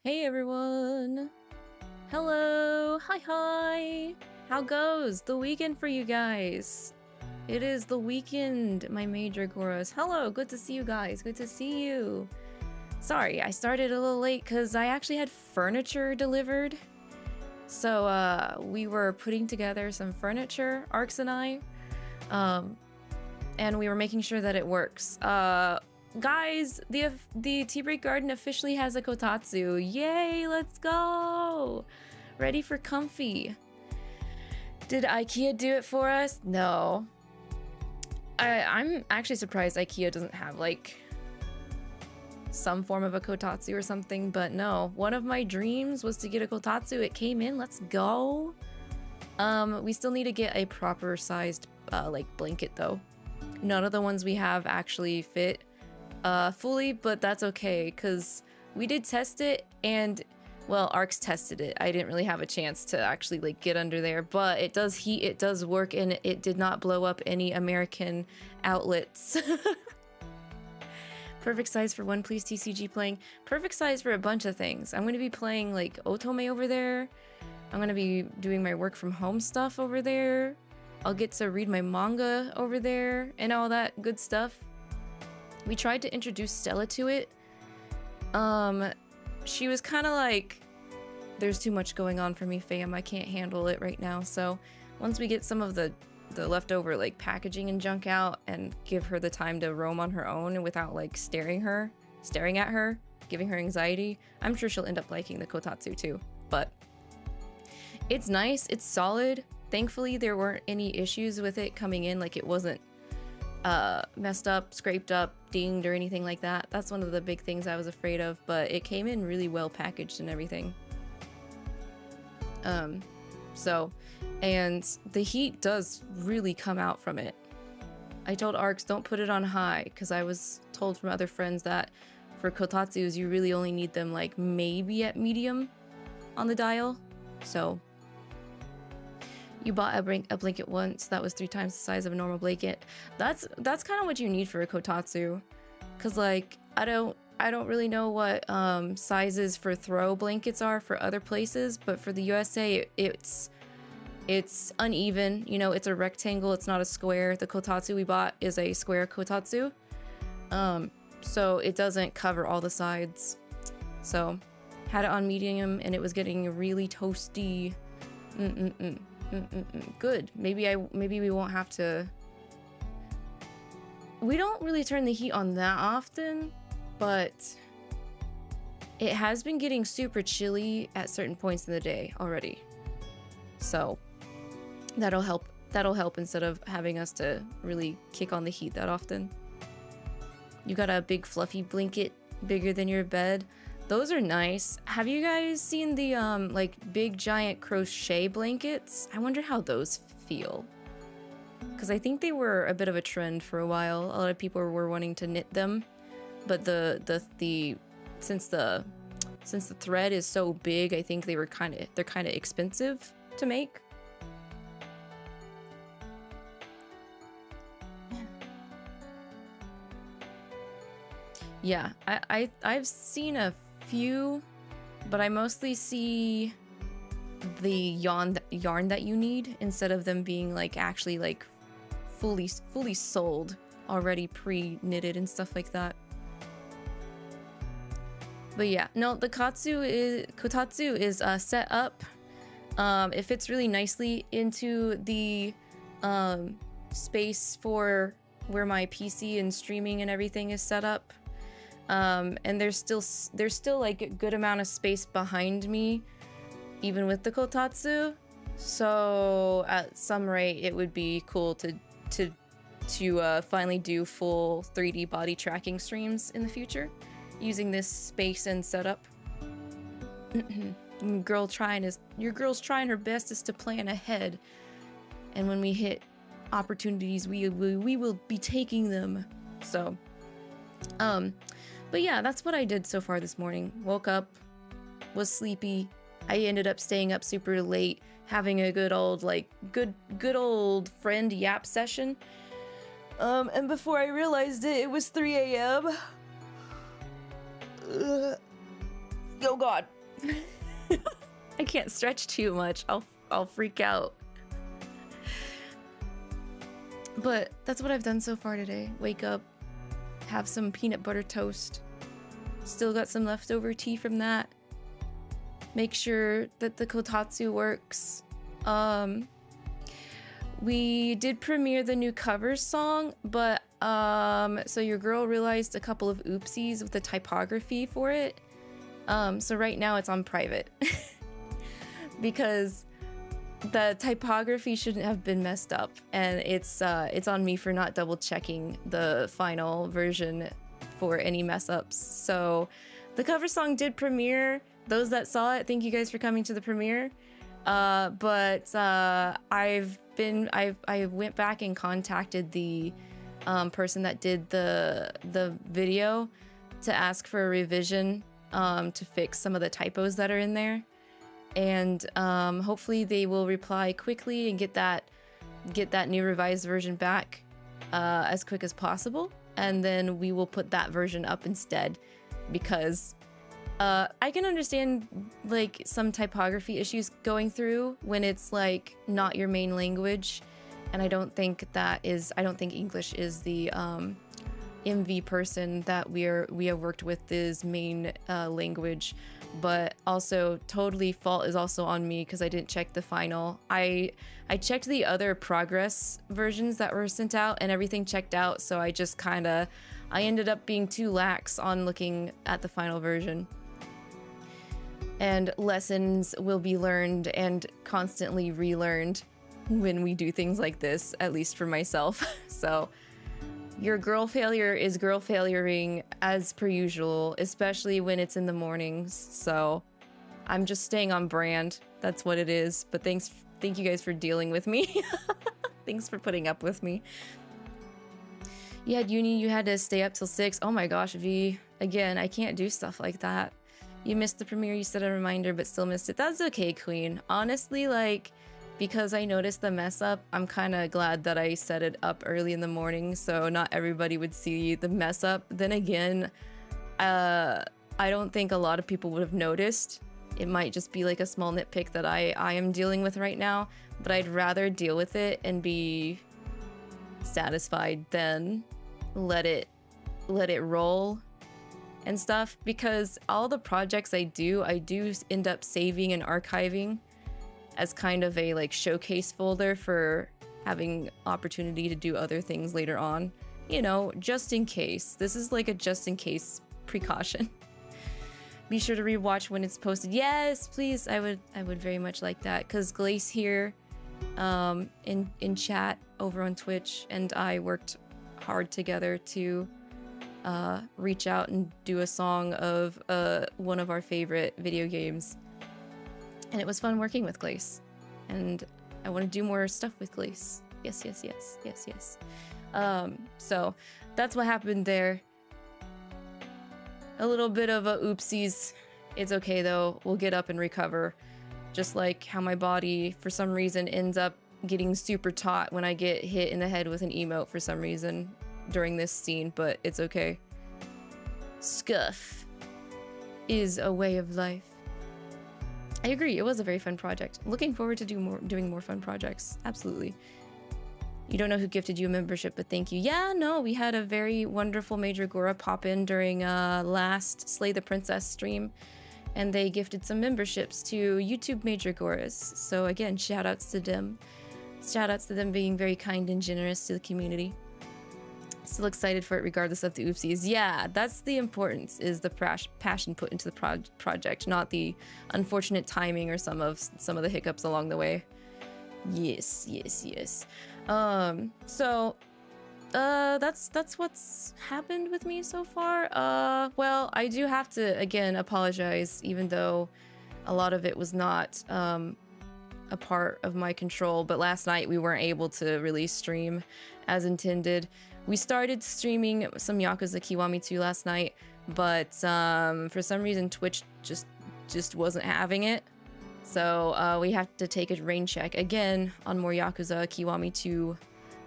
Hey everyone! Hello! Hi! How goes the weekend for you guys? It is the weekend, my Maidragoras. Hello! Good to see you guys. Good to see you. Sorry, I started a little late because I actually had furniture delivered. So, we were putting together some furniture, Arx and I. And we were making sure that it works. Guys, the tea break garden officially has a kotatsu. Yay, let's go! Ready for comfy. Did IKEA do it for us? No. I'm actually surprised IKEA doesn't have like some form of a kotatsu or something, but no. One of my dreams was to get a kotatsu. It came in, let's go. We still need to get a proper sized like blanket though. None of the ones we have actually fit fully, but that's okay because we did test it and well, Arx tested it. I didn't really have a chance to actually like get under there, but it does heat, it does work, and it did not blow up any American outlets. Perfect size for One Please TCG playing. Perfect size for a bunch of things. I'm going to be playing like Otome over there. I'm going to be doing my work from home stuff over there. I'll get to read my manga over there and all that good stuff. We tried to introduce Stella to it. She was kind of like, there's too much going on for me, fam. I can't handle it right now. So once we get some of the leftover like packaging and junk out and give her the time to roam on her own without like staring at her, giving her anxiety, I'm sure she'll end up liking the kotatsu too. But it's nice. It's solid. Thankfully, there weren't any issues with it coming in. Like it wasn't messed up, scraped up, dinged, or anything like that. That's one of the big things I was afraid of, but it came in really well packaged and everything. And the heat does really come out from it. I told Arx don't put it on high because I was told from other friends that for kotatsus you really only need them like maybe at medium on the dial. So you bought a blanket once that was 3 times the size of a normal blanket. That's kind of what you need for a kotatsu, because like I don't really know what sizes for throw blankets are for other places, but for the USA it's uneven. You know, it's a rectangle, it's not a square. The kotatsu we bought is a square kotatsu, so it doesn't cover all the sides. So had it on medium and it was getting really toasty. Good. Maybe we won't have to. We don't really turn the heat on that often, but it has been getting super chilly at certain points in the day already. So that'll help instead of having us to really kick on the heat that often. You got a big fluffy blanket bigger than your bed. Those are nice. Have you guys seen the like big giant crochet blankets? I wonder how those feel. Because I think they were a bit of a trend for a while. A lot of people were wanting to knit them, but since the thread is so big, I think they're kind of expensive to make. Yeah, I've seen a few, but I mostly see the yarn that you need instead of them being like actually like fully sold already pre-knitted and stuff like that. But yeah, no, the kotatsu is set up. It fits really nicely into the space for where my PC and streaming and everything is set up. And there's still like a good amount of space behind me, even with the kotatsu. So at some rate, it would be cool to finally do full 3D body tracking streams in the future, using this space and setup. Your girl's trying her bestest to plan ahead, and when we hit opportunities, we will be taking them. So, but yeah, that's what I did so far this morning. Woke up, was sleepy. I ended up staying up super late, having a good old friend yap session. And before I realized it was 3 a.m. Oh god. I can't stretch too much. I'll freak out. But that's what I've done so far today. Wake up, have some peanut butter toast. Still got some leftover tea from that. Make sure that the kotatsu works. We did premiere the new cover song, but so your girl realized a couple of oopsies with the typography for it. So right now it's on private because the typography shouldn't have been messed up, and it's on me for not double checking the final version for any mess ups. So the cover song did premiere. Those that saw it, thank you guys for coming to the premiere. But I went back and contacted the person that did the video to ask for a revision to fix some of the typos that are in there, and hopefully they will reply quickly and get that new revised version back as quick as possible, and then we will put that version up instead, because I can understand like some typography issues going through when it's like not your main language, and I don't think English is the MV person that we have worked with is main language. But also totally fault is also on me because I didn't check the final. I checked the other progress versions that were sent out and everything checked out, so I just I ended up being too lax on looking at the final version. And lessons will be learned and constantly relearned when we do things like this, at least for myself. So your girl failure is girl failuring as per usual, especially when it's in the mornings. So I'm just staying on brand. That's what it is. But thank you guys for dealing with me. Thanks for putting up with me. You had uni, you had to stay up till 6. Oh my gosh, V. Again, I can't do stuff like that. You missed the premiere, you set a reminder, but still missed it. That's okay, queen. Honestly, like, because I noticed the mess up, I'm kind of glad that I set it up early in the morning so not everybody would see the mess up. Then again, I don't think a lot of people would have noticed. It might just be like a small nitpick that I am dealing with right now, but I'd rather deal with it and be satisfied than let it roll and stuff, because all the projects I do end up saving and archiving as kind of a like showcase folder for having opportunity to do other things later on, you know, just in case. This is like a just in case precaution. Be sure to rewatch when it's posted. Yes, please. I would very much like that, because Glace here in chat over on Twitch and I worked hard together to reach out and do a song of one of our favorite video games, and it was fun working with Glace, and I want to do more stuff with Glace. Yes. So that's what happened there. A little bit of a oopsies. It's okay though, we'll get up and recover. Just like how my body for some reason ends up getting super taut when I get hit in the head with an emote for some reason during this scene, but it's okay. Scuff is a way of life. I agree, it was a very fun project. Looking forward to doing more fun projects. Absolutely. You don't know who gifted you a membership, but thank you. Yeah, no, we had a very wonderful Maidragora pop in during last Slay the Princess stream, and they gifted some memberships to YouTube Maidragoras. So again, shout outs to them. Shout outs to them being very kind and generous to the community. Still excited for it regardless of the oopsies. Yeah, that's the importance, is the passion put into the project, not the unfortunate timing or some of the hiccups along the way. Yes. So that's what's happened with me so far. Well, I do have to again apologize, even though a lot of it was not a part of my control, but last night we weren't able to really stream as intended. We started streaming some Yakuza Kiwami 2 last night, but for some reason Twitch just wasn't having it. So we have to take a rain check again on more Yakuza Kiwami 2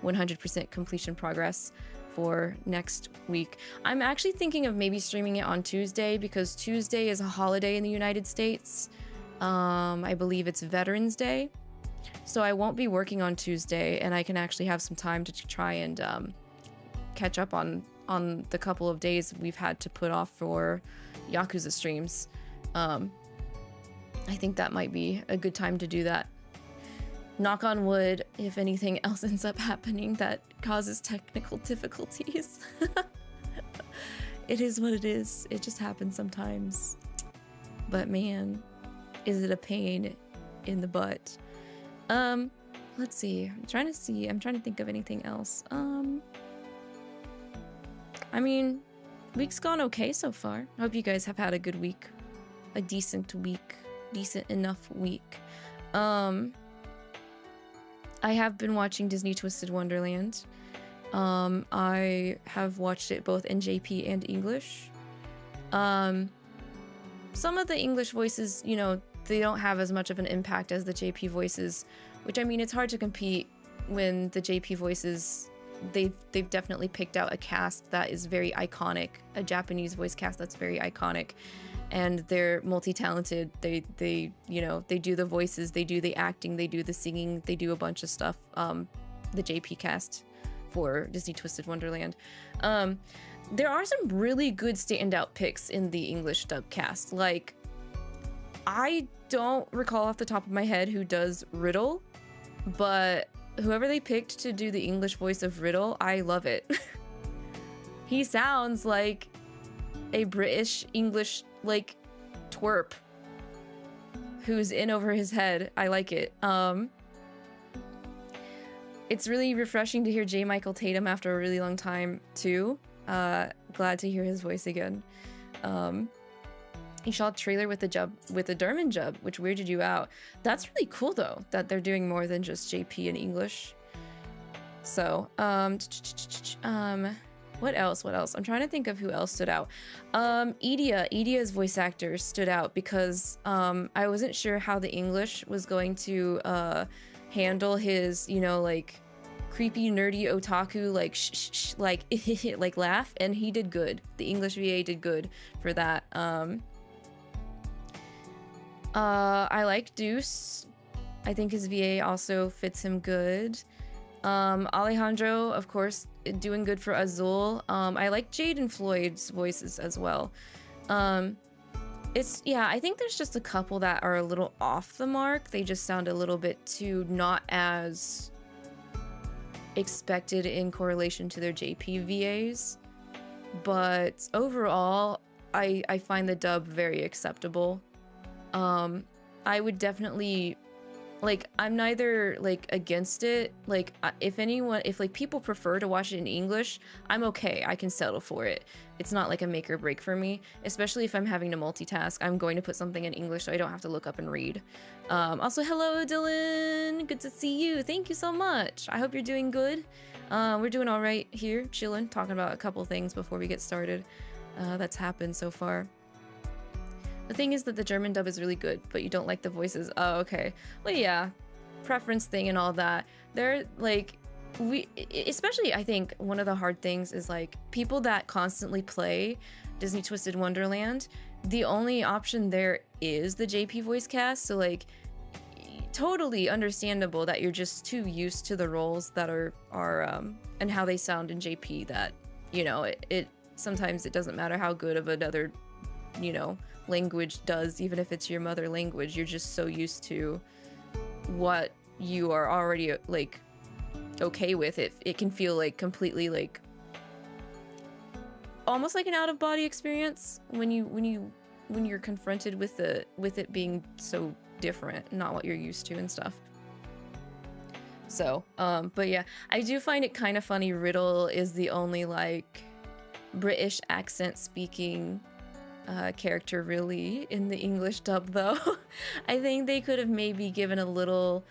100% completion progress for next week. I'm actually thinking of maybe streaming it on Tuesday because Tuesday is a holiday in the United States. I believe it's Veterans Day. So I won't be working on Tuesday, and I can actually have some time to try and catch up on the couple of days we've had to put off for Yakuza streams. I think that might be a good time to do that. Knock on wood, if anything else ends up happening that causes technical difficulties. It is what it is. It just happens sometimes. But man, is it a pain in the butt. Let's see. I'm trying to think of anything else. I mean, week's gone okay so far. I hope you guys have had a good week. A decent week. Decent enough week. I have been watching Disney Twisted Wonderland. I have watched it both in JP and English. Some of the English voices, you know, they don't have as much of an impact as the JP voices, which, I mean, it's hard to compete when the JP voices, they've definitely picked out a cast that is very iconic, a Japanese voice cast that's very iconic, and they're multi-talented. They you know, they do the voices, they do the acting, they do the singing, they do a bunch of stuff. The JP cast for Disney Twisted Wonderland. There are some really good standout picks in the English dub cast. Like, I don't recall off the top of my head who does Riddle, but whoever they picked to do the English voice of Riddle, I love it. He sounds like a British English, like, twerp who's in over his head. I like it. It's really refreshing to hear J. Michael Tatum after a really long time too. Glad to hear his voice again. He shot a trailer with the German dub, which weirded you out. That's really cool though, that they're doing more than just JP in English. So, what else? I'm trying to think of who else stood out. Edia's voice actor stood out because I wasn't sure how the English was going to handle his, you know, like, creepy nerdy otaku, like like like laugh, and he did good. The English VA did good for that. I like Deuce. I think his VA also fits him good. Alejandro, of course, doing good for Azul. I like Jade and Floyd's voices as well. Yeah, I think there's just a couple that are a little off the mark. They just sound a little bit too not as expected in correlation to their JP VAs. But overall, I find the dub very acceptable. I would definitely, like, I'm neither, like, against it. Like, if like, people prefer to watch it in English, I'm okay. I can settle for it. It's not like a make or break for me, especially if I'm having to multitask. I'm going to put something in English so I don't have to look up and read. Also, hello, Dylan. Good to see you. Thank you so much. I hope you're doing good. We're doing all right here, chilling, talking about a couple things before we get started. That's happened so far. The thing is that the German dub is really good, but you don't like the voices. Oh, okay. Well, yeah, preference thing and all that. They're like, especially, I think one of the hard things is, like, people that constantly play Disney Twisted Wonderland, the only option there is the JP voice cast. So, like, totally understandable that you're just too used to the roles that are and how they sound in JP that, you know, it sometimes it doesn't matter how good of another, you know, language does, even if it's your mother language. You're just so used to what you are already, like, okay with. It can feel like completely, like, almost like an out-of-body experience when you're confronted with it being so different, not what you're used to and stuff. So but yeah, I do find it kind of funny Riddle is the only, like, British accent speaking character really in the English dub though. I think they could have maybe given a little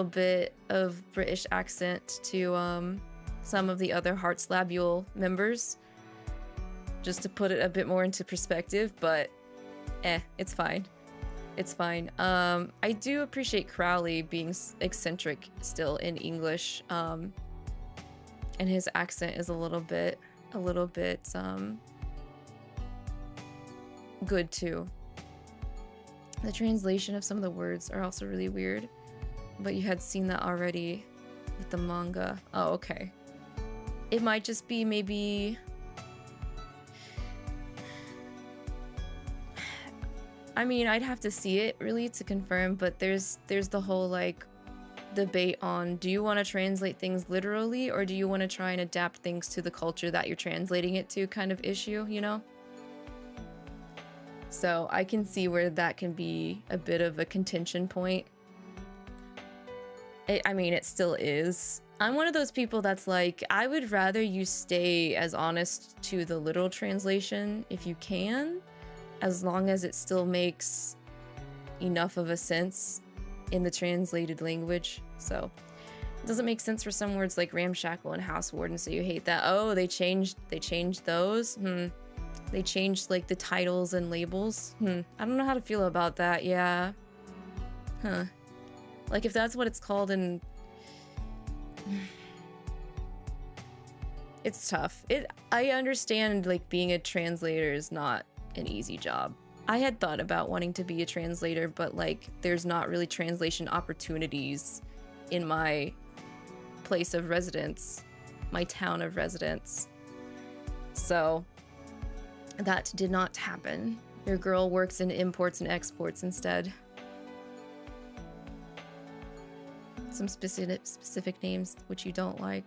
bit of British accent to some of the other Heartslabule members, just to put it a bit more into perspective, but it's fine. It's fine. I do appreciate Crowley being eccentric still in English. And his accent is a little bit good too. The translation of some of the words are also really weird, but you had seen that already with the manga. Oh, okay. It might just be maybe... I mean, I'd have to see it really to confirm, but there's the whole like debate on, do you want to translate things literally or do you want to try and adapt things to the culture that you're translating it to kind of issue, you know? So I can see where that can be a bit of a contention point. I mean, it still is. I'm one of those people that's like, I would rather you stay as honest to the literal translation if you can, as long as it still makes enough of a sense in the translated language. So it doesn't make sense for some words like ramshackle and house warden, so you hate that. Oh, they changed those? They changed like the titles and labels. I don't know how to feel about that. Yeah. Huh. Like if that's what it's called in... It's tough. I understand like being a translator is not an easy job. I had thought about wanting to be a translator, but like there's not really translation opportunities in my place of residence, my town of residence. So that did not happen. Your girl works in imports and exports instead. Some specific names which you don't like.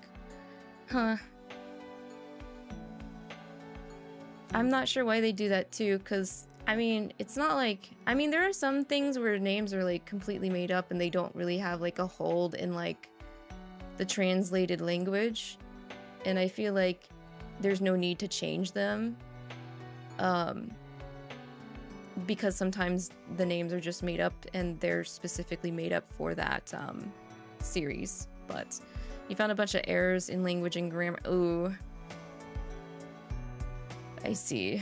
Huh. I'm not sure why they do that too, because I mean, it's not like, I mean, there are some things where names are like completely made up and they don't really have like a hold in like the translated language. And I feel like there's no need to change them. Because sometimes the names are just made up and they're specifically made up for that series. But you found a bunch of errors in language and grammar. Ooh. I see.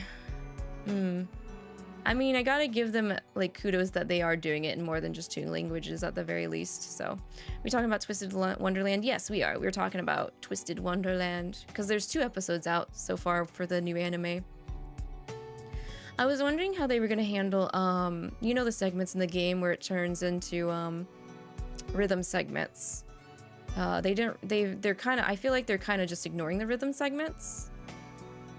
I mean, I gotta give them like kudos that they are doing it in more than just 2 languages at the very least. So, we talking about Twisted Wonderland? Yes, we are. We're talking about Twisted Wonderland because there's 2 episodes out so far for the new anime. I was wondering how they were gonna handle, you know, the segments in the game where it turns into rhythm segments. They're kind of. I feel like they're kind of just ignoring the rhythm segments.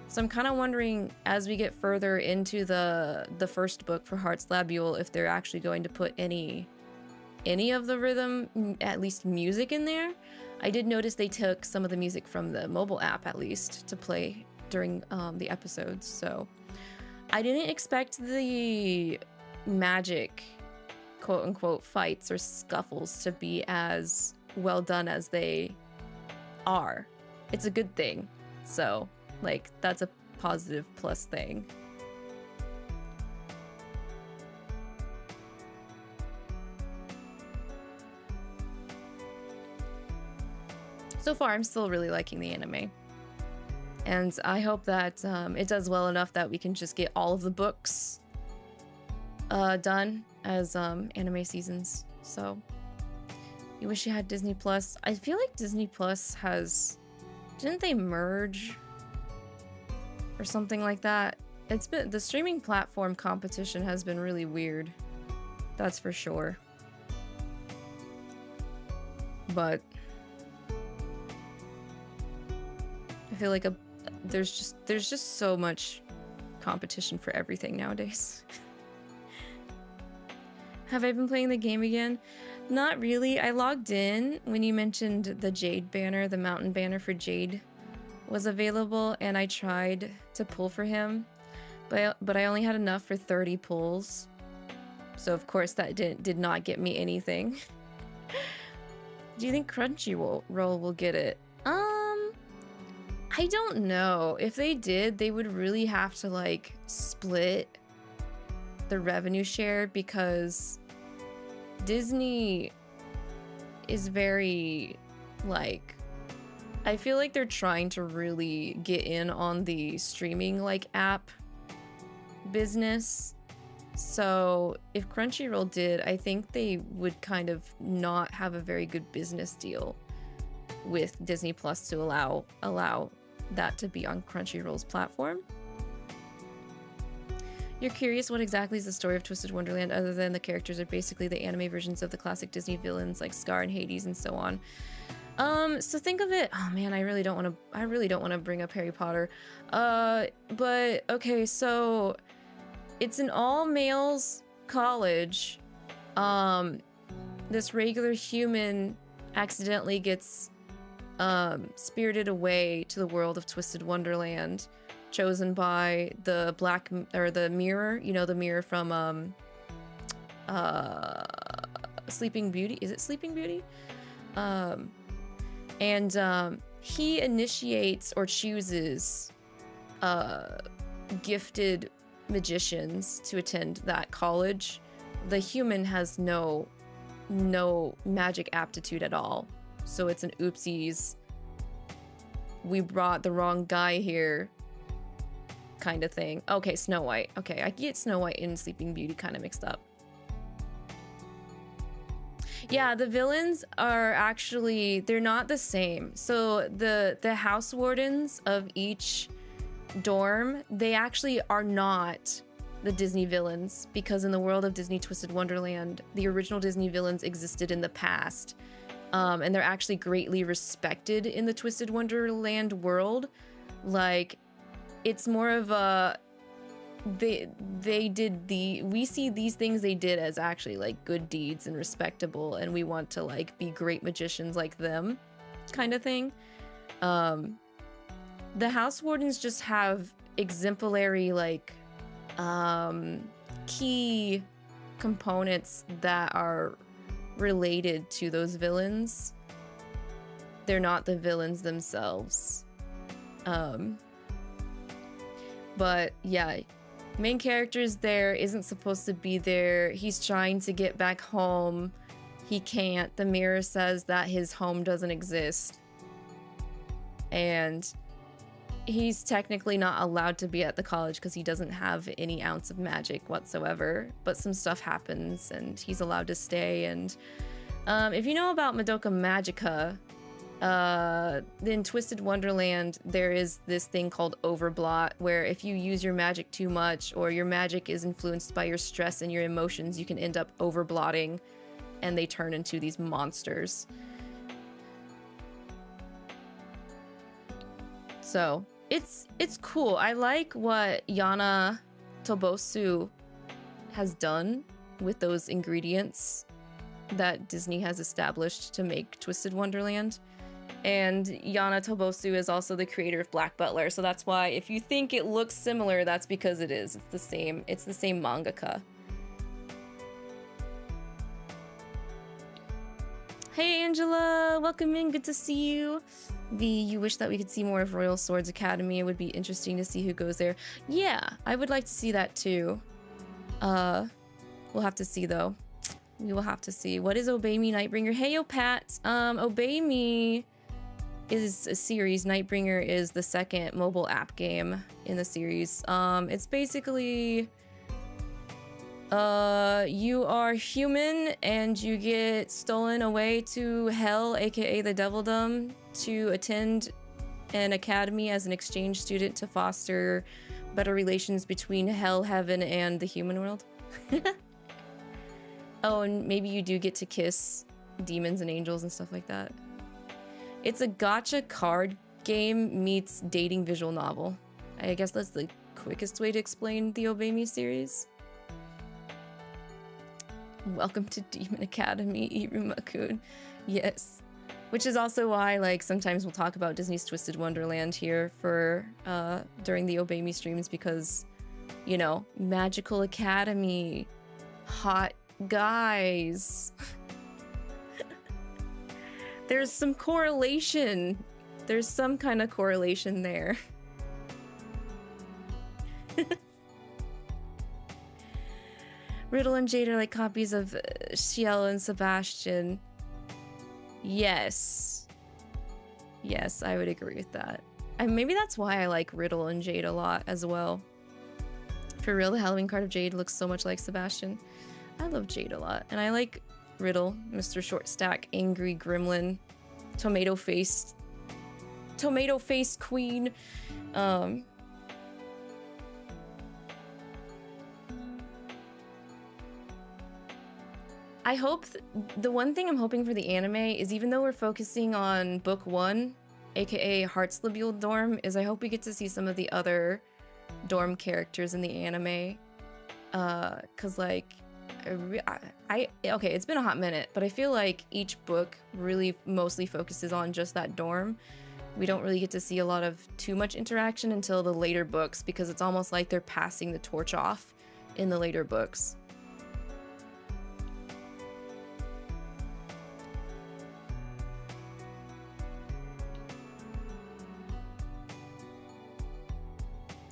So I'm kind of wondering, as we get further into the first book for Heart's Labule, if they're actually going to put any of the rhythm, at least music in there. I did notice they took some of the music from the mobile app, at least, to play during the episodes. So I didn't expect the magic, quote-unquote, fights or scuffles to be as well done as they are. It's a good thing. So... like, that's a positive plus thing. So far, I'm still really liking the anime. And I hope that it does well enough that we can just get all of the books done as anime seasons. So, you wish you had Disney Plus. I feel like Disney Plus has... didn't they merge? Or something like that. It's been, the streaming platform competition has been really weird. That's for sure. But I feel like there's just so much competition for everything nowadays. Have I been playing the game again? Not really. I logged in when you mentioned the Jade banner, the mountain banner for Jade was available, and I tried to pull for him, but I only had enough for 30 pulls. So of course that did not get me anything. Do you think Crunchyroll will get it? I don't know. If they did, they would really have to like split the revenue share, because Disney is very like, I feel like they're trying to really get in on the streaming like app business. So if Crunchyroll did, I think they would kind of not have a very good business deal. with Disney Plus to allow that to be on Crunchyroll's platform. You're curious what exactly is the story of Twisted Wonderland other than the characters are basically the anime versions of the classic Disney villains like Scar and Hades and so on. So think of it, oh man, I really don't want to bring up Harry Potter. But okay, so it's an all males college. This regular human accidentally gets spirited away to the world of Twisted Wonderland, chosen by the the mirror, you know, the mirror from Sleeping Beauty. Is it Sleeping Beauty? He initiates or chooses gifted magicians to attend that college. The human has no magic aptitude at all, so it's an oopsies, we brought the wrong guy here kind of thing. Okay, Snow White. Okay, I get Snow White and Sleeping Beauty kind of mixed up. Yeah, the villains are actually, they're not the same. So the house wardens of each dorm, they actually are not the Disney villains, because in the world of Disney Twisted Wonderland, the original Disney villains existed in the past. And they're actually greatly respected in the Twisted Wonderland world. Like, it's more of a, we see these things they did as actually like good deeds and respectable, and we want to like be great magicians like them kind of thing. The house wardens just have exemplary like key components that are related to those villains. They're not the villains themselves. But yeah, main character's there, isn't supposed to be there. He's trying to get back home. He can't. The mirror says that his home doesn't exist. And he's technically not allowed to be at the college because he doesn't have any ounce of magic whatsoever. But some stuff happens and he's allowed to stay. And if you know about Madoka Magica, in Twisted Wonderland, there is this thing called overblot, where if you use your magic too much or your magic is influenced by your stress and your emotions, you can end up overblotting and they turn into these monsters. So it's cool. I like what Yana Tobosu has done with those ingredients that Disney has established to make Twisted Wonderland. And Yana Tobosu is also the creator of Black Butler, so that's why if you think it looks similar, that's because it is. It's the same mangaka. Hey Angela, welcome in, good to see you. V, you wish that we could see more of Royal Swords Academy. It would be interesting to see who goes there. Yeah, I would like to see that too. We'll have to see though. We will have to see. What is Obey Me Nightbringer? Hey yo Pat, Obey Me is a series. Nightbringer is the second mobile app game in the series. It's basically you are human and you get stolen away to hell, aka the Devildom, to attend an academy as an exchange student to foster better relations between hell, heaven, and the human world. Oh, and maybe you do get to kiss demons and angels and stuff like that. It's a gacha card game meets dating visual novel. I guess that's the quickest way to explain the Obey Me series. Welcome to Demon Academy, Iruma-kun. Yes. Which is also why, like, sometimes we'll talk about Disney's Twisted Wonderland here for, during the Obey Me streams because, you know, Magical Academy, hot guys. There's some correlation. There's some kind of correlation there. Riddle and Jade are like copies of Ciel and Sebastian. Yes. Yes, I would agree with that. And maybe that's why I like Riddle and Jade a lot as well. For real, the Halloween card of Jade looks so much like Sebastian. I love Jade a lot. And I like Riddle, Mr. Short Stack, Angry Gremlin. tomato faced queen. I hope the one thing I'm hoping for the anime is, even though we're focusing on book 1, aka Heartslabule Dorm, is I hope we get to see some of the other dorm characters in the anime. Cause like, okay, it's been a hot minute, but I feel like each book really mostly focuses on just that dorm. We don't really get to see a lot of too much interaction until the later books, because it's almost like they're passing the torch off in the later books.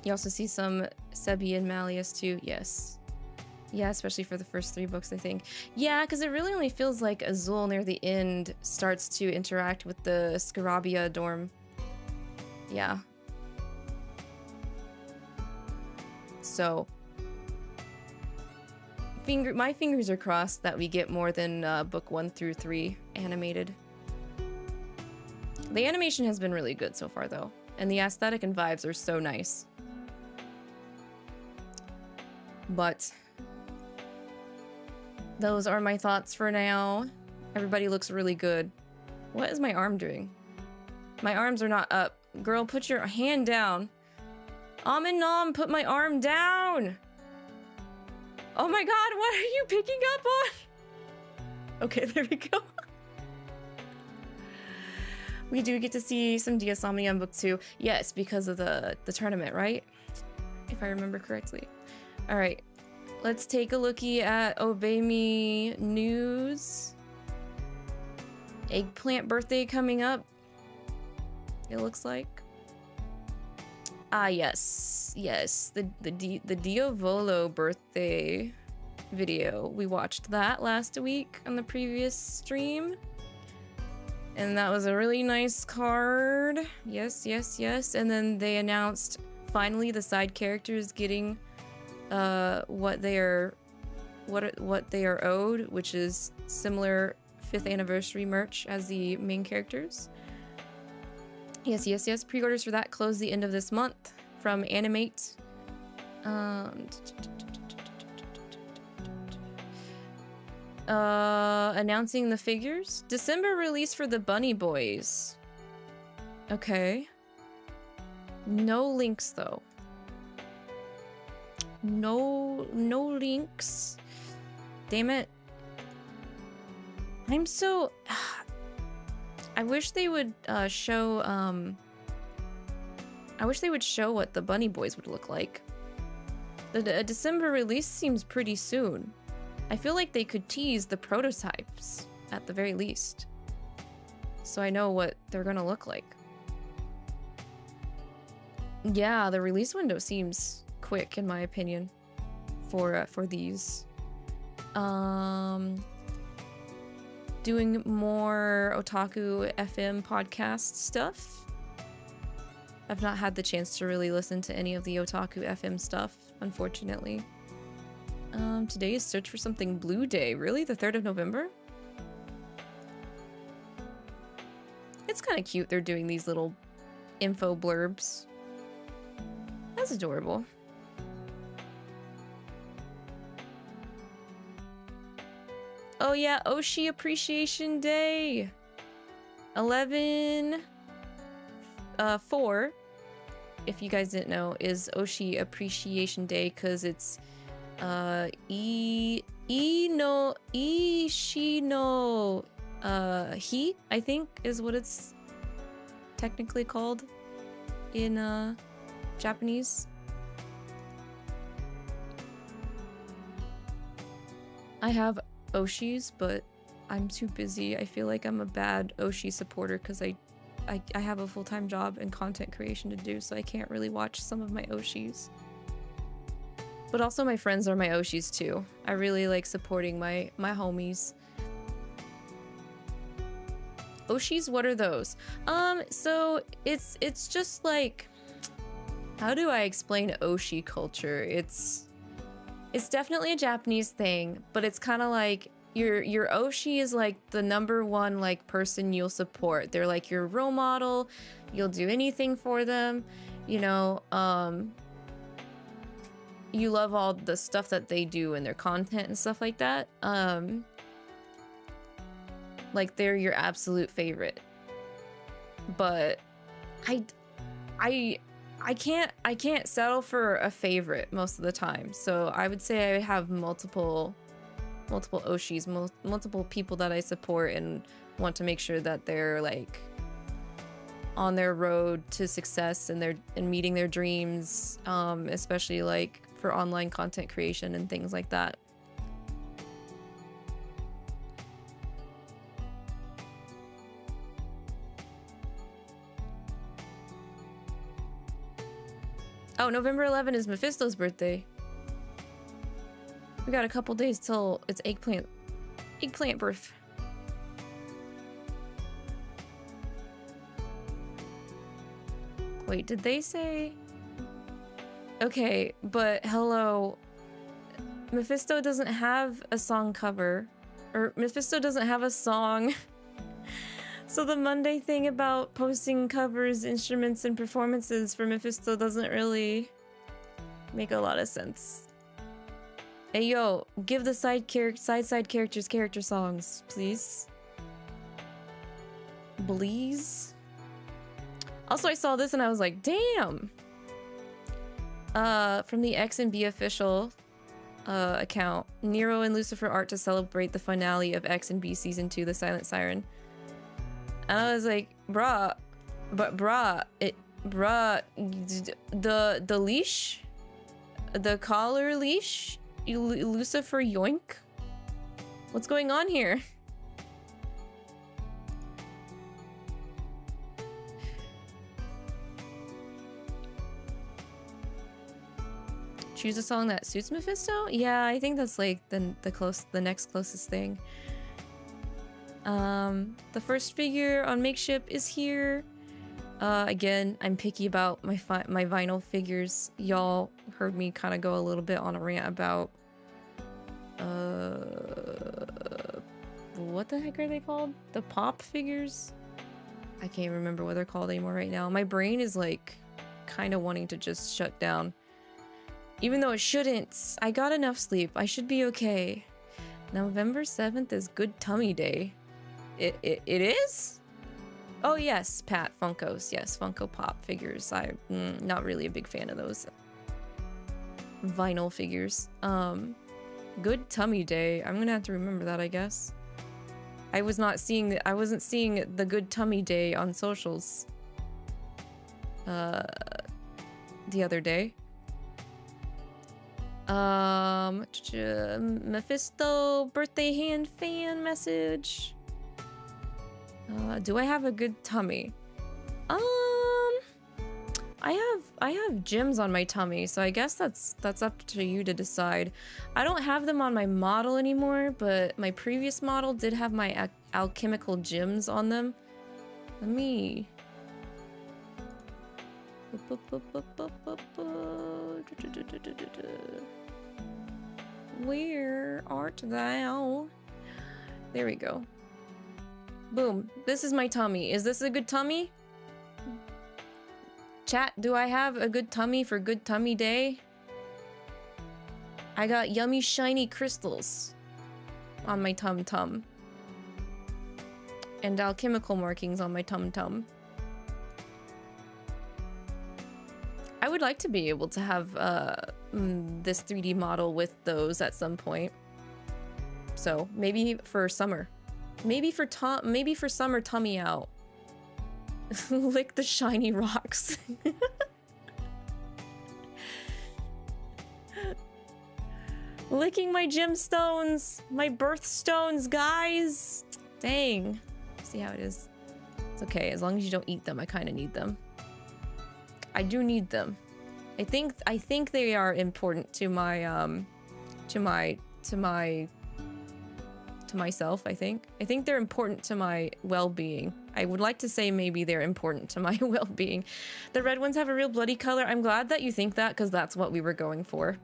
You also see some Sebi and Malleus too, yes. Yeah, especially for the first 3 books, I think. Yeah, because it really only feels like Azul near the end starts to interact with the Scarabia dorm. Yeah. So, my fingers are crossed that we get more than book 1 through 3 animated. The animation has been really good so far, though, and the aesthetic and vibes are so nice. But those are my thoughts for now. Everybody looks really good. What is my arm doing? My arms are not up. Girl, put your hand down. Nom, put my arm down. Oh my god, what are you picking up on? Okay, there we go. We do get to see some Diasomnia in book 2. Yes, because of the tournament, right? If I remember correctly. All right, let's take a looky at Obey Me news. Eggplant birthday coming up, it looks like. Ah, yes, the Diavolo birthday video. We watched that last week on the previous stream, and that was a really nice card. Yes. And then they announced finally the side characters getting what they are owed, which is similar 5th anniversary merch as the main characters. Yes. Pre-orders for that close the end of this month from Animate. Announcing the figures. December release for the Bunny Boys. Okay. No links though. No links. Damn it. I'm so... I wish they would show what the Bunny Boys would look like. The December release seems pretty soon. I feel like they could tease the prototypes at the very least, so I know what they're gonna look like. Yeah, the release window seems quick in my opinion for these. Doing more Otaku FM podcast stuff. I've not had the chance to really listen to any of the Otaku FM stuff, unfortunately. Today is Search for Something Blue Day. Really? The 3rd of November? It's kind of cute they're doing these little info blurbs. That's adorable. Oh yeah, Oshi Appreciation Day. 11/4, if you guys didn't know, is Oshi Appreciation Day because it's Ishi no Hi, I think is what it's technically called in Japanese. I have Oshis, but I'm too busy. I feel like I'm a bad Oshi supporter because I have a full-time job and content creation to do, so I can't really watch some of my Oshis. But also my friends are my Oshis too. I really like supporting my homies. Oshis, what are those? So it's just like, how do I explain Oshi culture? It's definitely a Japanese thing, but it's kind of like your Oshi is like the #1 like person you'll support. They're like your role model. You'll do anything for them, you know. You love all the stuff that they do and their content and stuff like that. Like they're your absolute favorite. But I can't settle for a favorite most of the time. So I would say I have multiple Oshis, multiple people that I support and want to make sure that they're like on their road to success and meeting their dreams, especially like for online content creation and things like that. Oh, November 11 is Mephisto's birthday. We got a couple days till it's eggplant birth. Wait, did they say? Okay, but hello. Mephisto doesn't have a song cover. Or Mephisto doesn't have a song. So the Monday thing about posting covers, instruments, and performances for Mephisto doesn't really make a lot of sense. Hey yo, give the side characters character songs, please. Please. Also, I saw this and I was like, damn. From the X and B official account, Nero and Lucifer art to celebrate the finale of X and B season 2, The Silent Siren. And I was like, bruh, the leash, the collar leash, Lucifer yoink. What's going on here? Choose a song that suits Mephisto? Yeah, I think that's like the next closest thing. The first figure on Makeship is here. Again, I'm picky about my vinyl figures. Y'all heard me kind of go a little bit on a rant about what the heck are they called? The pop figures? I can't remember what they're called anymore right now. My brain is like kind of wanting to just shut down. Even though it shouldn't. I got enough sleep. I should be okay. November 7th is Good Tummy Day. It is? Oh yes, Pat, Funkos. Yes, Funko Pop figures. I'm not really a big fan of those vinyl figures. Good Tummy Day. I'm gonna have to remember that, I guess. I wasn't seeing the Good Tummy Day on socials the other day. Mephisto birthday hand fan message. Do I have a good tummy? I have gems on my tummy, so I guess that's up to you to decide. I don't have them on my model anymore, but my previous model did have my alchemical gems on them. Let me... Where art thou? There we go. Boom. This is my tummy. Is this a good tummy? Chat, do I have a good tummy for Good Tummy Day? I got yummy shiny crystals on my tum-tum. And alchemical markings on my tum-tum. I would like to be able to have this 3D model with those at some point. So maybe for summer. Maybe for summer tummy out. Lick the shiny rocks. Licking my gemstones, my birthstones, guys. Dang. See how it is. It's okay, as long as you don't eat them. I kind of need them. I do need them. I think they are important to my to myself. I think they're important to my well-being. I would like to say maybe they're important to my well-being. The red ones have a real bloody color. I'm glad that you think that, because that's what we were going for.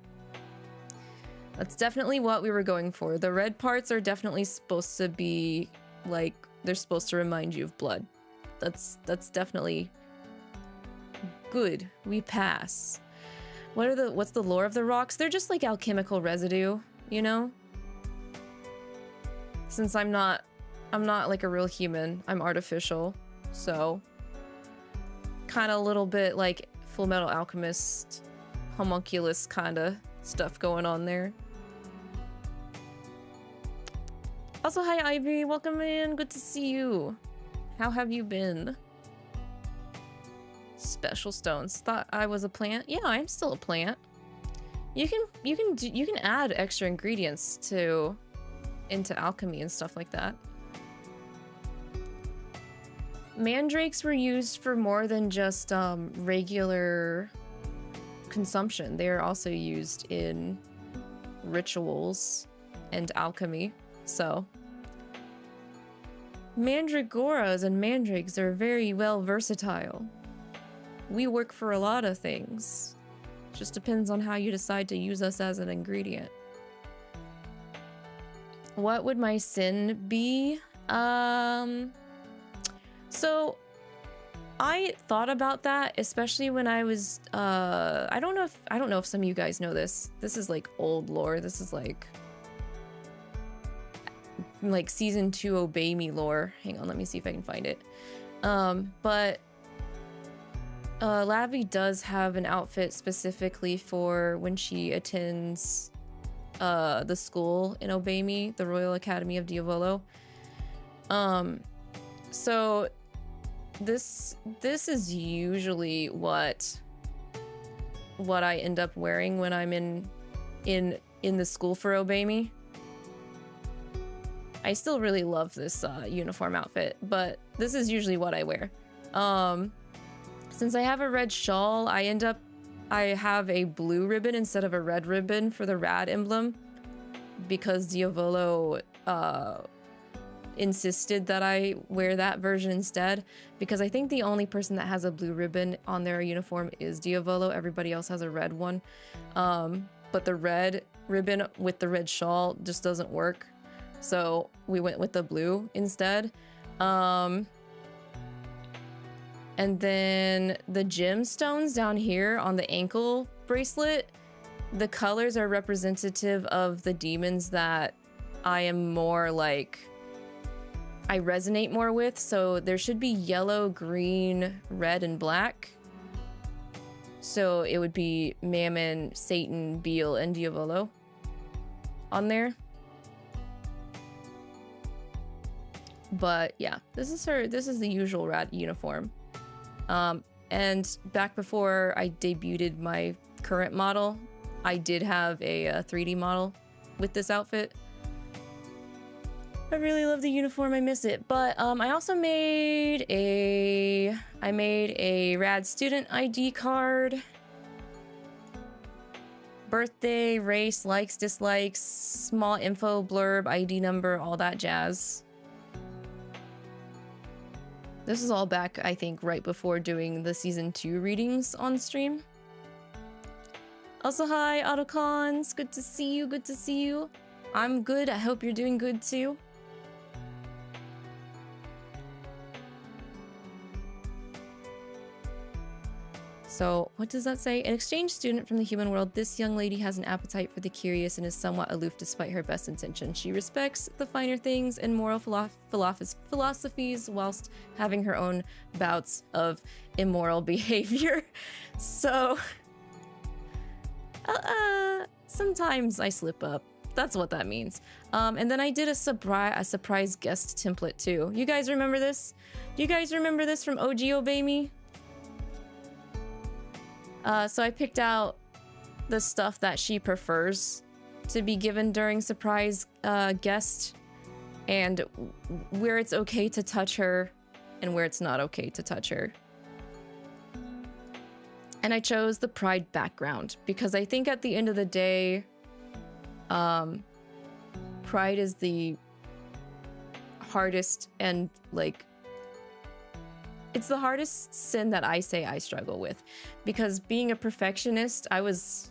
That's definitely what we were going for. The red parts are definitely supposed to be like, they're supposed to remind you of blood. That's definitely good. We pass. What's the lore of the rocks? They're just like alchemical residue, you know? Since I'm not like a real human, I'm artificial. So kind of a little bit like Full Metal Alchemist, homunculus kind of stuff going on there. Also, hi Ivy, welcome in, good to see you. How have you been? Special stones. Thought I was a plant. Yeah, I'm still a plant. You can add extra ingredients into alchemy and stuff like that. Mandrakes were used for more than just regular consumption. They are also used in rituals and alchemy. So mandragoras and mandrakes are very well versatile. We work for a lot of things. Just depends on how you decide to use us as an ingredient. What would my sin be? So I thought about that, especially when I was I don't know if some of you guys know this. This is like old lore. This is like season 2 Obey Me lore. Hang on, let me see if I can find it. But Lavi does have an outfit specifically for when she attends the school in Obey Me, the Royal Academy of Diavolo. So this is usually what I end up wearing when I'm in the school for Obey Me. I still really love this uniform outfit, but this is usually what I wear. Since I have a red shawl, I have a blue ribbon instead of a red ribbon for the rad emblem, because Diavolo insisted that I wear that version instead, because I think the only person that has a blue ribbon on their uniform is Diavolo. Everybody else has a red one. But the red ribbon with the red shawl just doesn't work. So we went with the blue instead. And then the gemstones down here on the ankle bracelet, the colors are representative of the demons that I am more like, I resonate more with. So there should be yellow, green, red, and black. So it would be Mammon, Satan, Beel, and Diavolo on there. But yeah, this is the usual rad uniform. And back before I debuted my current model, I did have a 3D model with this outfit. I really love the uniform, I miss it. But I also made a rad student ID card. Birthday, race, likes, dislikes, small info, blurb, ID number, all that jazz. This is all back, I think, right before doing the season 2 readings on stream. Also, hi, Autocons. Good to see you. Good to see you. I'm good. I hope you're doing good too. So, what does that say? An exchange student from the human world, this young lady has an appetite for the curious and is somewhat aloof despite her best intentions. She respects the finer things and moral philosophies whilst having her own bouts of immoral behavior. So, sometimes I slip up. That's what that means. And then I did a surprise guest template too. You guys remember this? Do you guys remember this from OG Obey Me? So I picked out the stuff that she prefers to be given during surprise guest, and where it's okay to touch her and where it's not okay to touch her. And I chose the pride background because I think at the end of the day, pride is the hardest and it's the hardest sin that I say I struggle with, because being a perfectionist, I was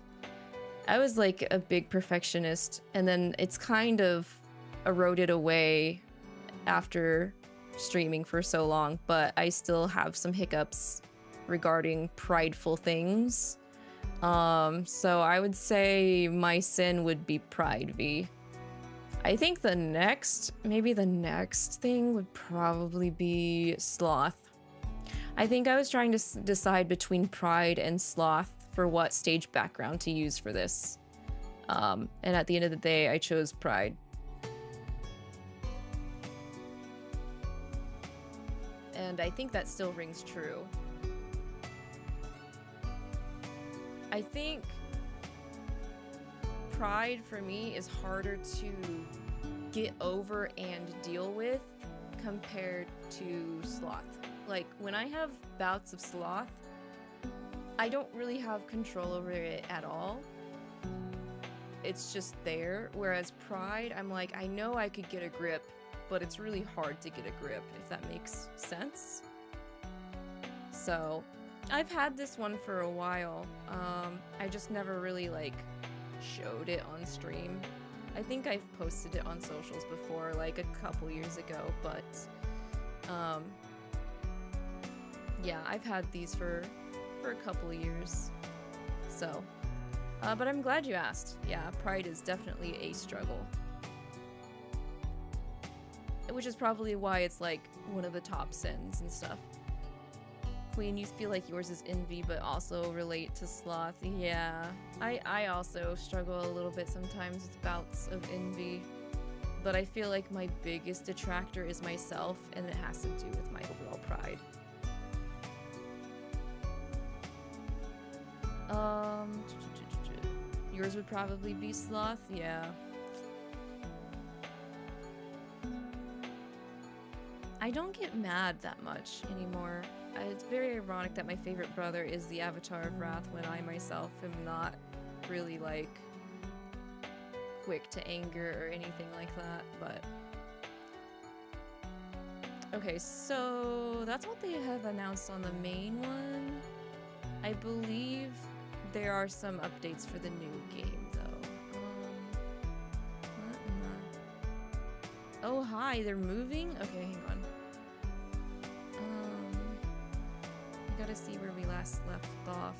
I was like a big perfectionist, and then it's kind of eroded away after streaming for so long, but I still have some hiccups regarding prideful things. So I would say my sin would be Pride V. I think maybe the next thing would probably be Sloth. I think I was trying to decide between Pride and Sloth for what stage background to use for this. And at the end of the day, I chose Pride. And I think that still rings true. I think Pride for me is harder to get over and deal with compared to Sloth. Like, when I have bouts of Sloth, I don't really have control over it at all. It's just there. Whereas Pride, I'm like, I know I could get a grip, but it's really hard to get a grip, if that makes sense. So, I've had this one for a while. I just never really, like, showed it on stream. I think I've posted it on socials before, like, a couple years ago, but, yeah, I've had these for a couple of years. So, but I'm glad you asked. Yeah, Pride is definitely a struggle. Which is probably why it's, like, one of the top sins and stuff. Queen, you feel like yours is envy, but also relate to Sloth. Yeah, I also struggle a little bit sometimes with bouts of envy, but I feel like my biggest detractor is myself, and it has to do with my overall pride. Yours would probably be Sloth, yeah. I don't get mad that much anymore. It's very ironic that my favorite brother is the Avatar of Wrath when I myself am not really, like, quick to anger or anything like that, but... Okay, so that's what they have announced on the main one. I believe there are some updates for the new game, though. What in the... Oh, hi, they're moving? Okay, hang on. Gotta see where we last left off.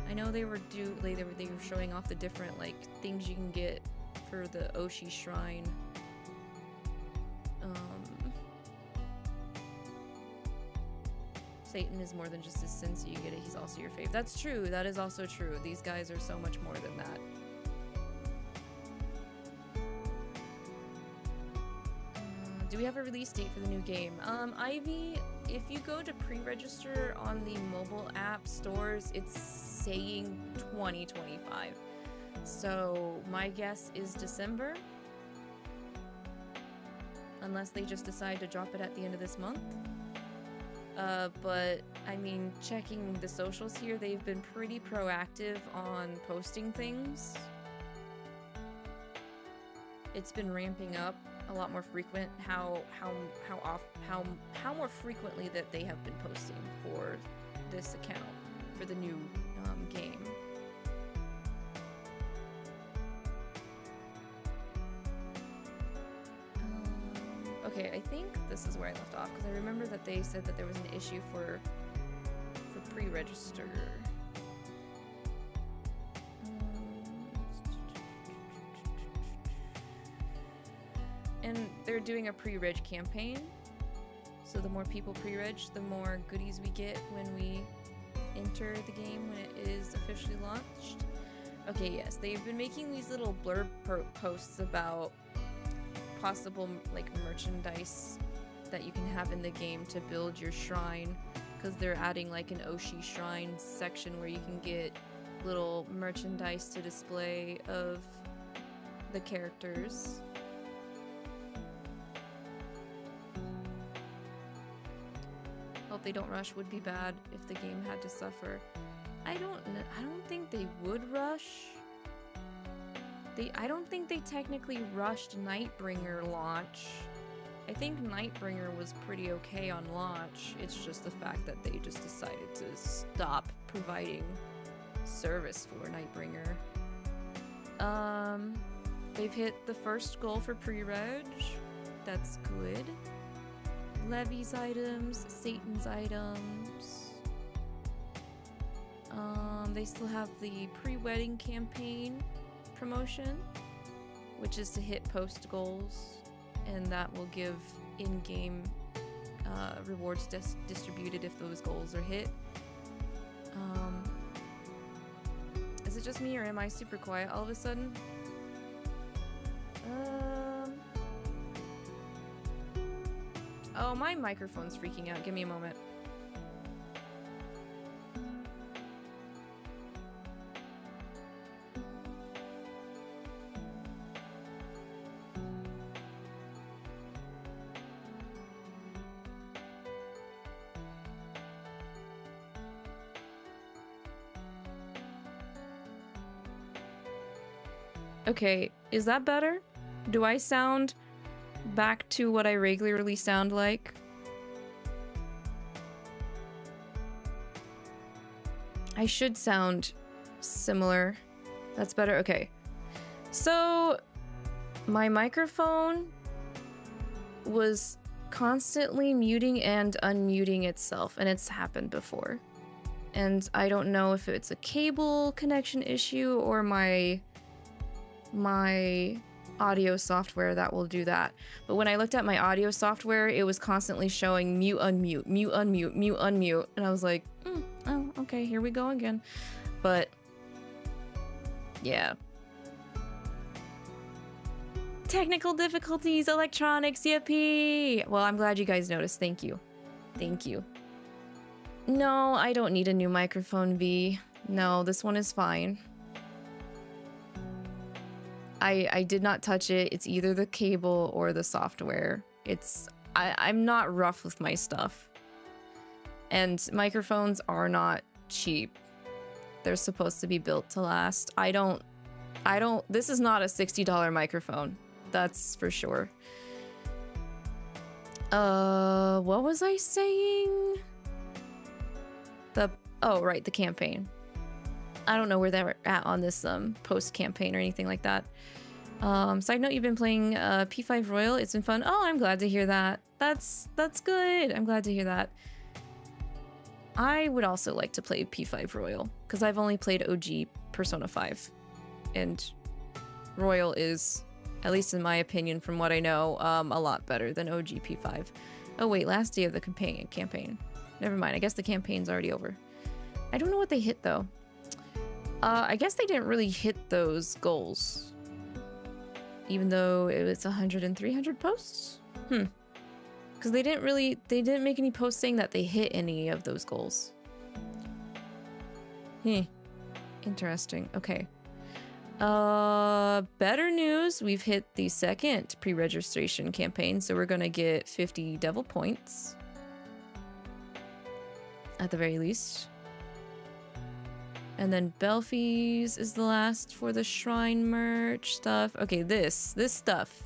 I know they were they were showing off the different, like, things you can get for the Oshi shrine. Satan is more than just his sin, so you get it. He's also your fave. That's true. That is also true. These guys are so much more than that. Do we have a release date for the new game? Ivy, if you go to pre-register on the mobile app stores, it's saying 2025. So my guess is December. Unless they just decide to drop it at the end of this month. But, I mean, checking the socials here, they've been pretty proactive on posting things. It's been ramping up a lot more frequent, how more frequently that they have been posting for this account, for the new game. Okay, I think this is where I left off, because I remember that they said that there was an issue for pre-register. And they're doing a pre-reg campaign, so the more people pre-reg, the more goodies we get when we enter the game when it is officially launched. Okay, yes, they've been making these little blurb posts about possible, like, merchandise that you can have in the game to build your shrine, because they're adding, like, an Oshi shrine section where you can get little merchandise to display of the characters. Hope they don't rush would be bad if the game had to suffer. I don't think they would rush. I don't think they technically rushed Nightbringer launch. I think Nightbringer was pretty okay on launch. It's just the fact that they just decided to stop providing service for Nightbringer. They've hit the first goal for pre-reg. That's good. Levi's items, Satan's items. They still have the pre-wedding campaign promotion, which is to hit post goals, and that will give in-game rewards distributed if those goals are hit. Is it just me or am I super quiet all of a sudden? Oh, my microphone's freaking out. Give me a moment. Okay, is that better? Do I sound back to what I regularly sound like? I should sound similar. That's better. Okay. So my microphone was constantly muting and unmuting itself, and it's happened before. And I don't know if it's a cable connection issue or my audio software that will do that. But when I looked at my audio software, it was constantly showing mute, unmute, mute, unmute, mute, unmute. And I was like, oh, okay, here we go again. But yeah. Technical difficulties, electronics, yippee! Well, I'm glad you guys noticed. Thank you. Thank you. No, I don't need a new microphone, V. No, this one is fine. I did not touch it. It's either the cable or the software. I'm not rough with my stuff. And microphones are not cheap. They're supposed to be built to last. This is not a $60 microphone. That's for sure. What was I saying? Oh, right, the campaign. I don't know where they're at on this post campaign or anything like that. Side note, you've been playing P5 Royal. It's been fun. Oh, I'm glad to hear that. That's good. I'm glad to hear that. I would also like to play P5 Royal because I've only played OG Persona 5, and Royal is, at least in my opinion, from what I know, a lot better than OG P5. Oh wait, last day of the campaign. Never mind. I guess the campaign's already over. I don't know what they hit though. I guess they didn't really hit those goals, even though it's 100 and 300 posts. Because they didn't make any posts saying that they hit any of those goals. Interesting. Okay. Better news. We've hit the second pre-registration campaign, so we're gonna get 50 devil points at the very least. And then Belfies is the last for the shrine merch stuff. Okay, this stuff.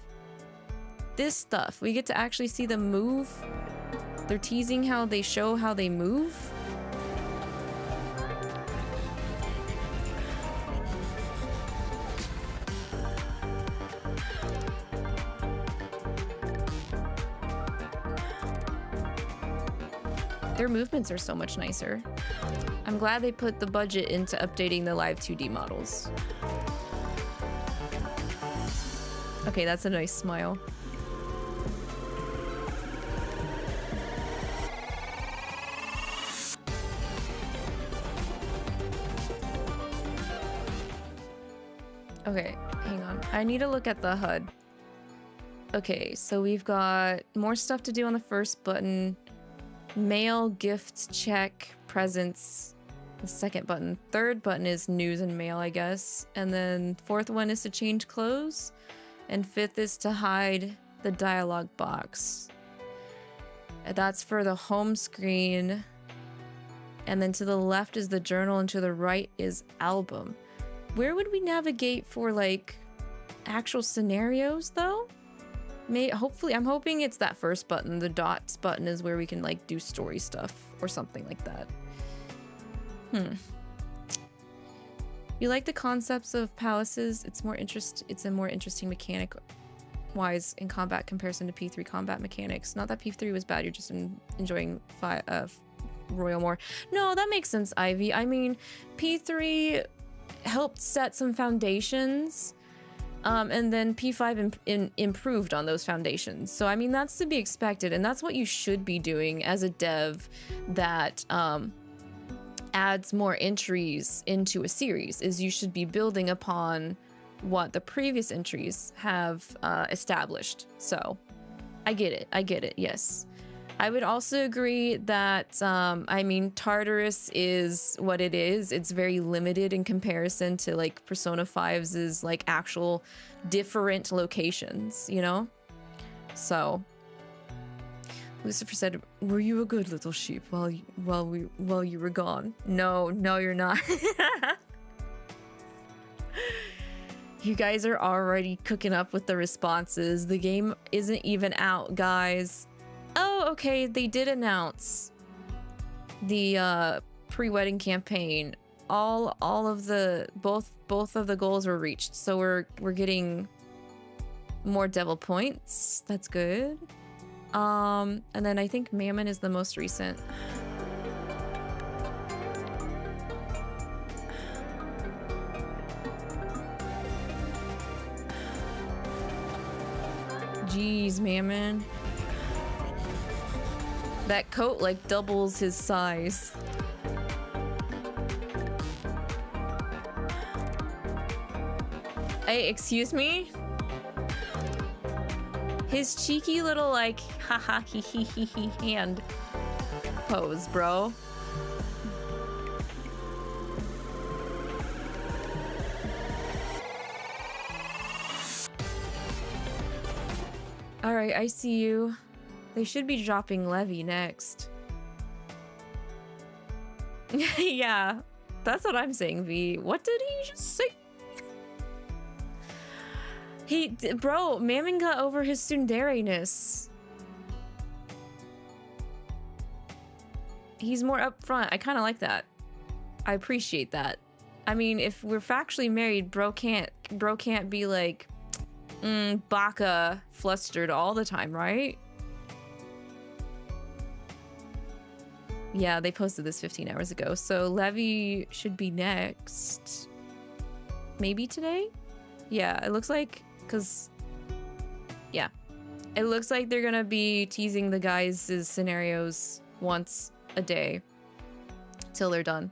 This stuff. We get to actually see them move. They're teasing how they show how they move. Their movements are so much nicer. I'm glad they put the budget into updating the live 2D models. Okay, that's a nice smile. Okay, hang on. I need to look at the HUD. Okay, so we've got more stuff to do on the first button. Mail, gifts, check, presents. The second button. Third button is news and mail, I guess. And then fourth one is to change clothes. And fifth is to hide the dialogue box. That's for the home screen. And then to the left is the journal and to the right is album. Where would we navigate for like actual scenarios though? Hopefully, I'm hoping it's that first button. The dots button is where we can like do story stuff or something like that. You like the concepts of palaces? It's a more interesting mechanic wise in combat comparison to P3 combat mechanics. Not that P3 was bad, you're just enjoying Royal more. No, that makes sense, Ivy. I mean, P3 helped set some foundations, and then P5 improved on those foundations. So I mean, that's to be expected, and that's what you should be doing as a dev that adds more entries into a series, is you should be building upon what the previous entries have established. So I get it, yes. I would also agree that, I mean, Tartarus is what it is. It's very limited in comparison to like Persona 5's like actual different locations, you know? So Lucifer said, "Were you a good little sheep while you were gone?" No, you're not. You guys are already cooking up with the responses. The game isn't even out, guys. Oh, okay, they did announce the pre-wedding campaign. All of the both of the goals were reached, so we're getting more devil points. That's good. And then I think Mammon is the most recent. Jeez, Mammon. That coat like doubles his size. Hey, excuse me? His cheeky little like haha he hand pose, bro. All right, I see you. They should be dropping Levi next. Yeah, that's what I'm saying, V. What did he just say? Bro, Mammon got over his tsundere-ness. He's more upfront. I kind of like that. I appreciate that. I mean, if we're factually married, bro can't be like, baka flustered all the time, right? Yeah, they posted this 15 hours ago, so Levi should be next. Maybe today? Yeah, it looks like, yeah. It looks like they're gonna be teasing the guys' scenarios once a day till they're done.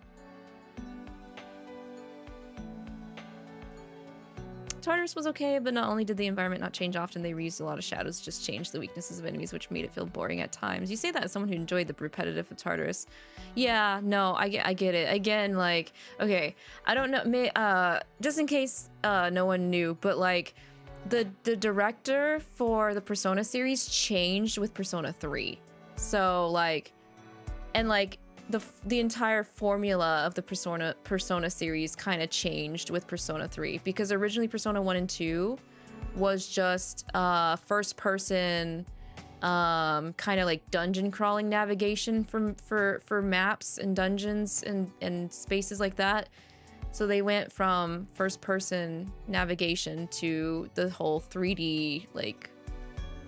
Tartarus was okay, but not only did the environment not change often, they reused a lot of shadows, just changed the weaknesses of enemies, which made it feel boring at times. You say that as someone who enjoyed the repetitive of Tartarus. Yeah, no, I get it. Again, like, okay, I don't know, just in case no one knew, but like, the director for the Persona series changed with Persona 3. So like, and like, the entire formula of the Persona series kind of changed with Persona 3, because originally Persona 1 and 2 was just first person kind of like dungeon crawling navigation for maps and dungeons and spaces like that. So they went from first person navigation to the whole 3D like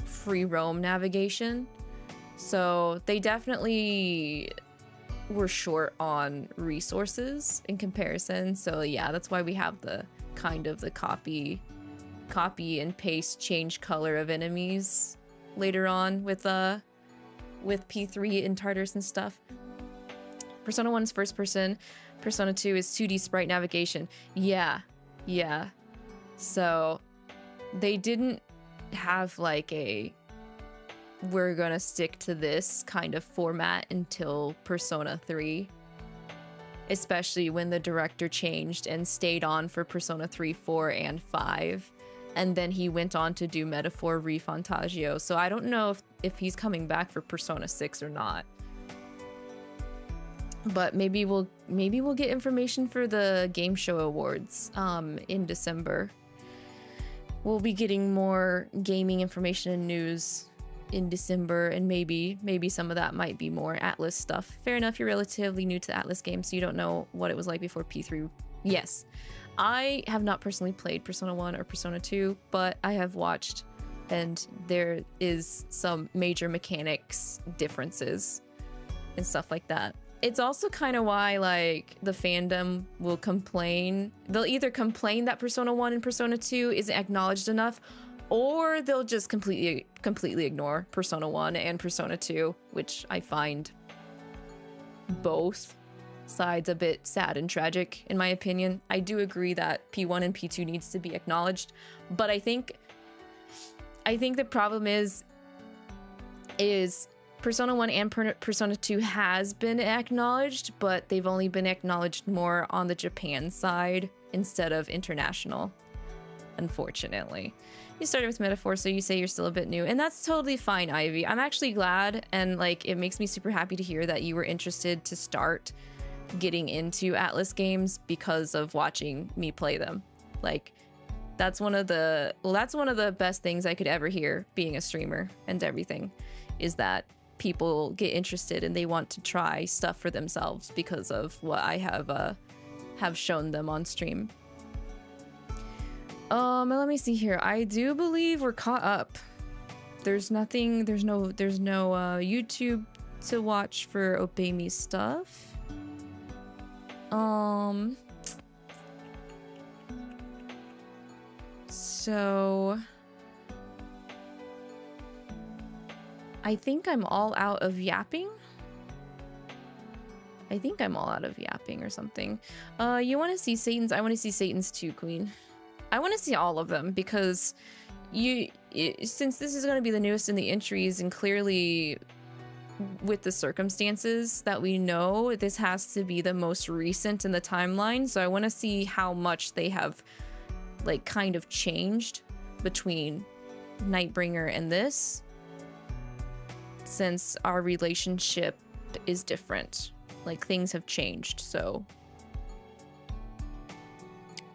free roam navigation. So they definitely were short on resources in comparison. So yeah, that's why we have the kind of the copy and paste change color of enemies later on with P3 and Tartarus and stuff. Persona 1 is first person, Persona 2 is 2D sprite navigation. Yeah. So they didn't have like a we're gonna stick to this kind of format until Persona 3, especially when the director changed and stayed on for Persona 3, 4, and 5, and then he went on to do Metaphor ReFantagio. So I don't know if he's coming back for Persona 6 or not, but maybe we'll get information for the game show awards in December. We'll be getting more gaming information and news in December, and maybe some of that might be more Atlas stuff. Fair enough, you're relatively new to the Atlas game, so you don't know what it was like before P3 Yes. I have not personally played Persona 1 or Persona 2, but I have watched, and there is some major mechanics differences and stuff like that. It's also kind of why, like, the fandom will complain. They'll either complain that Persona 1 and Persona 2 isn't acknowledged enough, or they'll just completely ignore Persona 1 and Persona 2, which I find both sides a bit sad and tragic, in my opinion. I do agree that P1 and P2 needs to be acknowledged, but I think the problem is Persona 1 and Persona 2 has been acknowledged, but they've only been acknowledged more on the Japan side instead of international, unfortunately. You started with metaphor, so you say you're still a bit new, and that's totally fine, Ivy. I'm actually glad, and like it makes me super happy to hear that you were interested to start getting into Atlas games because of watching me play them. Like that's one of the best things I could ever hear being a streamer and everything, is that people get interested and they want to try stuff for themselves because of what I have shown them on stream. Let me see here. I do believe we're caught up. There's no YouTube to watch for Obey Me stuff. So I think I'm all out of yapping. I think I'm all out of yapping or something. You want to see Satan's? I want to see Satan's too, Queen. I want to see all of them because since this is going to be the newest in the entries, and clearly with the circumstances that we know, this has to be the most recent in the timeline. So I want to see how much they have like kind of changed between Nightbringer and this, since our relationship is different. Like things have changed, so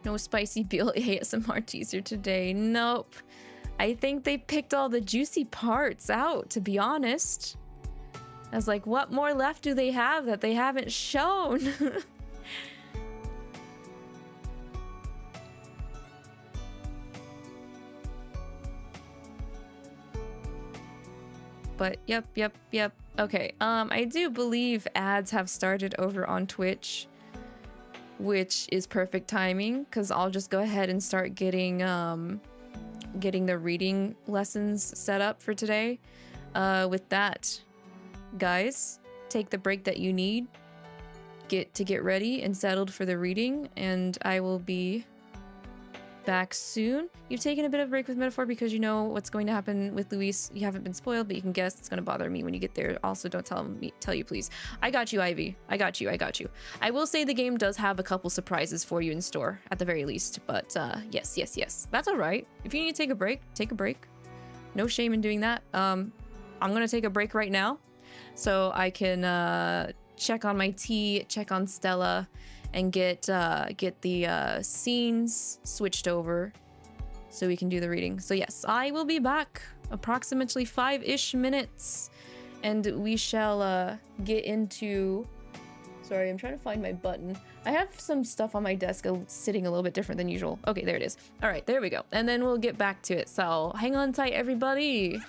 no spicy Beal ASMR teaser today. Nope. I think they picked all the juicy parts out, to be honest. I was like, what more left do they have that they haven't shown? But yep. Okay, I do believe ads have started over on Twitch, which is perfect timing because I'll just go ahead and start getting the reading lessons set up for today. With that, guys, take the break that you need, get ready and settled for the reading, and I will be back soon. You've taken a bit of a break with metaphor because you know what's going to happen with Luis. You haven't been spoiled, but you can guess it's going to bother me when you get there. Also, don't tell you, please. I got you, Ivy. I got you. I will say the game does have a couple surprises for you in store at the very least, but yes. That's all right. If you need to take a break, take a break. No shame in doing that. I'm going to take a break right now so I can check on my tea, check on Stella, and get the scenes switched over so we can do the reading. So yes, I will be back approximately 5-ish minutes, and we shall get into... Sorry, I'm trying to find my button. I have some stuff on my desk sitting a little bit different than usual. Okay, there it is. All right, there we go. And then we'll get back to it. So hang on tight, everybody.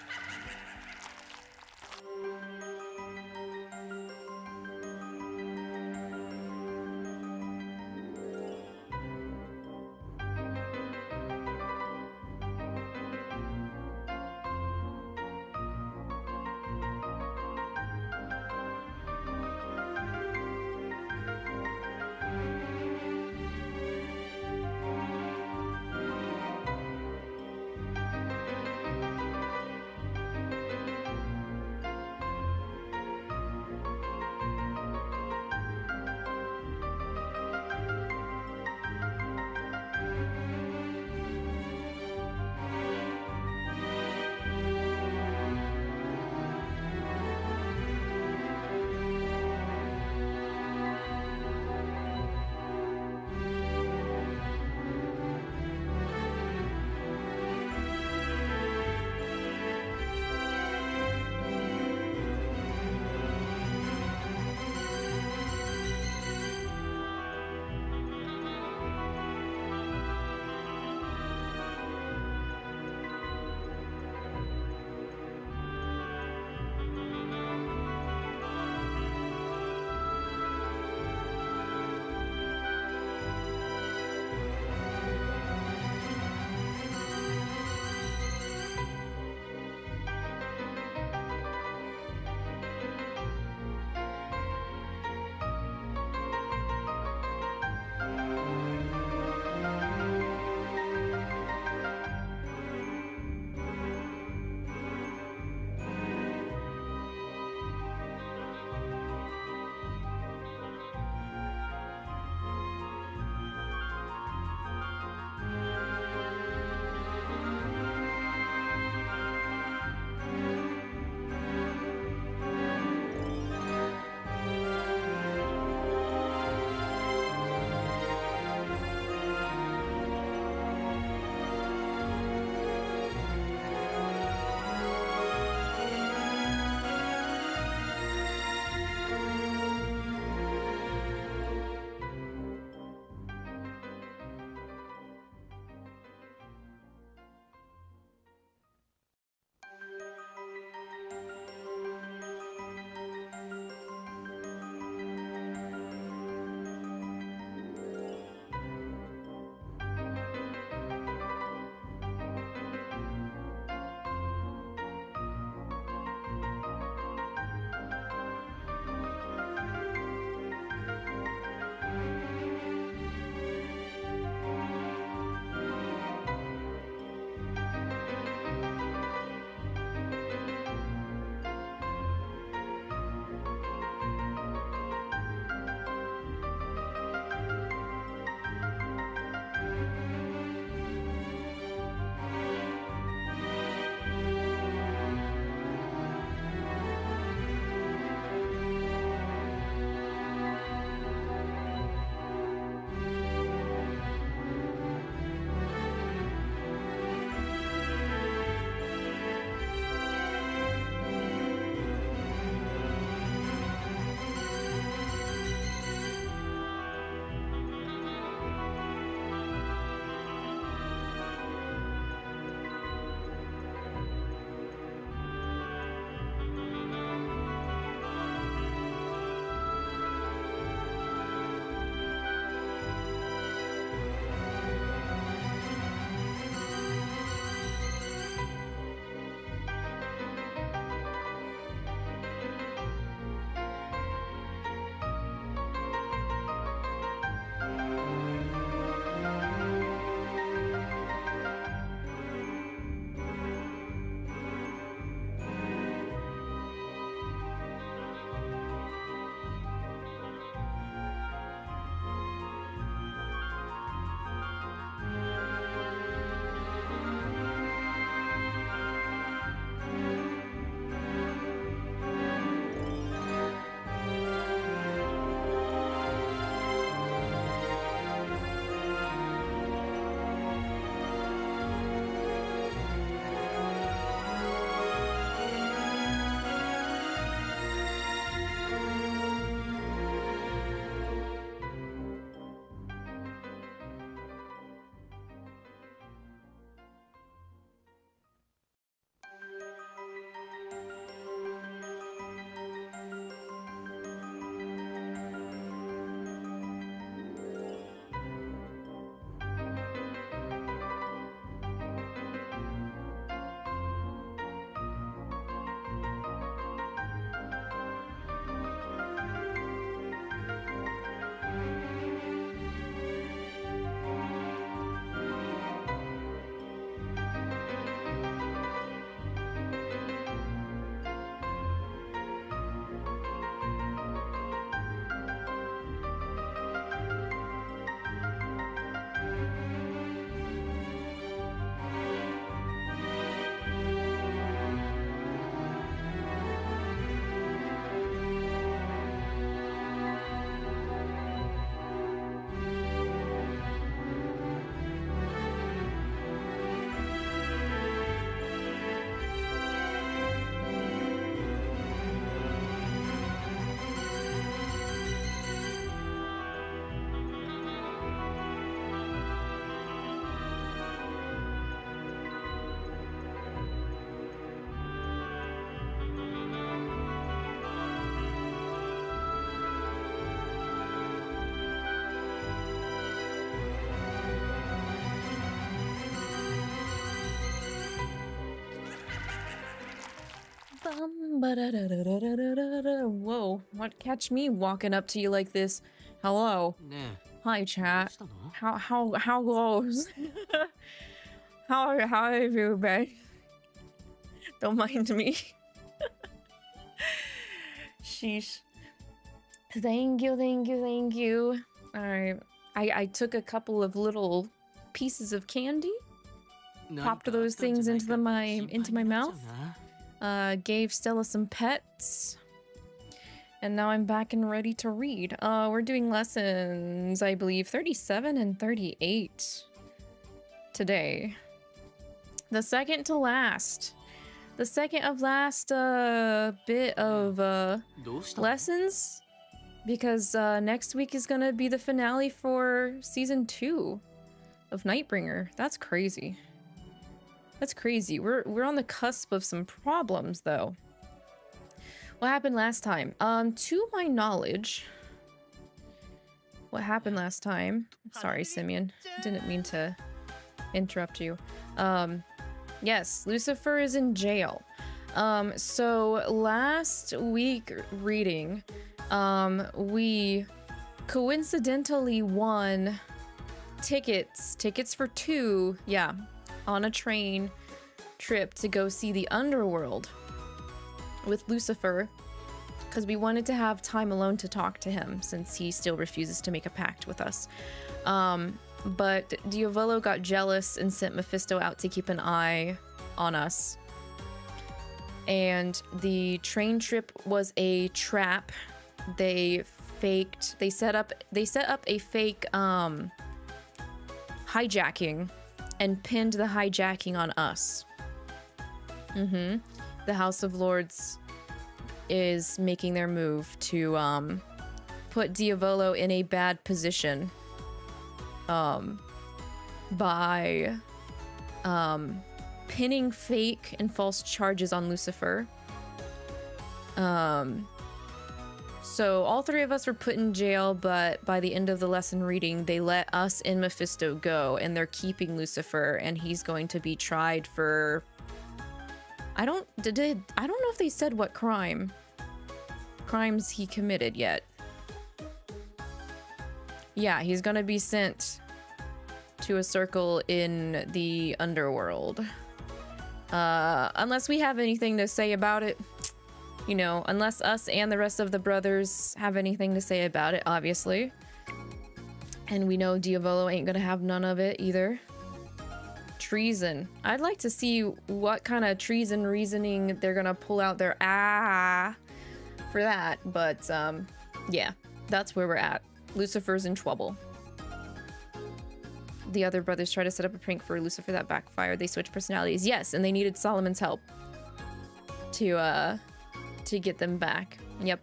Whoa, what catch me walking up to you like this? Hello. Hi, chat. How goes? how have you been? Don't mind me. Sheesh. Thank you. Alright. I took a couple of little pieces of candy, popped those things into my mouth, gave Stella some pets, and now I'm back and ready to read. We're doing lessons, I believe, 37 and 38 today. The second to last. The second of last bit of lessons, because next week is gonna be the finale for season 2 of Nightbringer. That's crazy. That's crazy. We're on the cusp of some problems though. What happened last time? To my knowledge, what happened last time? Sorry, Simeon. Didn't mean to interrupt you. Yes, Lucifer is in jail. So last week reading, we coincidentally won tickets for 2, yeah, on a train trip to go see the underworld with Lucifer, because we wanted to have time alone to talk to him since he still refuses to make a pact with us. But Diavolo got jealous and sent Mephisto out to keep an eye on us. And the train trip was a trap. They set up a fake hijacking and pinned the hijacking on us. The House of Lords is making their move to put Diavolo in a bad position by pinning fake and false charges on Lucifer. So all 3 of us were put in jail, but by the end of the lesson reading, they let us and Mephisto go, and they're keeping Lucifer, and he's going to be tried for... I don't know if they said what crimes he committed yet. Yeah, he's gonna be sent to a circle in the underworld. Unless we have anything to say about it. You know, unless us and the rest of the brothers have anything to say about it, obviously. And we know Diavolo ain't gonna have none of it either. Treason. I'd like to see what kind of treason reasoning they're gonna pull out their for that, but yeah, that's where we're at. Lucifer's in trouble. The other brothers try to set up a prank for Lucifer that backfired. They switch personalities. Yes, and they needed Solomon's help to get them back. Yep.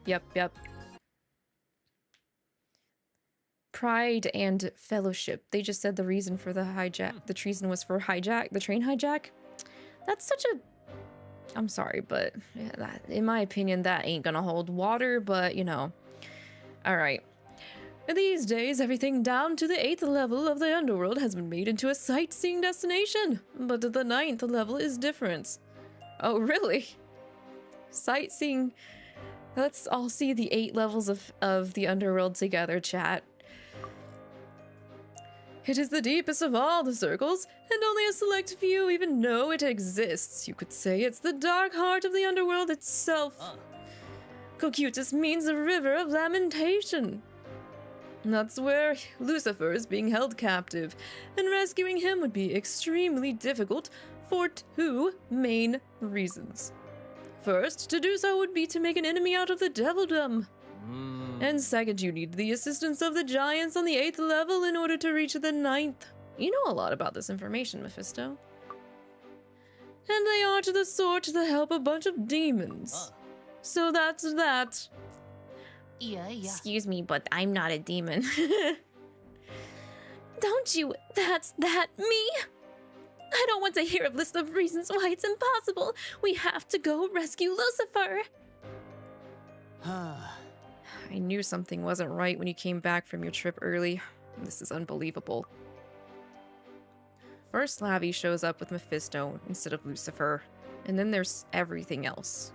Pride and fellowship. They just said the reason for the treason was for the train hijack. That's such a... I'm sorry, but in my opinion, that ain't gonna hold water, but you know. Alright. These days, everything down to the 8th level of the underworld has been made into a sightseeing destination, but the 9th level is different. Oh, really? Sightseeing? Let's all see the 8 levels of the underworld together, chat. It is the deepest of all the circles, and only a select few even know it exists. You could say it's the dark heart of the underworld itself. Cocytus means the river of lamentation. That's where Lucifer is being held captive, and rescuing him would be extremely difficult for 2 main reasons. First, to do so would be to make an enemy out of the devildom. And second, you need the assistance of the giants on the 8th level in order to reach the 9th. You know a lot about this information, Mephisto. And they are to the sort to help a bunch of demons. So that's that. Yeah. Excuse me, but I'm not a demon. Don't you? That's that me? I don't want to hear a list of reasons why it's impossible. We have to go rescue Lucifer. I knew something wasn't right when you came back from your trip early. This is unbelievable. First, Lavi shows up with Mephisto instead of Lucifer, and then there's everything else.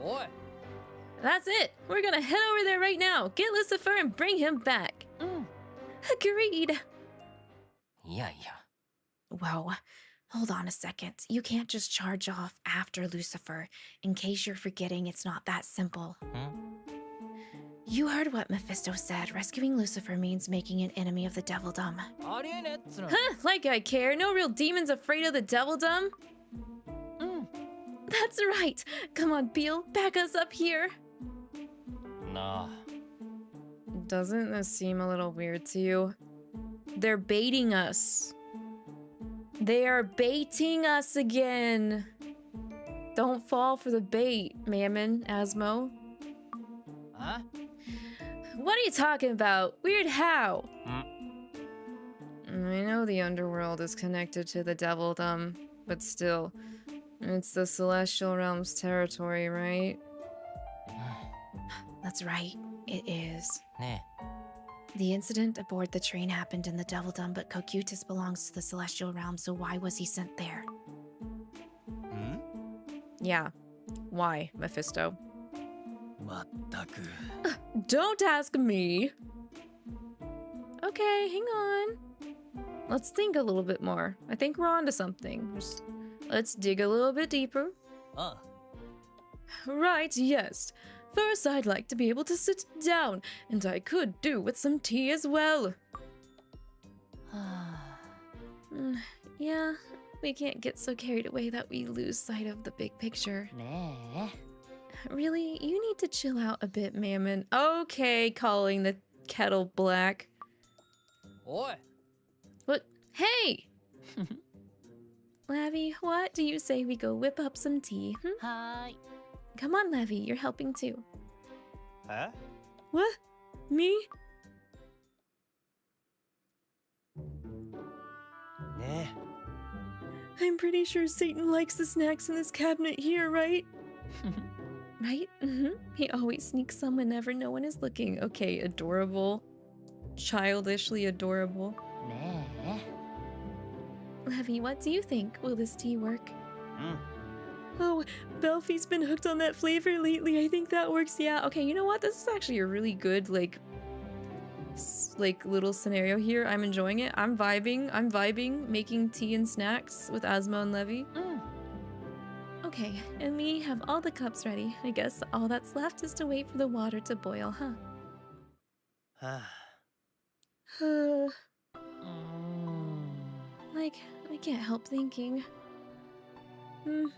Oi. That's it. We're gonna head over there right now. Get Lucifer and bring him back. Agreed. Yeah. Whoa. Hold on a second. You can't just charge off after Lucifer. In case you're forgetting, it's not that simple. You heard what Mephisto said. Rescuing Lucifer means making an enemy of the devildom. Huh, like I care. No real demon's afraid of the devildom. That's right. Come on, Beal. Back us up here. Nah. Doesn't this seem a little weird to you? They're baiting us. They are baiting us again. Don't fall for the bait, Mammon, Asmo. Huh? What are you talking about? Weird how? I know the underworld is connected to the devildom, but still, it's the celestial realm's territory, right? That's right, it is. Ne. The incident aboard the train happened in the devildom, but Cocytus belongs to the celestial realm, so why was he sent there? Yeah, why, Mephisto? Don't ask me. Okay, hang on. Let's think a little bit more. I think we're onto something. Let's dig a little bit deeper. Right, yes. First, I'd like to be able to sit down, and I could do with some tea as well. Yeah, we can't get so carried away that we lose sight of the big picture. Really, you need to chill out a bit, Mammon. Okay, calling the kettle black. Oi. What? Hey! Lavi, what do you say we go whip up some tea? Hi. Come on, Lavi, you're helping too. Huh? What? Me? Ne. I'm pretty sure Satan likes the snacks in this cabinet here, right? Right? He always sneaks some whenever no one is looking. Okay, adorable. Childishly adorable. Ne. Lavi, what do you think? Will this tea work? Oh, Belfie's been hooked on that flavor lately. I think that works. Yeah. Okay, you know what? This is actually a really good, like little scenario here. I'm enjoying it. I'm vibing, making tea and snacks with Asmo and Levi. Okay, and we have all the cups ready. I guess all that's left is to wait for the water to boil, huh? Like, I can't help thinking. We're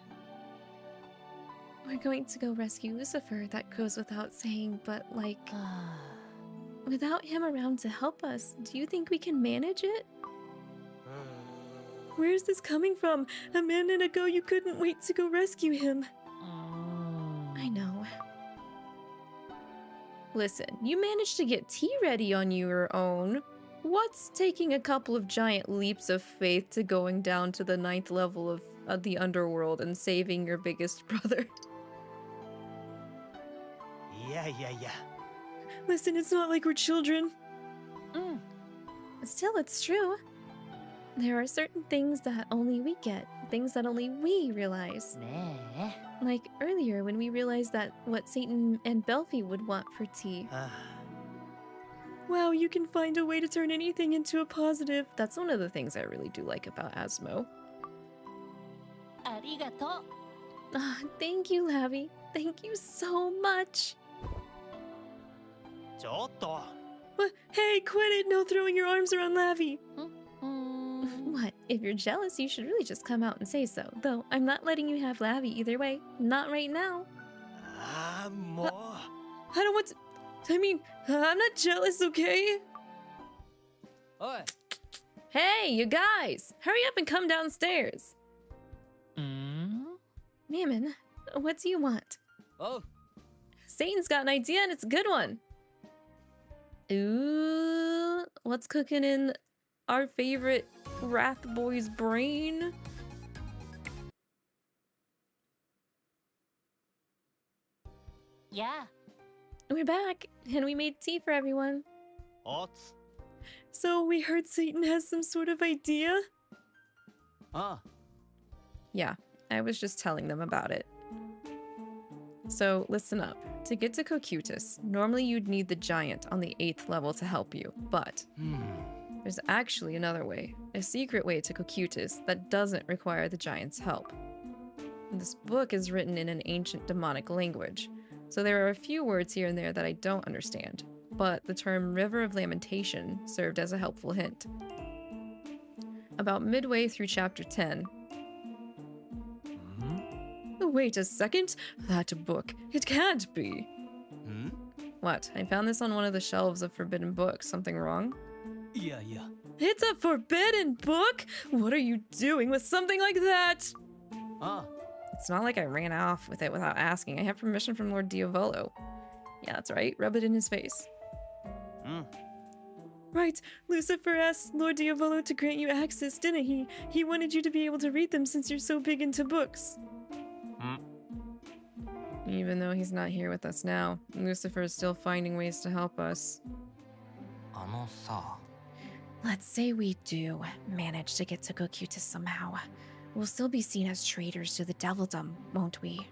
going to go rescue Lucifer, that goes without saying, but like, without him around to help us, do you think we can manage it? Where's this coming from? A minute ago you couldn't wait to go rescue him. I know. Listen, you managed to get tea ready on your own. What's taking a couple of giant leaps of faith to going down to the 9th level of the underworld and saving your biggest brother? Yeah. Listen, it's not like we're children. Still, it's true. There are certain things that only we get, things that only we realize. Like earlier when we realized that what Satan and Belfie would want for tea. Wow, you can find a way to turn anything into a positive. That's one of the things I really do like about Asmo. Arigato. Thank you, Lavi. Thank you so much. Chotto. What? Hey, quit it! No throwing your arms around Lavi. What? If you're jealous, you should really just come out and say so. Though, I'm not letting you have Lavi either way. Not right now. More. I don't want to... I mean, I'm not jealous, okay? Oi. Hey, you guys! Hurry up and come downstairs. Mammon, what do you want? Oh. Satan's got an idea and it's a good one. Ooh, what's cooking in our favorite Wrath Boy's brain? Yeah. We're back, and we made tea for everyone. Ots. So we heard Satan has some sort of idea? Yeah, I was just telling them about it. So listen up. To get to Cocytus, normally you'd need the giant on the 8th level to help you, but there's actually another way, a secret way to Cocytus that doesn't require the giant's help. This book is written in an ancient demonic language, so there are a few words here and there that I don't understand, but the term River of Lamentation served as a helpful hint. About midway through chapter 10, wait a second, that book, it can't be. What? I found this on one of the shelves of forbidden books. Something wrong? Yeah. It's a forbidden book? What are you doing with something like that? It's not like I ran off with it without asking. I have permission from Lord Diavolo. Yeah, that's right. Rub it in his face. Right. Lucifer asked Lord Diavolo to grant you access, didn't he? He wanted you to be able to read them since you're so big into books. Even though he's not here with us now, Lucifer is still finding ways to help us. Let's say we do manage to get to Cocytus somehow. We'll still be seen as traitors to the devildom, won't we?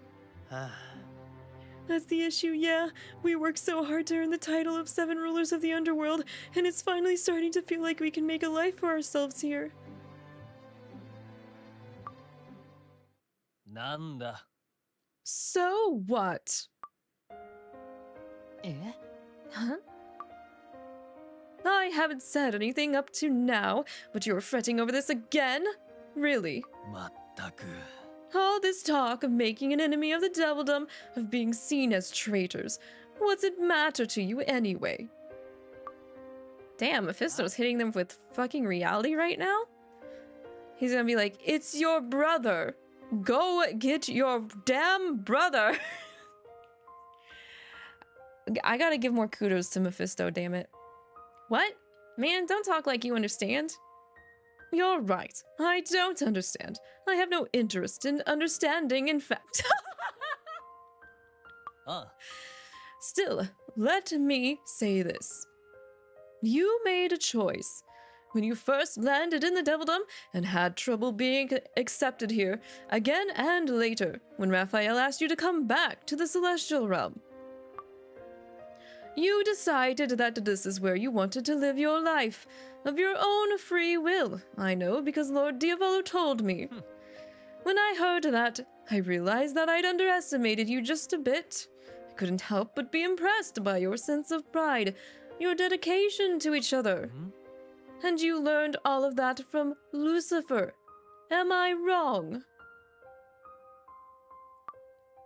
That's the issue, yeah. We worked so hard to earn the title of 7 rulers of the underworld, and it's finally starting to feel like we can make a life for ourselves here. Nanda. So what? Huh? I haven't said anything up to now, but you're fretting over this again? Really? Mattaku. All this talk of making an enemy of the devildom, of being seen as traitors, what's it matter to you anyway? Damn, Mephisto's hitting them with fucking reality right now? He's gonna be like, it's your brother. Go get your damn brother. I gotta give more kudos to Mephisto, damn it. What? Man, don't talk like you understand. You're right. I don't understand. I have no interest in understanding, in fact. Still, let me say this. You made a choice. When you first landed in the devildom and had trouble being accepted here, again and later, when Raphael asked you to come back to the celestial realm. You decided that this is where you wanted to live your life, of your own free will. I know, because Lord Diavolo told me. When I heard that, I realized that I'd underestimated you just a bit. I couldn't help but be impressed by your sense of pride, your dedication to each other. And you learned all of that from Lucifer. Am I wrong?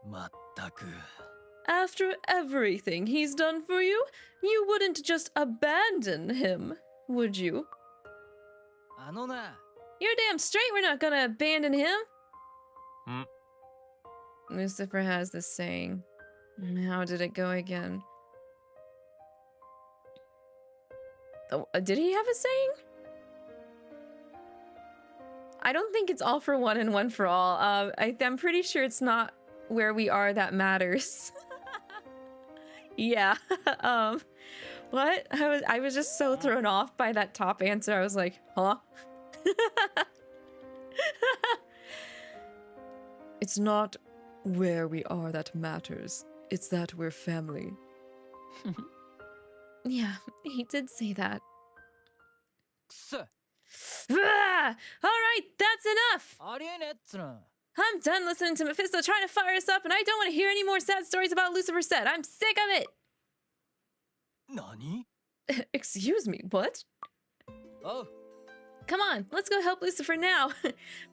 Mattaku. After everything he's done for you, you wouldn't just abandon him, would you? You're damn straight we're not gonna abandon him. Lucifer has this saying. How did it go again? Oh, did he have a saying? I don't think it's all for one and one for all. I'm pretty sure it's not where we are that matters. Yeah. What? I was just so thrown off by that top answer. I was like, huh? It's not where we are that matters. It's that we're family. Yeah, he did say that. All right, that's enough. I'm done listening to Mephisto trying to fire us up, and I don't want to hear any more sad stories about Lucifer said. I'm sick of it. Nani? Excuse me, what? Oh. Come on, let's go help Lucifer now.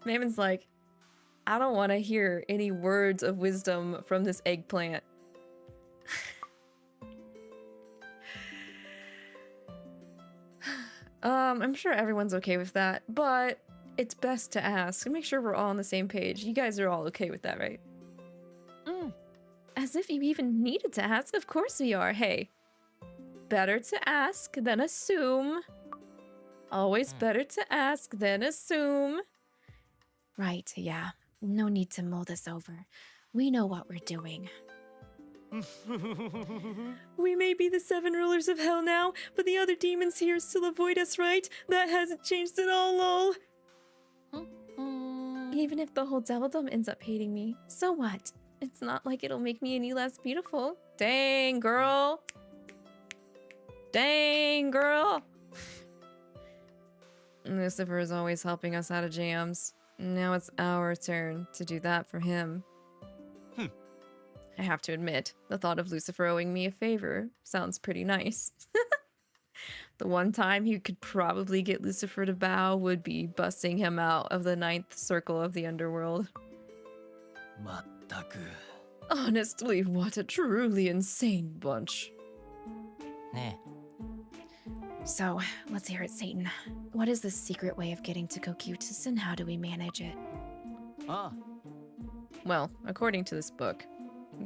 Mammon's like, I don't want to hear any words of wisdom from this eggplant. I'm sure everyone's okay with that, but it's best to ask and make sure we're all on the same page. You guys are all okay with that, right? As if you even needed to ask. Of course we are. Hey, better to ask than assume. Always better to ask than assume. Right, yeah. No need to mull this over. We know what we're doing. We may be the 7 rulers of hell now, but the other demons here still avoid us, right? That hasn't changed at all, lol. Even if the whole devildom ends up hating me, so what? It's not like it'll make me any less beautiful. Dang, girl. Dang, girl. Lucifer is always helping us out of jams. Now it's our turn to do that for him. I have to admit, the thought of Lucifer owing me a favor sounds pretty nice. The one time you could probably get Lucifer to bow would be busting him out of the 9th circle of the underworld. まったく Honestly, what a truly insane bunch. ね So, let's hear it, Satan. What is the secret way of getting to Bonketsuu, and how do we manage it? あ Well, according to this book,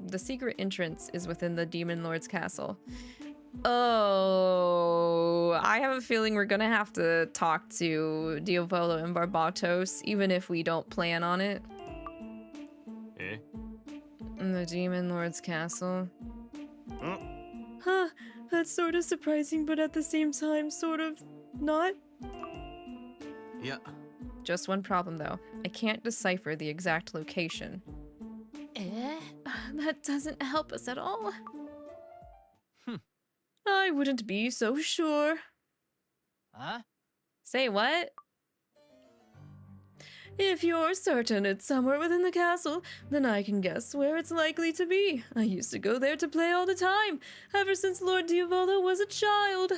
the secret entrance is within the Demon Lord's castle. Oh, I have a feeling we're gonna have to talk to Diavolo and Barbatos, even if we don't plan on it. え In the Demon Lord's castle. ん Huh, that's sort of surprising, but at the same time, sort of not. いや Just one problem, though. I can't decipher the exact location. え That doesn't help us at all. Hmm. I wouldn't be so sure. あ Say what? If you're certain it's somewhere within the castle, then I can guess where it's likely to be. I used to go there to play all the time, ever since Lord Diavolo was a child.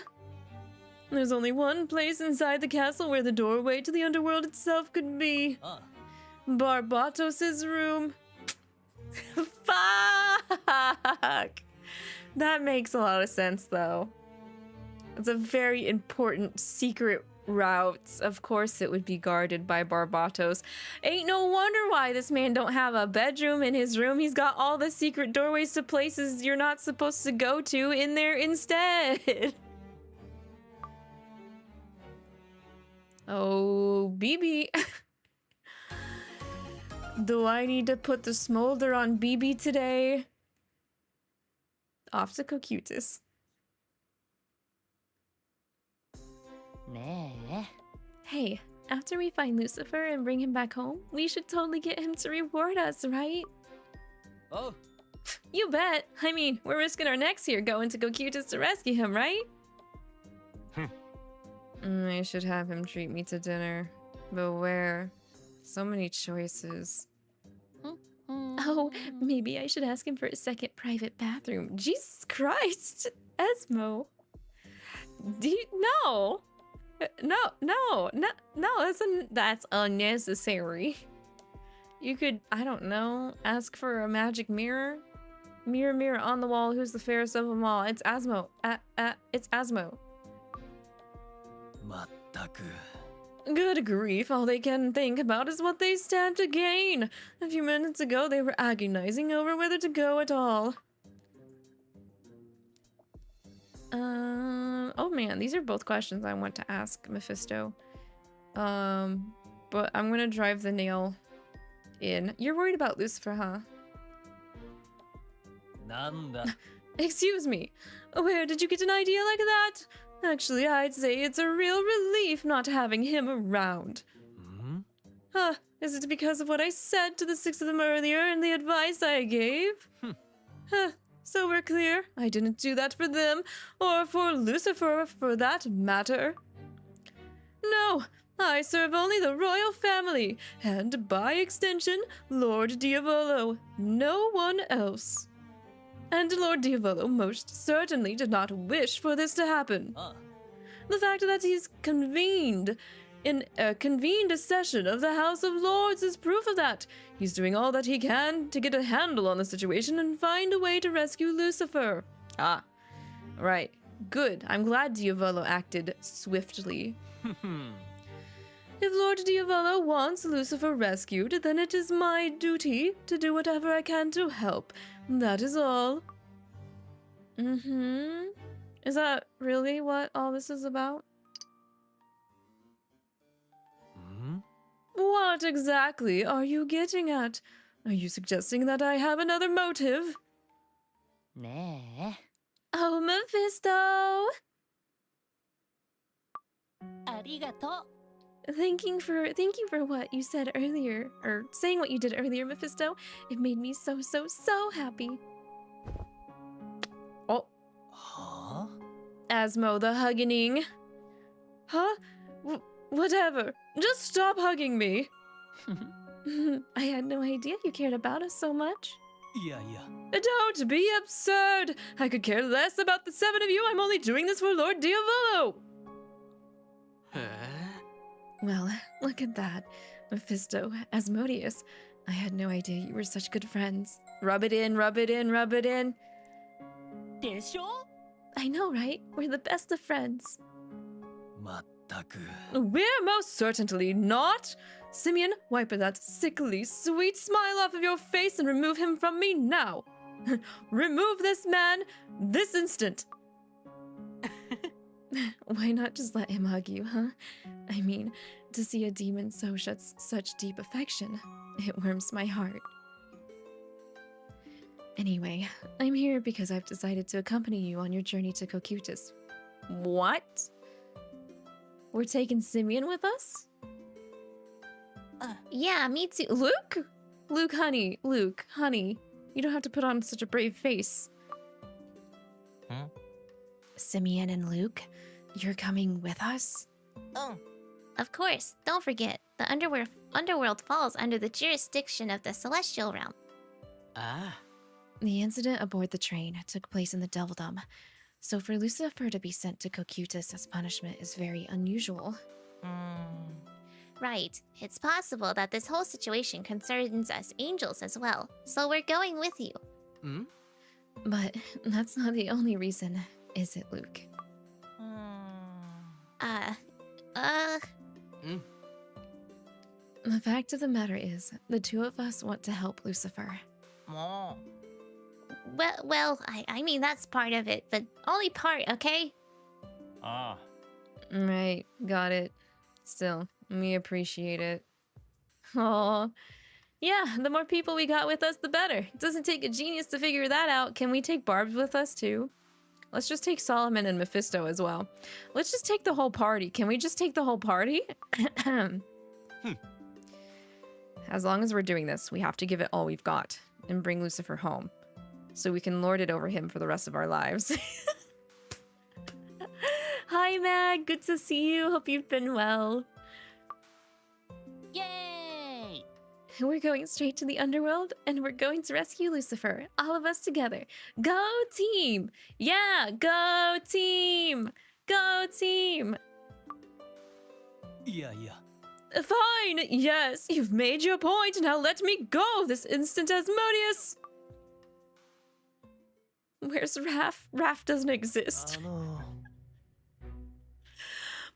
There's only one place inside the castle where the doorway to the underworld itself could be. あ Barbatos's room. Fuck! That makes a lot of sense, though. It's a very important secret route. Of course it would be guarded by Barbatos. Ain't no wonder why this man don't have a bedroom in his room. He's got all the secret doorways to places you're not supposed to go to in there instead. Oh, BB. Do I need to put the smolder on BB today? Off to Bonketsuu. ねえ Hey, after we find Lucifer and bring him back home, we should totally get him to reward us, right? おう You bet. I mean, we're risking our necks here going to Bonketsuu to rescue him, right? I should have him treat me to dinner. But where? So many choices. Oh, maybe I should ask him for a second private bathroom. Jesus Christ! Esmo. No! No, that's unnecessary. You could, I don't know, ask for a magic mirror? Mirror, mirror on the wall, who's the fairest of them all? It's Asmo. It's Asmo. まったく Good grief, all they can think about is what they stand to gain. A few minutes ago, they were agonizing over whether to go at all. Oh man, these are both questions I want to ask Mephisto. But I'm gonna drive the nail in. You're worried about Lucifer, huh? なんだ Excuse me, where did you get an idea like that? Actually, I'd say it's a real relief not having him around. ん Huh, is it because of what I said to the 6 of them earlier and the advice I gave? Huh, so we're clear. I didn't do that for them, or for Lucifer for that matter. No, I serve only the royal family, and by extension, Lord Diavolo, no one else. And Lord Diavolo most certainly did not wish for this to happen. あ The fact that he's convened a session of the House of Lords is proof of that. He's doing all that he can to get a handle on the situation and find a way to rescue Lucifer. Ah, right. Good. I'm glad Diavolo acted swiftly. ふふん If Lord Diavolo wants Lucifer rescued, then it is my duty to do whatever I can to help. That is all. Is that really what all this is about? ん What exactly are you getting at? Are you suggesting that I have another motive? ね Oh, Mephisto! えありがと thank you for what you said earlier, or saying what you did earlier, Mephisto. It made me so happy. Oh, Huh? Asmo the hugging. Huh? Whatever. Just stop hugging me. I had no idea you cared about us so much. Yeah. Don't be absurd. I could care less about the 7 of you. I'm only doing this for Lord Diavolo. Well, look at that. Mephisto, Asmodeus. I had no idea you were such good friends. Rub it in, rub it in, rub it in. でしょ? I know, right? We're the best of friends. まったく。 We're most certainly not. Simeon, wipe that sickly, sweet smile off of your face and remove him from me now. Remove this man this instant. Why not just let him hug you, huh? I mean, to see a demon show such deep affection, it warms my heart. Anyway, I'm here because I've decided to accompany you on your journey to Cocytus. What? We're taking Simeon with us? Yeah, me too. Luke? Luke, honey. Luke, honey. You don't have to put on such a brave face. Hmm? Simeon and Luke, you're coming with us? Of course, don't forget, the underworld falls under the jurisdiction of the celestial realm. Ah. The incident aboard the train took place in the Devildom, so for Lucifer to be sent to Cocytus as punishment is very unusual. Right, it's possible that this whole situation concerns us angels as well, so we're going with you. Hmm? But that's not the only reason, is it, Luke? The fact of the matter is, the two of us want to help Lucifer. Well, I mean, that's part of it, but only part, okay? Ah. Right, got it. Still, we appreciate it. Aw. Yeah, the more people we got with us, the better. It doesn't take a genius to figure that out. Can we take Barbs with us, too? Let's just take Solomon and Mephisto as well. Let's just take the whole party. Can we just take the whole party? As long as we're doing this, we have to give it all we've got and bring Lucifer home, so we can lord it over him for the rest of our lives. Hi, Mag. Good to see you. Hope you've been well. Yay! We're going straight to the underworld, and we're going to rescue Lucifer. All of us together. Go team! Yeah, go team! Go team! Yeah. Fine, yes, you've made your point. Now let me go this instant, Asmodeus. Where's Raph? Raph doesn't exist.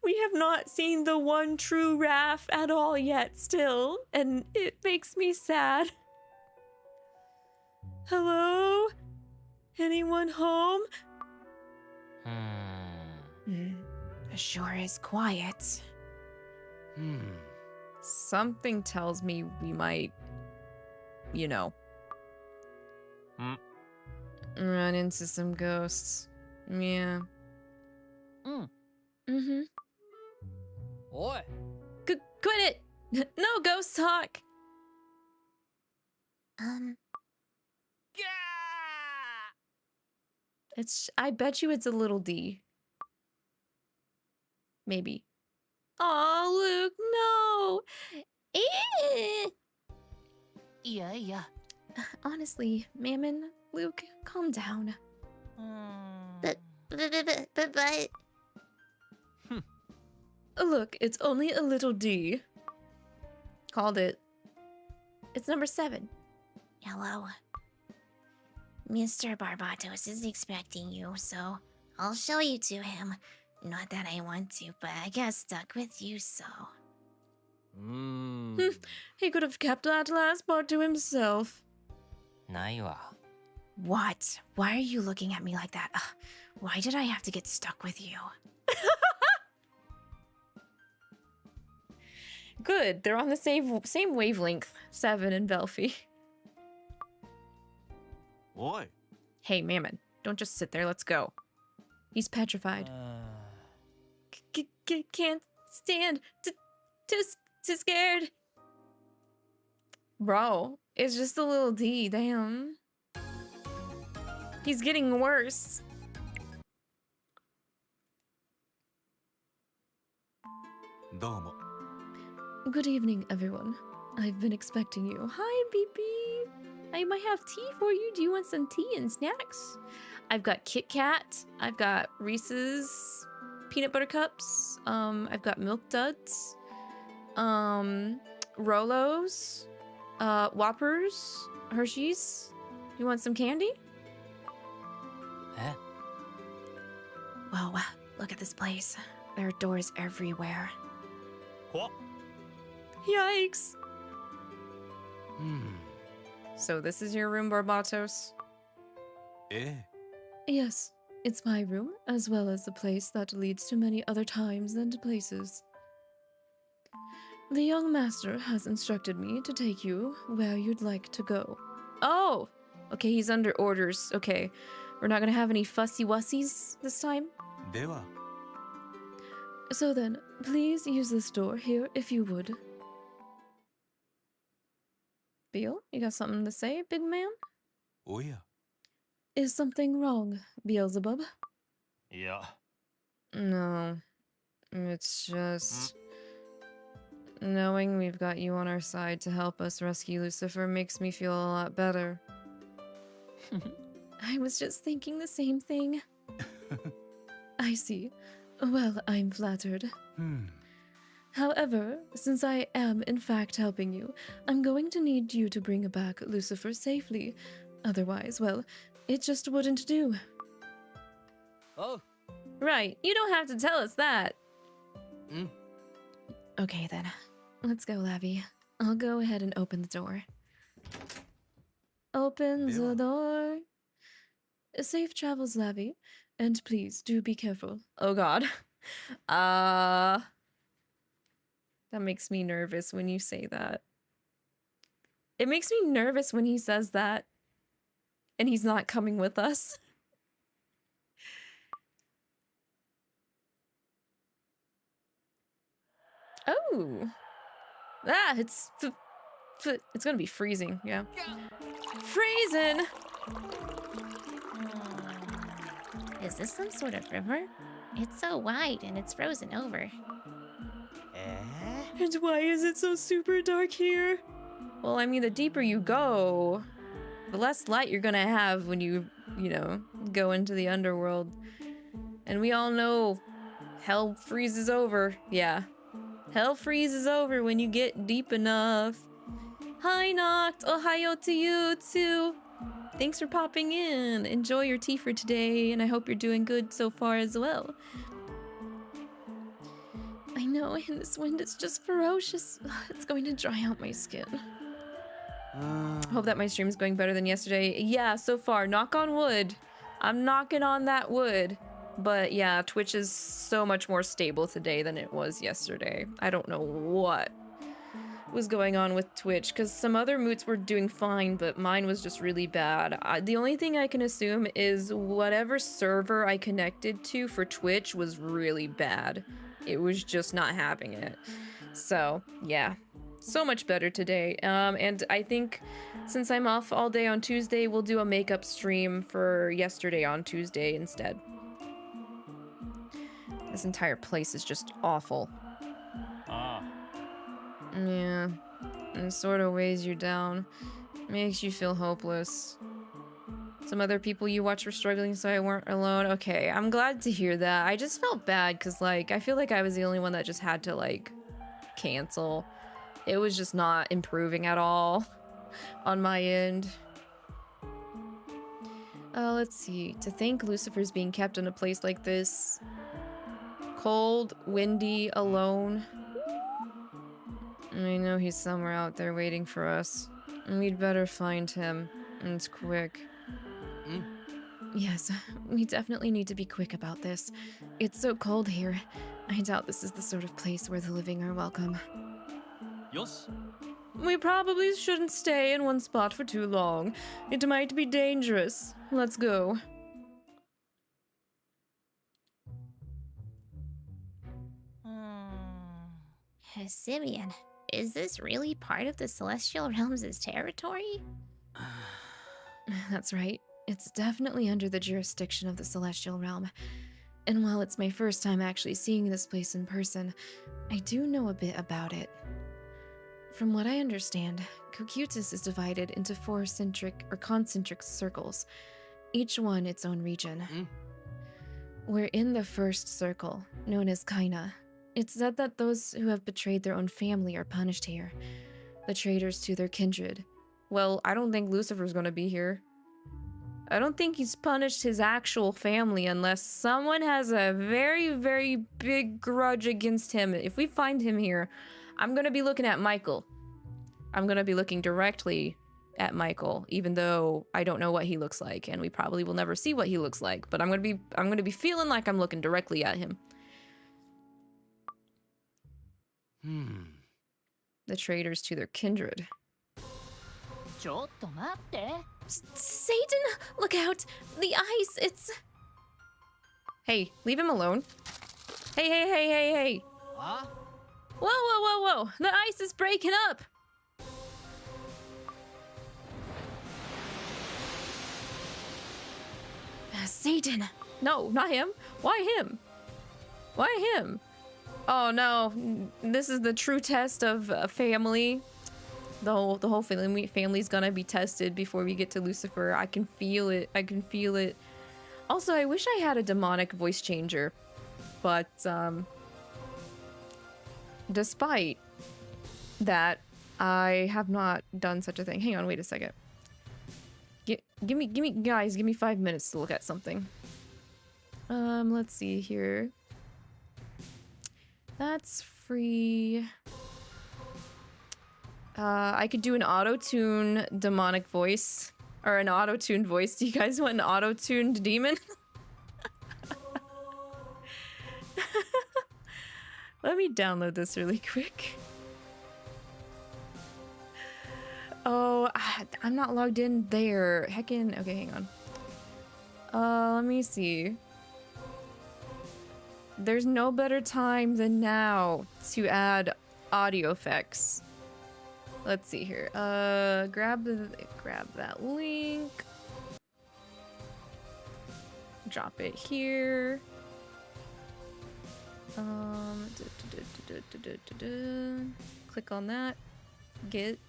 We have not seen the one true Raph at all yet still, and it makes me sad. Hello? Anyone home? Sure is quiet. Something tells me we might, you know, run into some ghosts. Yeah. Oi! Quit it! No ghost talk! I bet you it's a little D. Maybe. Oh, Luke, no! Yeah. Honestly, Mammon, Luke, calm down. But Look, it's only a little D. Called it. It's number 7. hello. Mr. Barbatos is expecting you, so I'll show you to him. Not that I want to, but I got stuck with you, so... He could have kept that last part to himself. ないわ。 What? Why are you looking at me like that? Ugh, why did I have to get stuck with you? Good, they're on the same wavelength, 7 and Belfie. Oi. Hey, Mammon, don't just sit there, let's go. He's petrified. Can't stand Too scared. Bro, it's just a little D, damn. He's getting worse. Domo. Good evening, everyone. I've been expecting you. Hi, BB. I might have tea for you. Do you want some tea and snacks? I've got Kit Kat. I've got Reese's peanut butter cups. I've got Milk Duds. Rolos. Whoppers. Hershey's. You want some candy? Eh? Whoa, look at this place. There are doors everywhere. What? Yikes. Hmm. So this is your room, Barbatos? Eh. Yes, it's my room, as well as a place that leads to many other times and places. The young master has instructed me to take you where you'd like to go. Oh! Okay, he's under orders. Okay. We're not gonna have any fussy wussies this time? Dewa. So then, please use this door here if you would. Beal, you got something to say, big man? Oh yeah. Is something wrong, Beelzebub? Yeah. No. It's just... knowing we've got you on our side to help us rescue Lucifer makes me feel a lot better. I was just thinking the same thing. I see. Well, I'm flattered. Hmm. However, since I am in fact helping you, I'm going to need you to bring back Lucifer safely. Otherwise, well, it just wouldn't do. Oh. Right, you don't have to tell us that. Mm. Okay then, let's go, Lavi. I'll go ahead and open the door. Open the door. Safe travels, Lavi. And please, do be careful. Oh god. That makes me nervous when you say that. It makes me nervous when he says that. And he's not coming with us. Oh. Ah, it's gonna be freezing, yeah. Freezing! Is this some sort of river? It's so wide and it's frozen over. And why is it so super dark here? Well, I mean, the deeper you go, the less light you're gonna have when you know, go into the underworld. And we all know hell freezes over. Yeah. Hell freezes over when you get deep enough. Hi, Noct. Ohio to you, too. Thanks for popping in. Enjoy your tea for today, and I hope you're doing good so far as well. I know, and this wind is just ferocious. It's going to dry out my skin. Hope that my stream's going better than yesterday. Yeah, so far. Knock on wood. I'm knocking on that wood. But yeah, Twitch is so much more stable today than it was yesterday. I don't know what was going on with Twitch, because some other moots were doing fine, but mine was just really bad. The only thing I can assume is whatever server I connected to for Twitch was really bad. It was just not having it. So, yeah. So much better today. And I think since I'm off all day on Tuesday, we'll do a makeup stream for yesterday on Tuesday instead. This entire place is just awful. Ah. Yeah. It sort of weighs you down. Makes you feel hopeless. Some other people you watch were struggling, so I weren't alone. Okay, I'm glad to hear that. I just felt bad because, like, I feel like I was the only one that just had to, like, cancel. It was just not improving at all on my end. Let's see. To think Lucifer's being kept in a place like this. Cold, windy, alone. I know he's somewhere out there waiting for us. We'd better find him. And it's quick. Yes, we definitely need to be quick about this. It's so cold here. I doubt this is the sort of place where the living are welcome. Yosh. We probably shouldn't stay in one spot for too long. It might be dangerous. Let's go. Simeon, is this really part of the Celestial Realms' territory? That's right. It's definitely under the jurisdiction of the Celestial Realm. And while it's my first time actually seeing this place in person, I do know a bit about it. From what I understand, Cocytus is divided into 4 concentric circles, each one its own region. We're in the first circle, known as Kaina. It's said that those who have betrayed their own family are punished here, the traitors to their kindred. Well, I don't think Lucifer's gonna be here. I don't think he's punished his actual family unless someone has a very, very big grudge against him. If we find him here, I'm gonna be looking at Michael. I'm gonna be looking directly at Michael, even though I don't know what he looks like, and we probably will never see what he looks like, but I'm gonna be feeling like I'm looking directly at him. The traitors to their kindred. Satan, look out! The ice, it's... Hey, leave him alone. Hey. Huh? Whoa. The ice is breaking up. Satan! No, not him. Why him? Why him? Oh no, this is the true test of a family. The whole family's gonna be tested before we get to Lucifer. I can feel it. Also, I wish I had a demonic voice changer, but despite that, I have not done such a thing. Hang on, wait a second. Give me 5 minutes to look at something. Let's see here. That's free. I could do an auto-tune demonic voice. Or an auto-tuned voice. Do you guys want an auto-tuned demon? Let me download this really quick. Oh, I'm not logged in there. Heckin'. Okay, hang on. Let me see. There's no better time than now to add audio effects. Let's see here. Grab that link. Drop it here. Click on that. Get.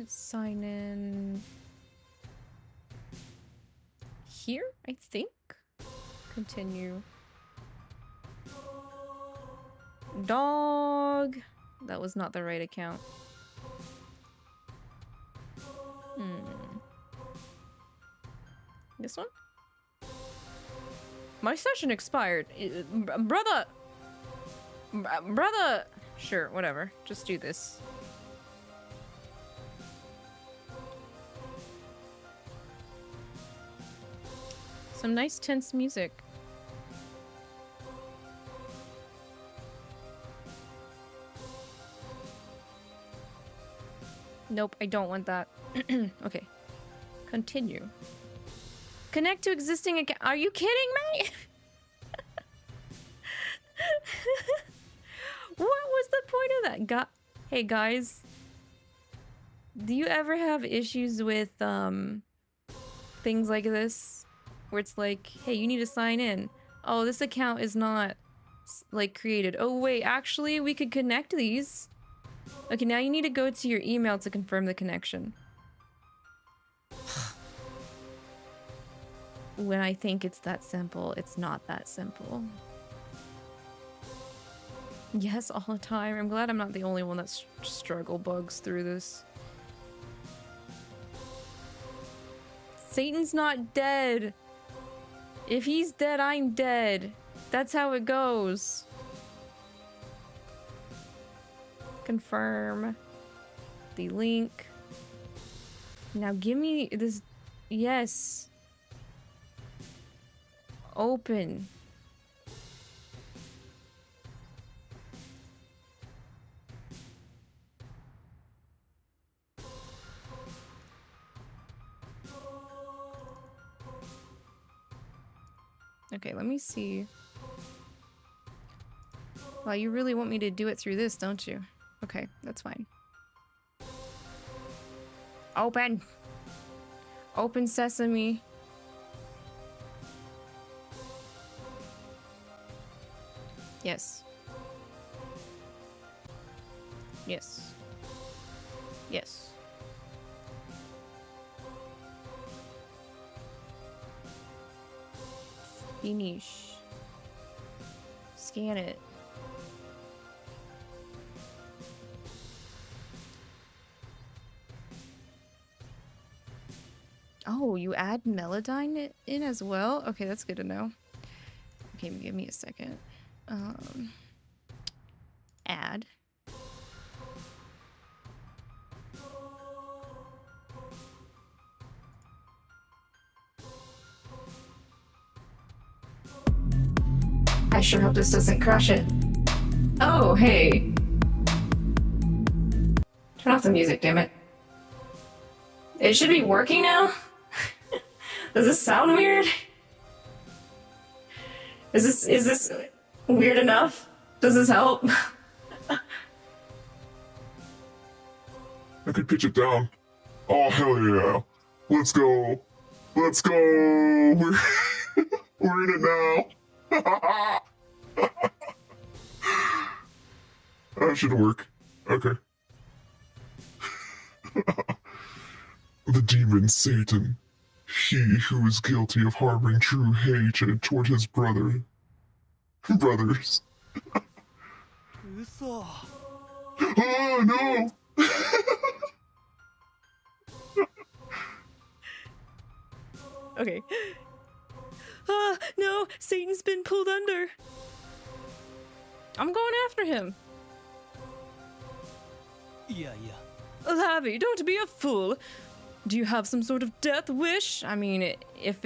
Sign in here, I think. Continue. Dog. That was not the right account. This one? My session expired. Brother! Brother! Sure, whatever. Just do this. Some nice tense music. Nope, I don't want that. Okay. Continue. Connect to existing account. Are you kidding me? What was the point of that? Hey guys. Do you ever have issues with things like this? Where it's like, hey, you need to sign in. Oh, this account is not like created. Oh wait, actually we could connect these. Okay, now you need to go to your email to confirm the connection. When I think it's that simple, it's not that simple. Yes, all the time. I'm glad I'm not the only one that struggle bugs through this. Satan's not dead. If he's dead, I'm dead. That's how it goes. Confirm the link. Now give me this. Yes. Open. Okay, let me see. Well, you really want me to do it through this, don't you? Okay, that's fine. Open! Open sesame. Yes. Yes. Yes. Finish. Scan it. Oh, you add Melodyne in as well? Okay, that's good to know. Okay, give me a second. Add. I sure hope this doesn't crash it. Oh, hey. Turn off the music, damn it. It should be working now? Does this sound weird? Is this weird enough? Does this help? I could pitch it down. Oh, hell yeah. Let's go. Let's go. We're in it now. That should work. Okay. The demon Satan. He who is guilty of harboring true hatred toward his brothers. 嘘 Oh, no! Okay. No, Satan's been pulled under. I'm going after him. いやいや Lavi, don't be a fool. Do you have some sort of death wish? I mean, if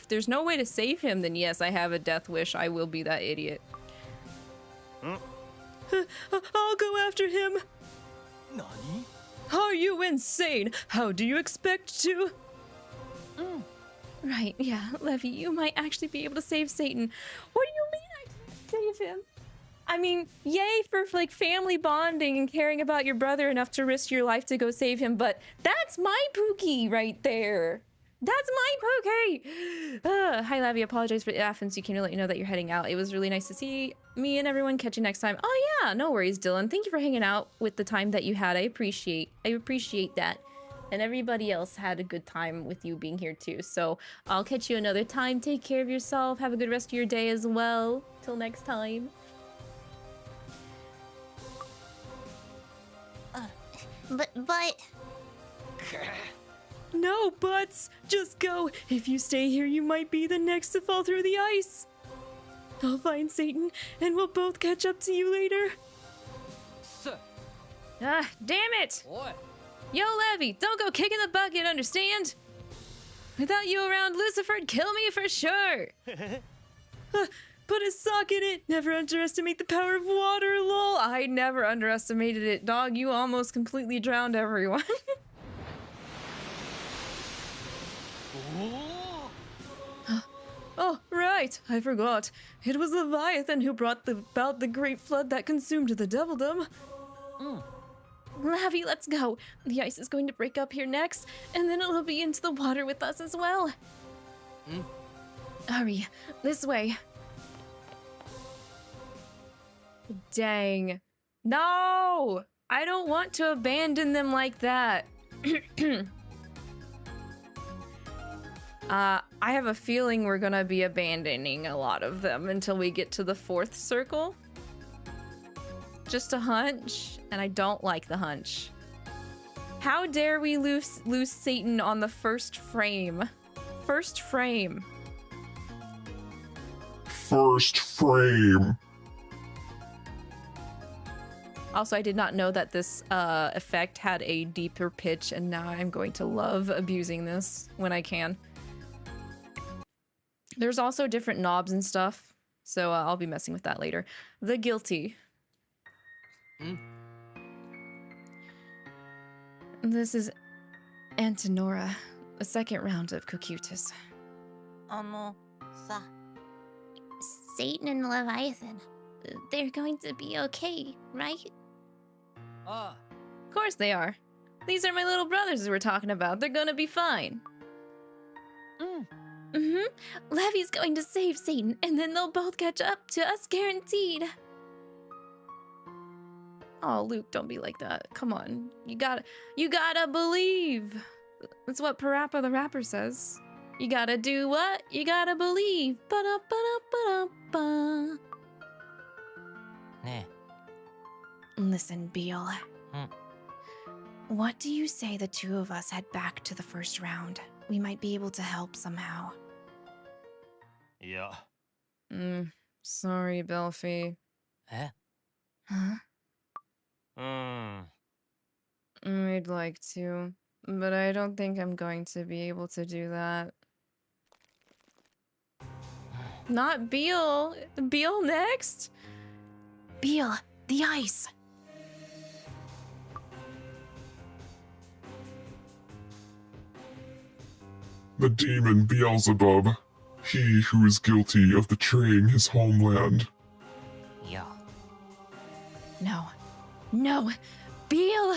there's no way to save him, then yes, I have a death wish. I will be that idiot. I'll go after him. 何 Are you insane? How do you expect to? Right, yeah, Levi, you might actually be able to save Satan. What do you mean I can't save him? I mean, yay for like family bonding and caring about your brother enough to risk your life to go save him, but that's my Pookie right there. That's my Pookie. Hi, Lavi. Apologize for the Athens. You came to let you know that you're heading out. It was really nice to see me and everyone. Catch you next time. Oh yeah, no worries, Dylan. Thank you for hanging out with the time that you had. I appreciate that. And everybody else had a good time with you being here too. So I'll catch you another time. Take care of yourself. Have a good rest of your day as well. Till next time. But... No buts. Just go. If you stay here, you might be the next to fall through the ice. I'll find Satan, and we'll both catch up to you later. す Ah, damn it! おい Yo, Lavi, don't go kicking the bucket, understand? Without you around, Lucifer'd kill me for sure. Put a sock in it. Never underestimate the power of water, lol. I never underestimated it, dog. You almost completely drowned everyone. お Oh, right. I forgot. It was Leviathan who brought about the great flood that consumed the Devildom. Lavi, let's go. The ice is going to break up here next, and then it'll be into the water with us as well. Hurry, this way. Dang. No! I don't want to abandon them like that. I have a feeling we're gonna be abandoning a lot of them until we get to the 4th circle. Just a hunch, and I don't like the hunch. How dare we lose Satan on the first frame? First frame. First frame. Also, I did not know that this effect had a deeper pitch, and now I'm going to love abusing this when I can. There's also different knobs and stuff, so I'll be messing with that later. The Guilty. This is Antinora, a 2nd round of Cocutus. さ、Satan and Leviathan. they're going to be okay, right? Ah, Of course they are. These are my little brothers we're talking about. They're gonna be fine. Levi's going to save Satan, and then they'll both catch up to us, guaranteed. Oh, Luke, don't be like that. Come on. You gotta believe. That's what Parappa the Rapper says. You gotta do what? You gotta believe. Ba-da-ba-da-ba-da-ba. Ne. Listen, Beal. Hmm. What do you say the two of us head back to the first round? We might be able to help somehow. いや。 Sorry, Belfie. え Huh? うーん。 I'd like to, but I don't think I'm going to be able to do that. Not Beal. Beal next? Beal, the ice! The demon Beelzebub, he who is guilty of betraying his homeland. いや。 No. No! Beal!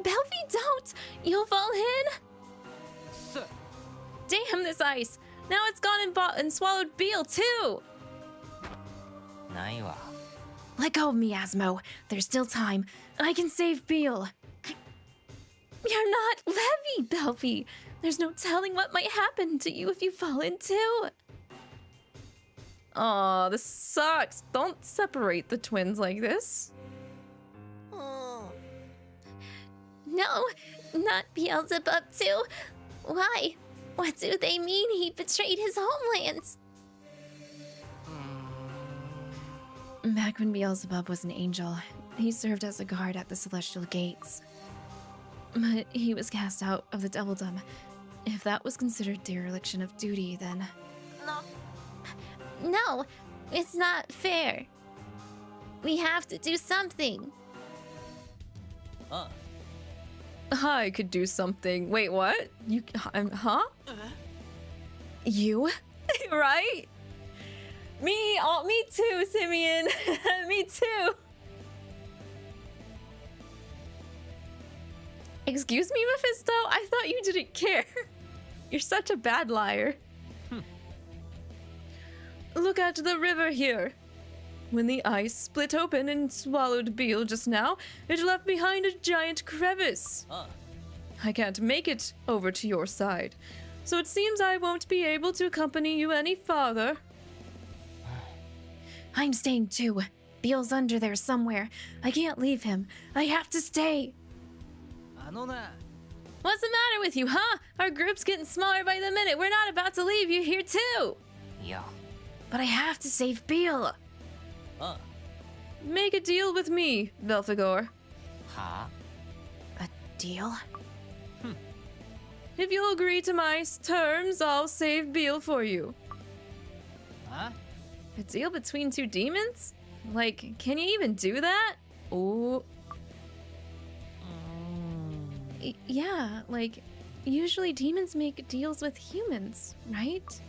Belfie, don't! You'll fall in! す Damn this ice! Now it's gone and swallowed Beal too! ないわ。 Let go of me, Asmo. There's still time. I can save Beal. You're not Levi, Belfie. There's no telling what might happen to you if you fall in too. Aw, this sucks. Don't separate the twins like this. No, not Beelzebub too. Why? What do they mean he betrayed his homeland? Back when Beelzebub was an angel, he served as a guard at the celestial gates. But he was cast out of the Doubledom. If that was considered dereliction of duty, then... No, it's not fair. We have to do something. あ I could do something. Wait, what? You, huh? You? Right? Me too, Simeon. Me too. Excuse me, Mephisto? I thought you didn't care. You're such a bad liar. Look at the river here. When the ice split open and swallowed Beal just now, it left behind a giant crevice. あ I can't make it over to your side, so it seems I won't be able to accompany you any farther. I'm staying too. Beal's under there somewhere. I can't leave him. I have to stay. あのな What's the matter with you, huh? Our group's getting smaller by the minute. We're not about to leave you here too. いや。 But I have to save Beal. あ Make a deal with me, Belphegor. は A deal? If you'll agree to my terms, I'll save Beal for you. あ A deal between two demons? Like, can you even do that? Oh. Yeah, like, usually demons make deals with humans, right?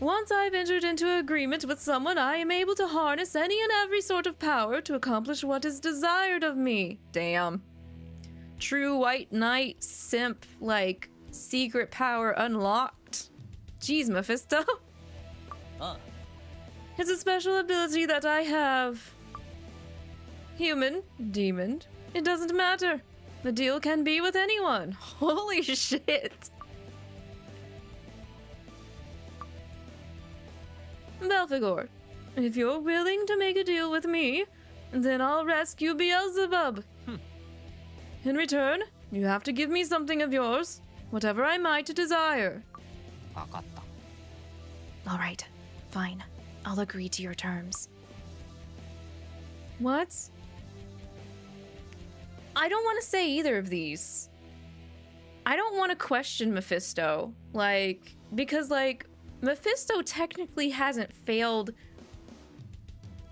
Once I've entered into agreement with someone, I am able to harness any and every sort of power to accomplish what is desired of me. Damn. True white knight simp, like, secret power unlocked. Jeez, Mephisto. あ It's a special ability that I have. Human, demon, it doesn't matter. The deal can be with anyone. Holy shit. Belphegor, if you're willing to make a deal with me, then I'll rescue Beelzebub. In return, you have to give me something of yours, whatever I might desire. わかった。 All right, fine. I'll agree to your terms. What? I don't want to say either of these. I don't want to question Mephisto. Like, because, like, Mephisto technically hasn't failed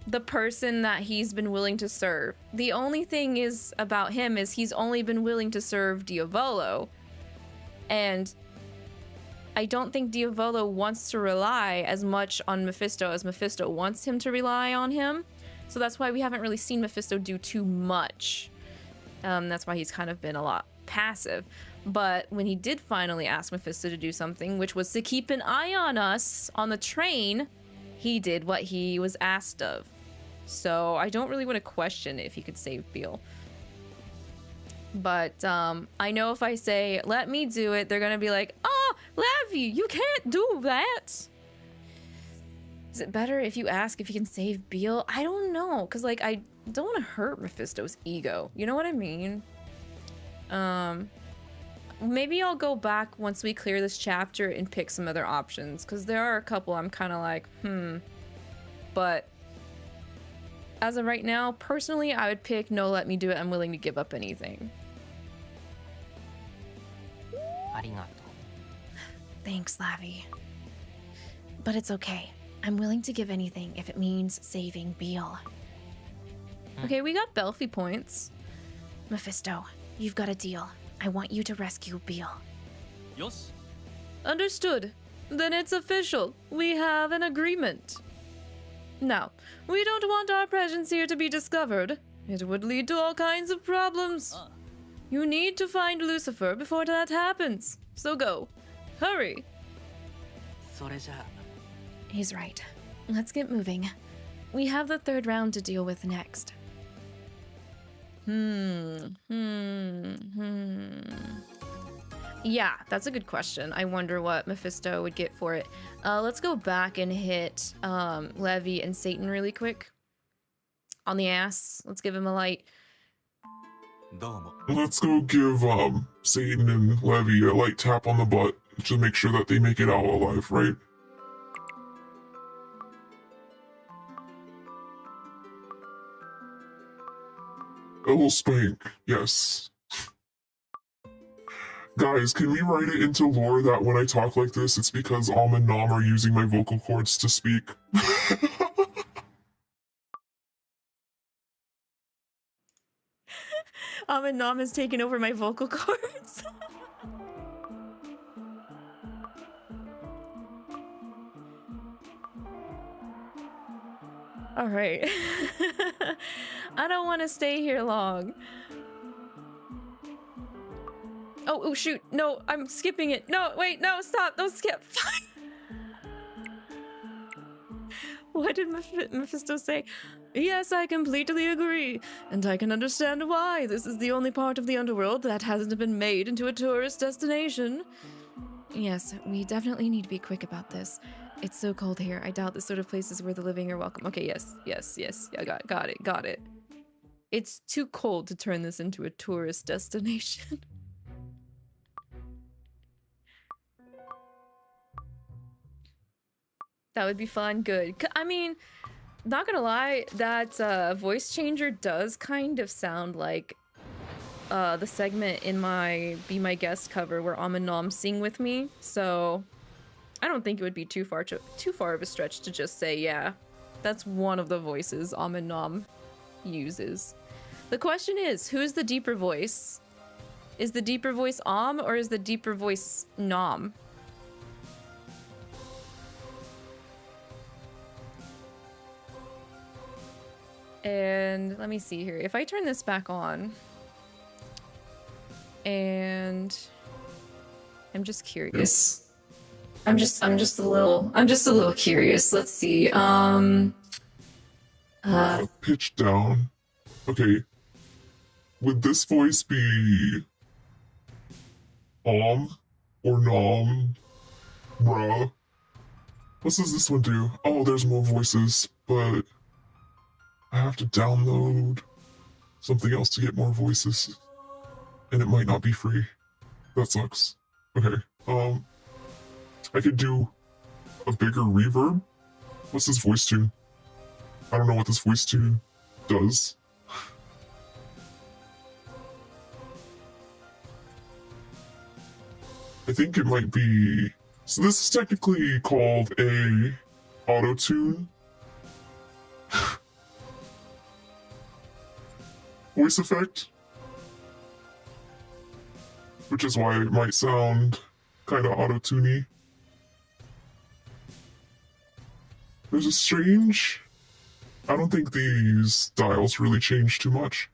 the person that he's been willing to serve. The only thing is about him is he's only been willing to serve Diavolo. And I don't think Diavolo wants to rely as much on Mephisto as Mephisto wants him to rely on him. So that's why we haven't really seen Mephisto do too much. That's why he's kind of been a lot passive. But when he did finally ask Mephisto to do something, which was to keep an eye on us on the train, he did what he was asked of. So I don't really want to question if he could save Beale. But I know if I say, let me do it, they're going to be like, oh, Lavi, you can't do that. Is it better if you ask if you can save Beale? I don't know, because like I don't want to hurt Mephisto's ego. You know what I mean? Maybe I'll go back once we clear this chapter and pick some other options, because there are a couple I'm kind of like, But as of right now, personally, I would pick no, let me do it. I'm willing to give up anything. ありがとう。 Thanks, Lavi. But it's okay. I'm willing to give anything if it means saving Beale. Okay, we got Belfie points. Mephisto, you've got a deal. I want you to rescue Beale. よし。 Understood. Then it's official. We have an agreement. Now, we don't want our presence here to be discovered. It would lead to all kinds of problems. You need to find Lucifer before that happens. So go. Hurry. それじゃあ。 He's right. Let's get moving. We have the third round to deal with next. Yeah, that's a good question. I wonder what Mephisto would get for it. Let's go back and hit Levi and Satan really quick. On the ass. Let's give him a light. どうも。 Let's go give Satan and Levy a light tap on the butt to make sure that they make it out alive, right? A little spank, yes. Guys, can we write it into lore that when I talk like this, it's because and Nom are using my vocal cords to speak? And Nom has taken over my vocal cords. All right. I don't want to stay here long. Oh, shoot. No, I'm skipping it. No, wait, no, stop. Don't skip. What did Mephisto say? Yes, I completely agree. And I can understand why. This is the only part of the underworld that hasn't been made into a tourist destination. Yes, we definitely need to be quick about this. It's so cold here. I doubt this sort of place is where the living are welcome. Okay, yes. Yeah, got it. It's too cold to turn this into a tourist destination. That would be fun. Good. I mean, not gonna lie, that voice changer does kind of sound like the segment in my Be My Guest cover where and Nom sing with me. So I don't think it would be too far of a stretch to just say, yeah, that's one of the voices and Nom uses. The question is, who's the deeper voice? Is the deeper voice or is the deeper voice Nom? And let me see here. If I turn this back on, and I'm just curious. I'm just a little curious. Let's see. Pitch down. Okay. Would this voice be or Nom? Bruh. What does this one do? Oh, there's more voices, but I have to download something else to get more voices. And it might not be free. That sucks. Okay. I could do a bigger reverb. What's this voice tune? I don't know what this voice tune does. I think it might be... So this is technically called a auto-tune. voice effect, which is why it might sound kind of auto-tuney. There's a strange... I don't think these dials really change too much.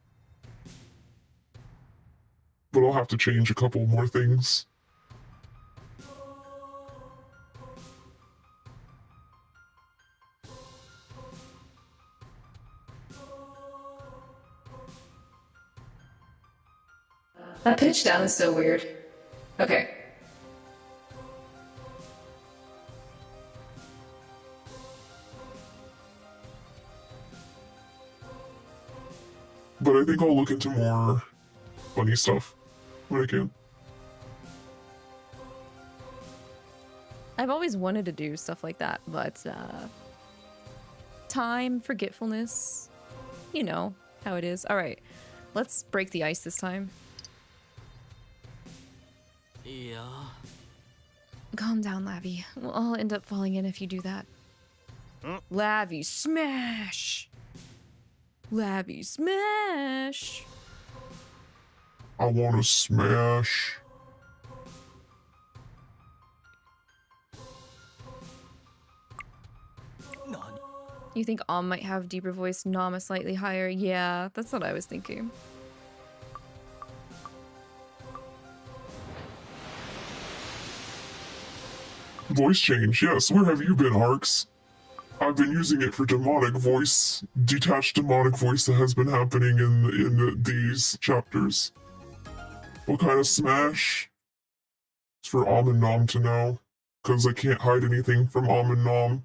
But I'll have to change a couple more things. That pitch down is so weird. Okay. But I think I'll look into more funny stuff when I can. I've always wanted to do stuff like that, but time, forgetfulness, you know how it is. All right, let's break the ice this time. Yeah. Calm down, Lavi. We'll all end up falling in if you do that. Lavi, smash! Lavi, smash! I wanna smash. You think Om might have deeper voice, Nom a slightly higher? Yeah, that's what I was thinking. Voice change, yes. Where have you been, Arcs? I've been using it for demonic voice, detached demonic voice that has been happening in these chapters. What kind of smash? It's for Om and Nom to know, because I can't hide anything from Om and Nom.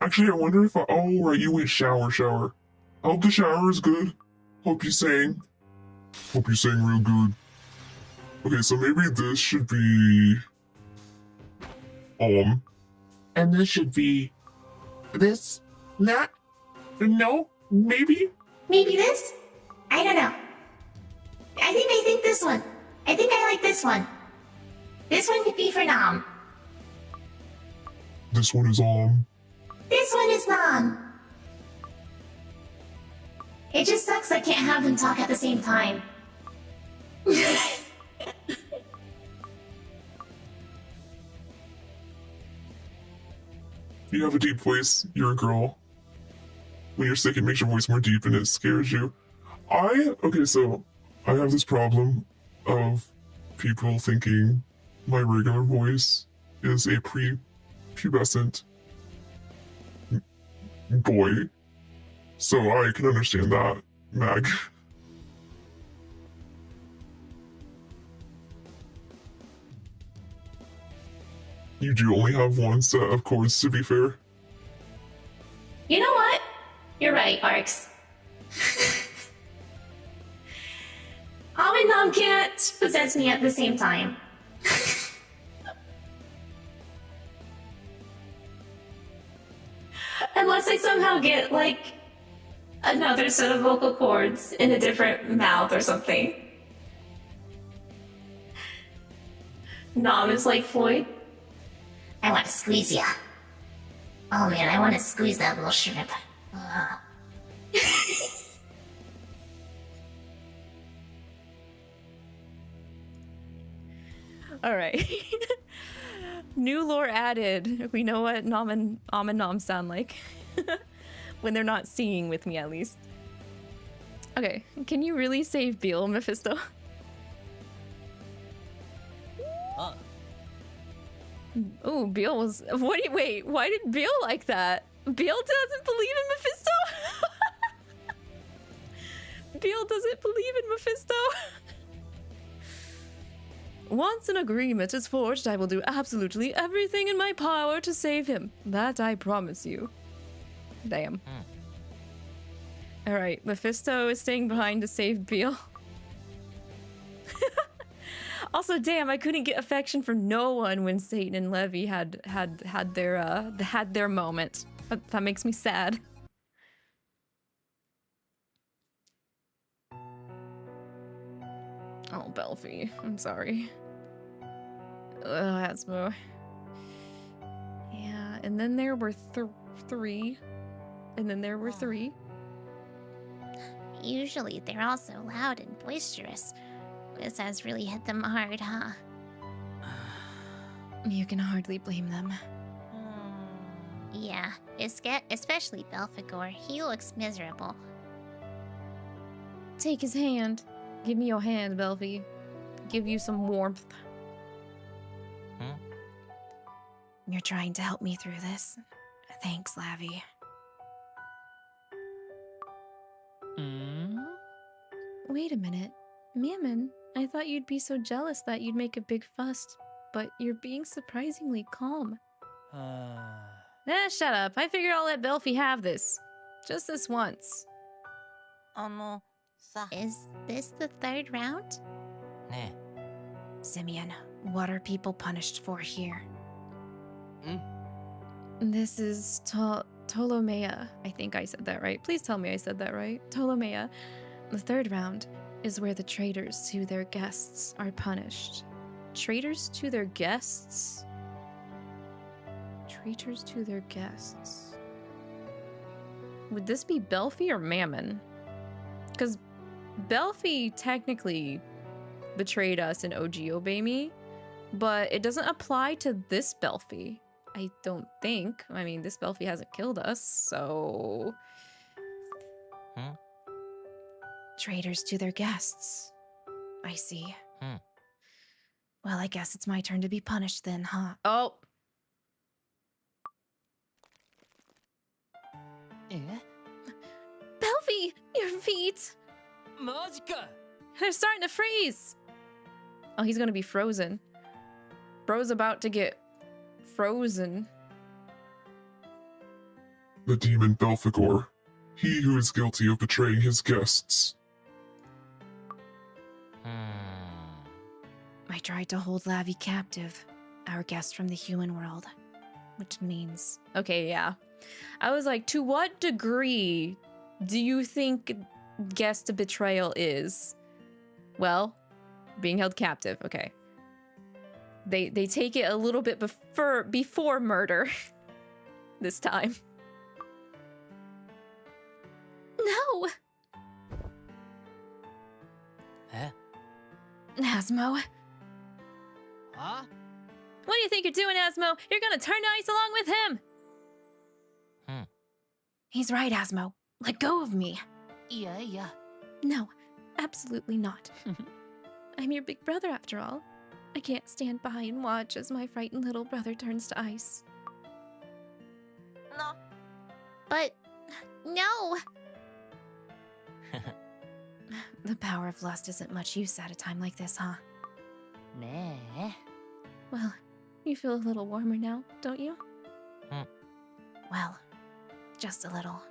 Actually, I wonder if oh, right, you went shower. I hope the shower is good. Hope you sang. Hope you sang real good. Okay, so maybe this should be... And this should be... This? That? No? Maybe? Maybe this? I don't know. I think this one. I think I like this one. This one could be for Nom. This one is This one is Nom. It just sucks I can't have them talk at the same time. You have a deep voice. You're a girl. When you're sick, it makes your voice more deep and it scares you. Okay, so I have this problem of people thinking my regular voice is a prepubescent boy. So I can understand that, Mag. You do only have one set of chords, to be fair. You know what? You're right, Arcs. Om and Nom can't possess me at the same time. Unless I somehow get, like, another set of vocal cords in a different mouth or something. Nom is like Floyd. I want to squeeze ya. Oh man, I want to squeeze that little shrimp. All right. New lore added. We know what Om and Nom sound like. When they're not singing with me, at least. Okay, can you really save Beal, Mephisto? Ooh, Beal was... Wait, why did Beal like that? Beal doesn't believe in Mephisto? Beal doesn't believe in Mephisto? Once an agreement is forged, I will do absolutely everything in my power to save him. That I promise you. Damn. Alright, Mephisto is staying behind to save Beal. Also, damn, I couldn't get affection from no one when Satan and Levi had their moment. That makes me sad. Oh, Belfie. I'm sorry. Asmo. Yeah, and then there were three. And then there were three. Usually they're all so loud and boisterous. This has really hit them hard, huh? You can hardly blame them. Yeah, especially Belphegor. He looks miserable. Take his hand. Give me your hand, Belfie. Give you some warmth. You're trying to help me through this. Thanks, Lavi. Wait a minute. Mammon, I thought you'd be so jealous that you'd make a big fuss, but you're being surprisingly calm. Shut up. I figured I'll let Belfie have this. Just this once. Is this the third round? ね Simeon, what are people punished for here? This is Ptolomea. I think I said that right. Please tell me I said that right. Ptolomea. The third round is where the traitors to their guests are punished. Traitors to their guests? Traitors to their guests. Would this be Belfie or Mammon? Because Belfie technically betrayed us in OG Obey Me, but it doesn't apply to this Belfie. I don't think. I mean, this Belfie hasn't killed us, so... Traitors to their guests. I see. Well, I guess it's my turn to be punished then, huh? Oh! Belfie! Your feet! マジか They're starting to freeze! Oh, he's gonna be frozen. Bro's about to get frozen. The demon Belphegor. He who is guilty of betraying his guests. I tried to hold Lavi captive, our guest from the human world, which means... Okay, yeah. I was like, to what degree do you think guest betrayal is? Well, being held captive, okay. They take it a little bit before murder this time. No! え Asmo, Huh? What do you think you're doing, Asmo? You're gonna turn to ice along with him! he's right, Asmo. Let go of me. いやいや No, absolutely not. I'm your big brother after all. I can't stand by and watch as my frightened little brother turns to ice. No. But... no! The power of lust isn't much use at a time like this, huh? ねえ Well, you feel a little warmer now, don't you? Well, just a little.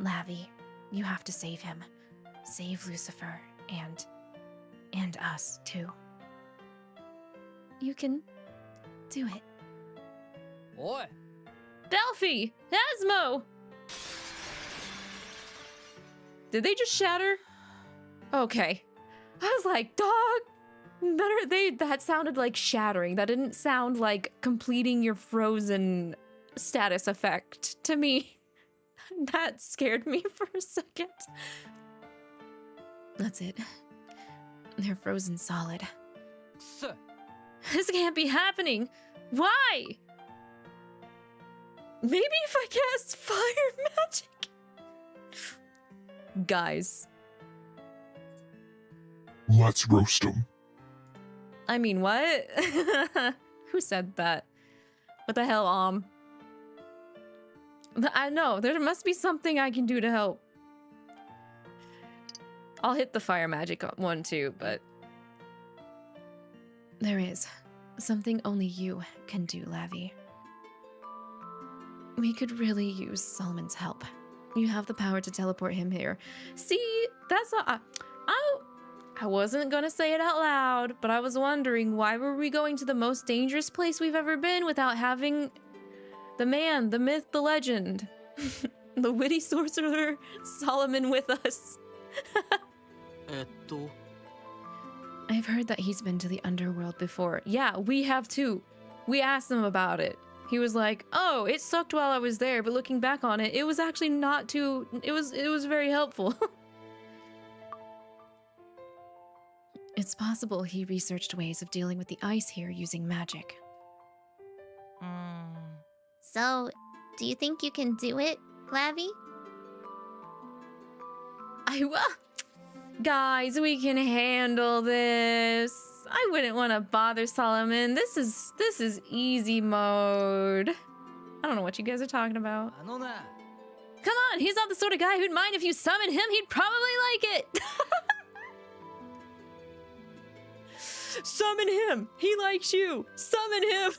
Lavi, you have to save him. Save Lucifer and us, too. You can do it. おい Belfie! Asmo! Did they just shatter? Okay. I was like, dog! That sounded like shattering. That didn't sound like completing your frozen status effect to me. That scared me for a second. That's it. They're frozen solid. くそ This can't be happening. Why? Maybe if I cast fire magic? Guys. Let's roast him. I mean, what? Who said that? What the hell, I know, there must be something I can do to help. I'll hit the fire magic one too, but... There is. Something only you can do, Lavi. We could really use Solomon's help. You have the power to teleport him here. See, that's not... I wasn't gonna say it out loud, but I was wondering, why were we going to the most dangerous place we've ever been without having the man, the myth, the legend, the witty sorcerer Solomon with us? えっと I've heard that he's been to the underworld before. Yeah, we have too. We asked him about it. He was like, "Oh, it sucked while I was there, but looking back on it, it was actually not too. It was very helpful." It's possible he researched ways of dealing with the ice here using magic. So, do you think you can do it, Lavi? Guys, we can handle this. I wouldn't want to bother Solomon. This is easy mode. I don't know what you guys are talking about. あのな Come on, he's not the sort of guy who'd mind if you summon him. He'd probably like it. Summon him. He likes you. Summon him.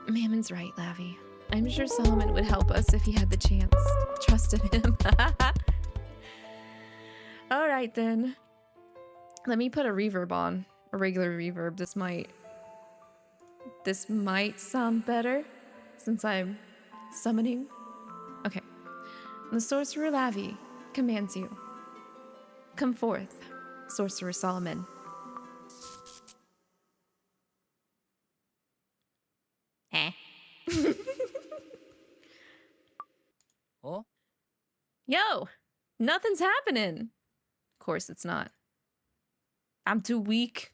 Mammon's right, Lavi. I'm sure Solomon would help us if he had the chance. Trust in him. All right, then. Let me put a reverb on. A regular reverb. This might sound better since I'm summoning. Okay. The Sorcerer Lavi commands you. Come forth, Sorcerer Solomon. Eh. お Yo, nothing's happening. Of course it's not. I'm too weak.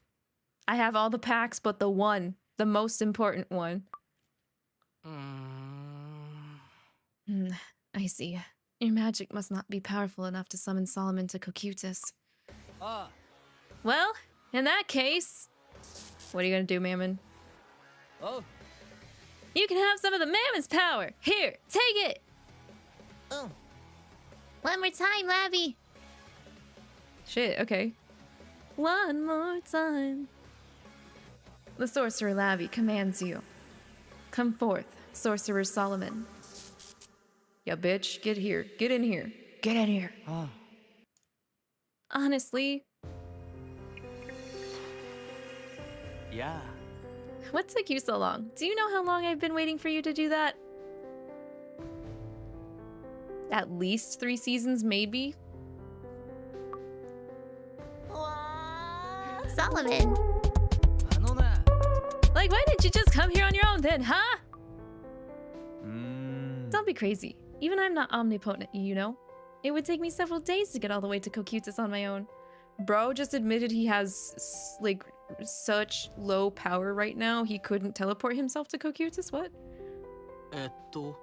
I have all the packs but the one, the most important one. I see. Your magic must not be powerful enough to summon Solomon to Cocytus. あ Well, in that case, what are you gonna do, Mammon? おう You can have some of the Mammon's power. Here, take it. One more time, Lavi. Shit, okay. One more time. The Sorcerer Lavi commands you. Come forth, Sorcerer Solomon. Yeah, bitch, get here. Get in here. Get in here. あ Honestly, いや what took you so long? Do you know how long I've been waiting for you to do that? At least 3 seasons, maybe? Solomon. あのな Like, why didn't you just come here on your own then, huh? うーん Don't be crazy. Even I'm not omnipotent, you know? It would take me several days to get all the way to Cocytus on my own. Bro just admitted he has, like, such low power right now, he couldn't teleport himself to Cocytus? What? えっと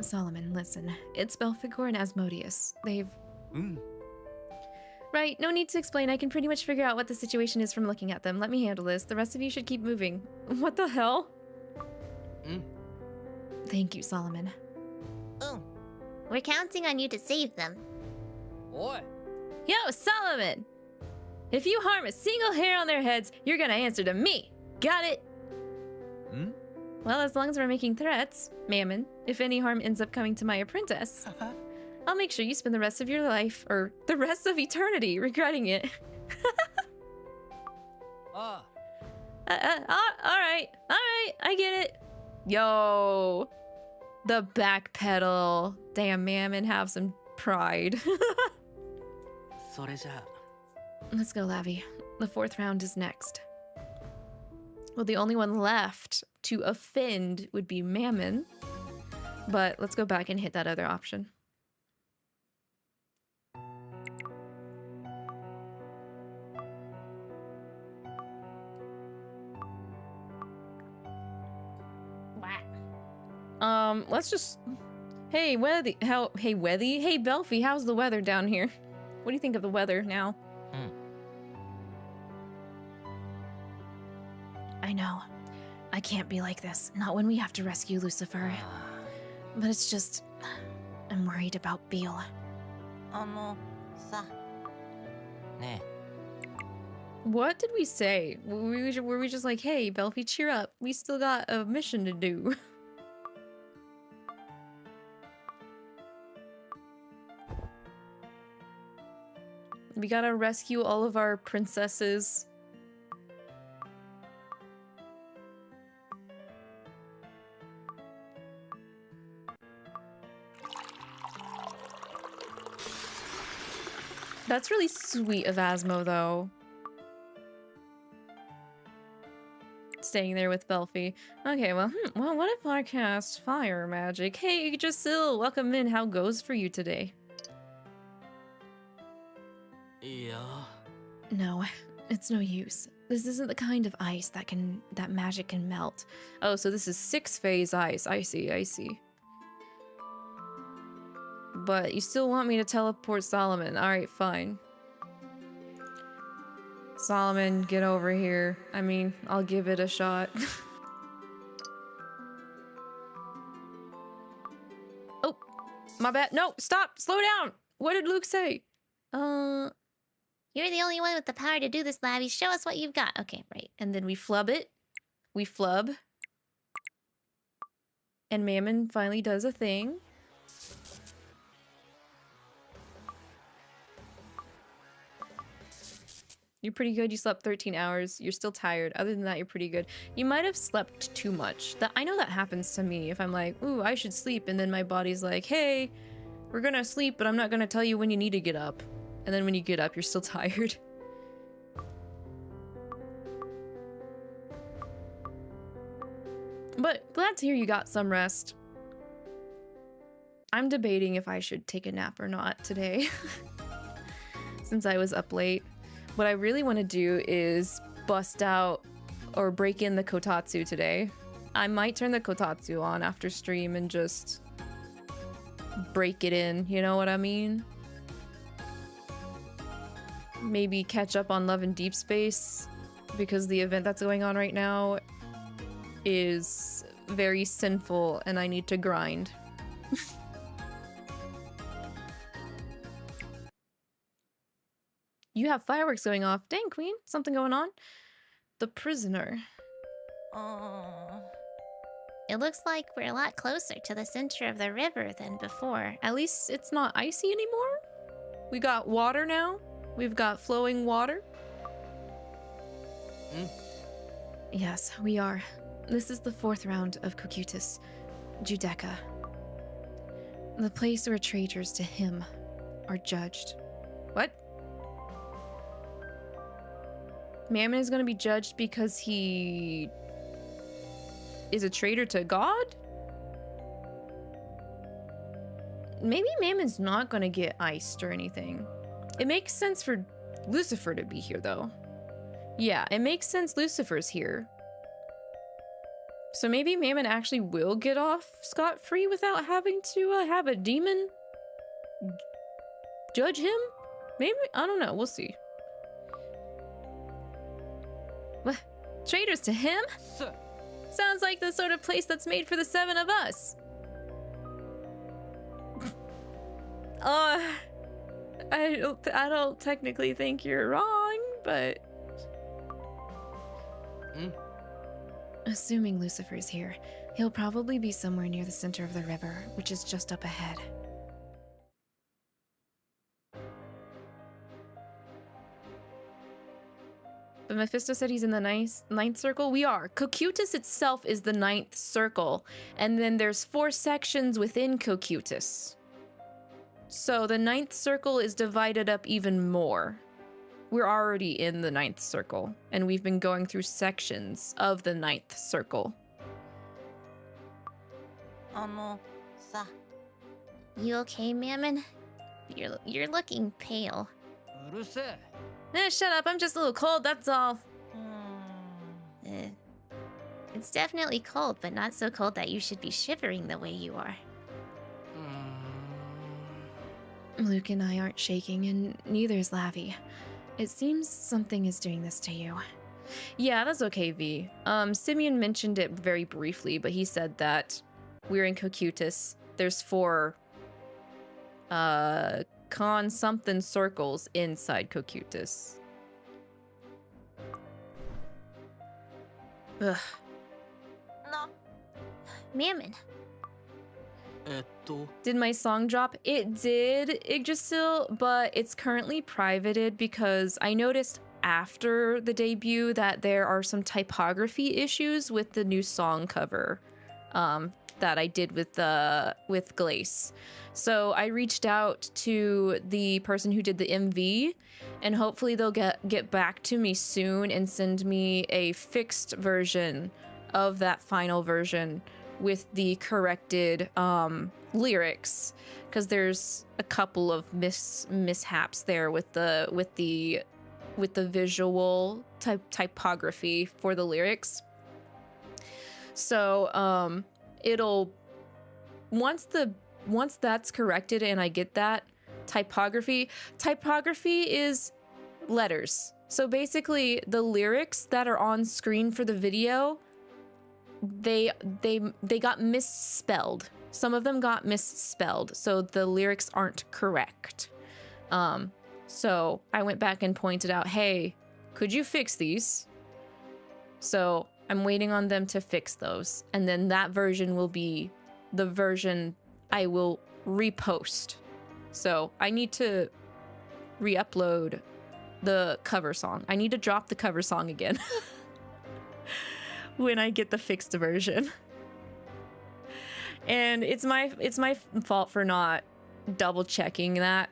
Solomon, listen. It's Belphegor and Asmodeus. They've... うん Right, no need to explain. I can pretty much figure out what the situation is from looking at them. Let me handle this. The rest of you should keep moving. What the hell? Thank you, Solomon. We're counting on you to save them. おい Yo, Solomon! If you harm a single hair on their heads, you're gonna answer to me. Got it? ん Well, as long as we're making threats, Mammon, if any harm ends up coming to my apprentice, I'll make sure you spend the rest of your life, or the rest of eternity, regretting it. あ Alright, I get it. Yo, the backpedal. Damn, Mammon, have some pride. それじゃ Let's go, Lavi. The 4th round is next. Well, the only one left to offend would be Mammon. But let's go back and hit that other option. Let's just... Hey, Wethy, hey, Belfie, how's the weather down here? What do you think of the weather now? I know. I can't be like this. Not when we have to rescue Lucifer. But it's just... I'm worried about Beale. あのさね What did we say? Were we just like, hey, Belfie, cheer up. We still got a mission to do. We gotta rescue all of our princesses. That's really sweet of Asmo, though. Staying there with Belfie. Okay, well, well, what if I cast fire magic? Hey, Yggdrasil, welcome in. How goes for you today? いや No, it's no use. This isn't the kind of ice that magic can melt. Oh, so this is 6-phase ice. I see, I see. But you still want me to teleport Solomon. Alright, fine. Solomon, get over here. I mean, I'll give it a shot. Oh, my bad. No, stop! Slow down! What did Luke say? You're the only one with the power to do this, Lavi. Show us what you've got. Okay, right. And then we flub it. We flub. And Mammon finally does a thing. You're pretty good. You slept 13 hours. You're still tired. Other than that, you're pretty good. You might have slept too much. I know that happens to me. If I'm like, ooh, I should sleep. And then my body's like, hey, we're gonna sleep, but I'm not gonna tell you when you need to get up. And then when you get up, you're still tired. But glad to hear you got some rest. I'm debating if I should take a nap or not today. Since I was up late. What I really want to do is bust out or break in the kotatsu today. I might turn the kotatsu on after stream and just break it in, you know what I mean? Maybe catch up on Love and Deep Space, because the event that's going on right now is very sinful and I need to grind. You have fireworks going off. Dang, Queen. Something going on? The prisoner. It looks like we're a lot closer to the center of the river than before. At least it's not icy anymore. We got water now. We've got flowing water. Yes, we are. This is the 4th round of Cocytus, Judecca. The place where traitors to him are judged. What? Mammon is going to be judged because he is a traitor to God? Maybe Mammon's not going to get iced or anything. It makes sense for Lucifer to be here, though. Yeah, it makes sense Lucifer's here. So maybe Mammon actually will get off scot-free without having to have a demon judge him? Maybe? I don't know. We'll see. What? Traitors to him? Sounds like the sort of place that's made for the 7 of us. I don't technically think you're wrong, but... Assuming Lucifer's here, he'll probably be somewhere near the center of the river, which is just up ahead. But Mephisto said he's in the ninth circle. We are. Cocytus itself is the 9th circle. And then there's 4 sections within Cocytus. So the 9th circle is divided up even more. We're already in the 9th circle. And we've been going through sections of the 9th circle. You okay, Mammon? You're looking pale. うるせえ Shut up, I'm just a little cold, that's all. It's definitely cold, but not so cold that you should be shivering the way you are. Luke and I aren't shaking, and neither is Lavi. It seems something is doing this to you. Yeah, that's okay, V. Simeon mentioned it very briefly, but he said that we're in Cocytus. There's 4 con something circles inside Cocytus. Ugh. Mammon. Did my song drop? It did, Yggdrasil, but it's currently privated because I noticed after the debut that there are some typography issues with the new song cover that I did with Glace. So I reached out to the person who did the MV, and hopefully they'll get back to me soon and send me a fixed version of that final version with the corrected lyrics, because there's a couple of mishaps there with the visual typography for the lyrics. So it'll once that's corrected and I get that typography is letters. So basically the lyrics that are on screen for the video, they got misspelled. Some of them got misspelled, so the lyrics aren't correct. So I went back and pointed out, hey, could you fix these? So I'm waiting on them to fix those, and then that version will be the version I will repost. So I need to re-upload the cover song. I need to drop the cover song again when I get the fixed version. And it's my fault for not double checking that,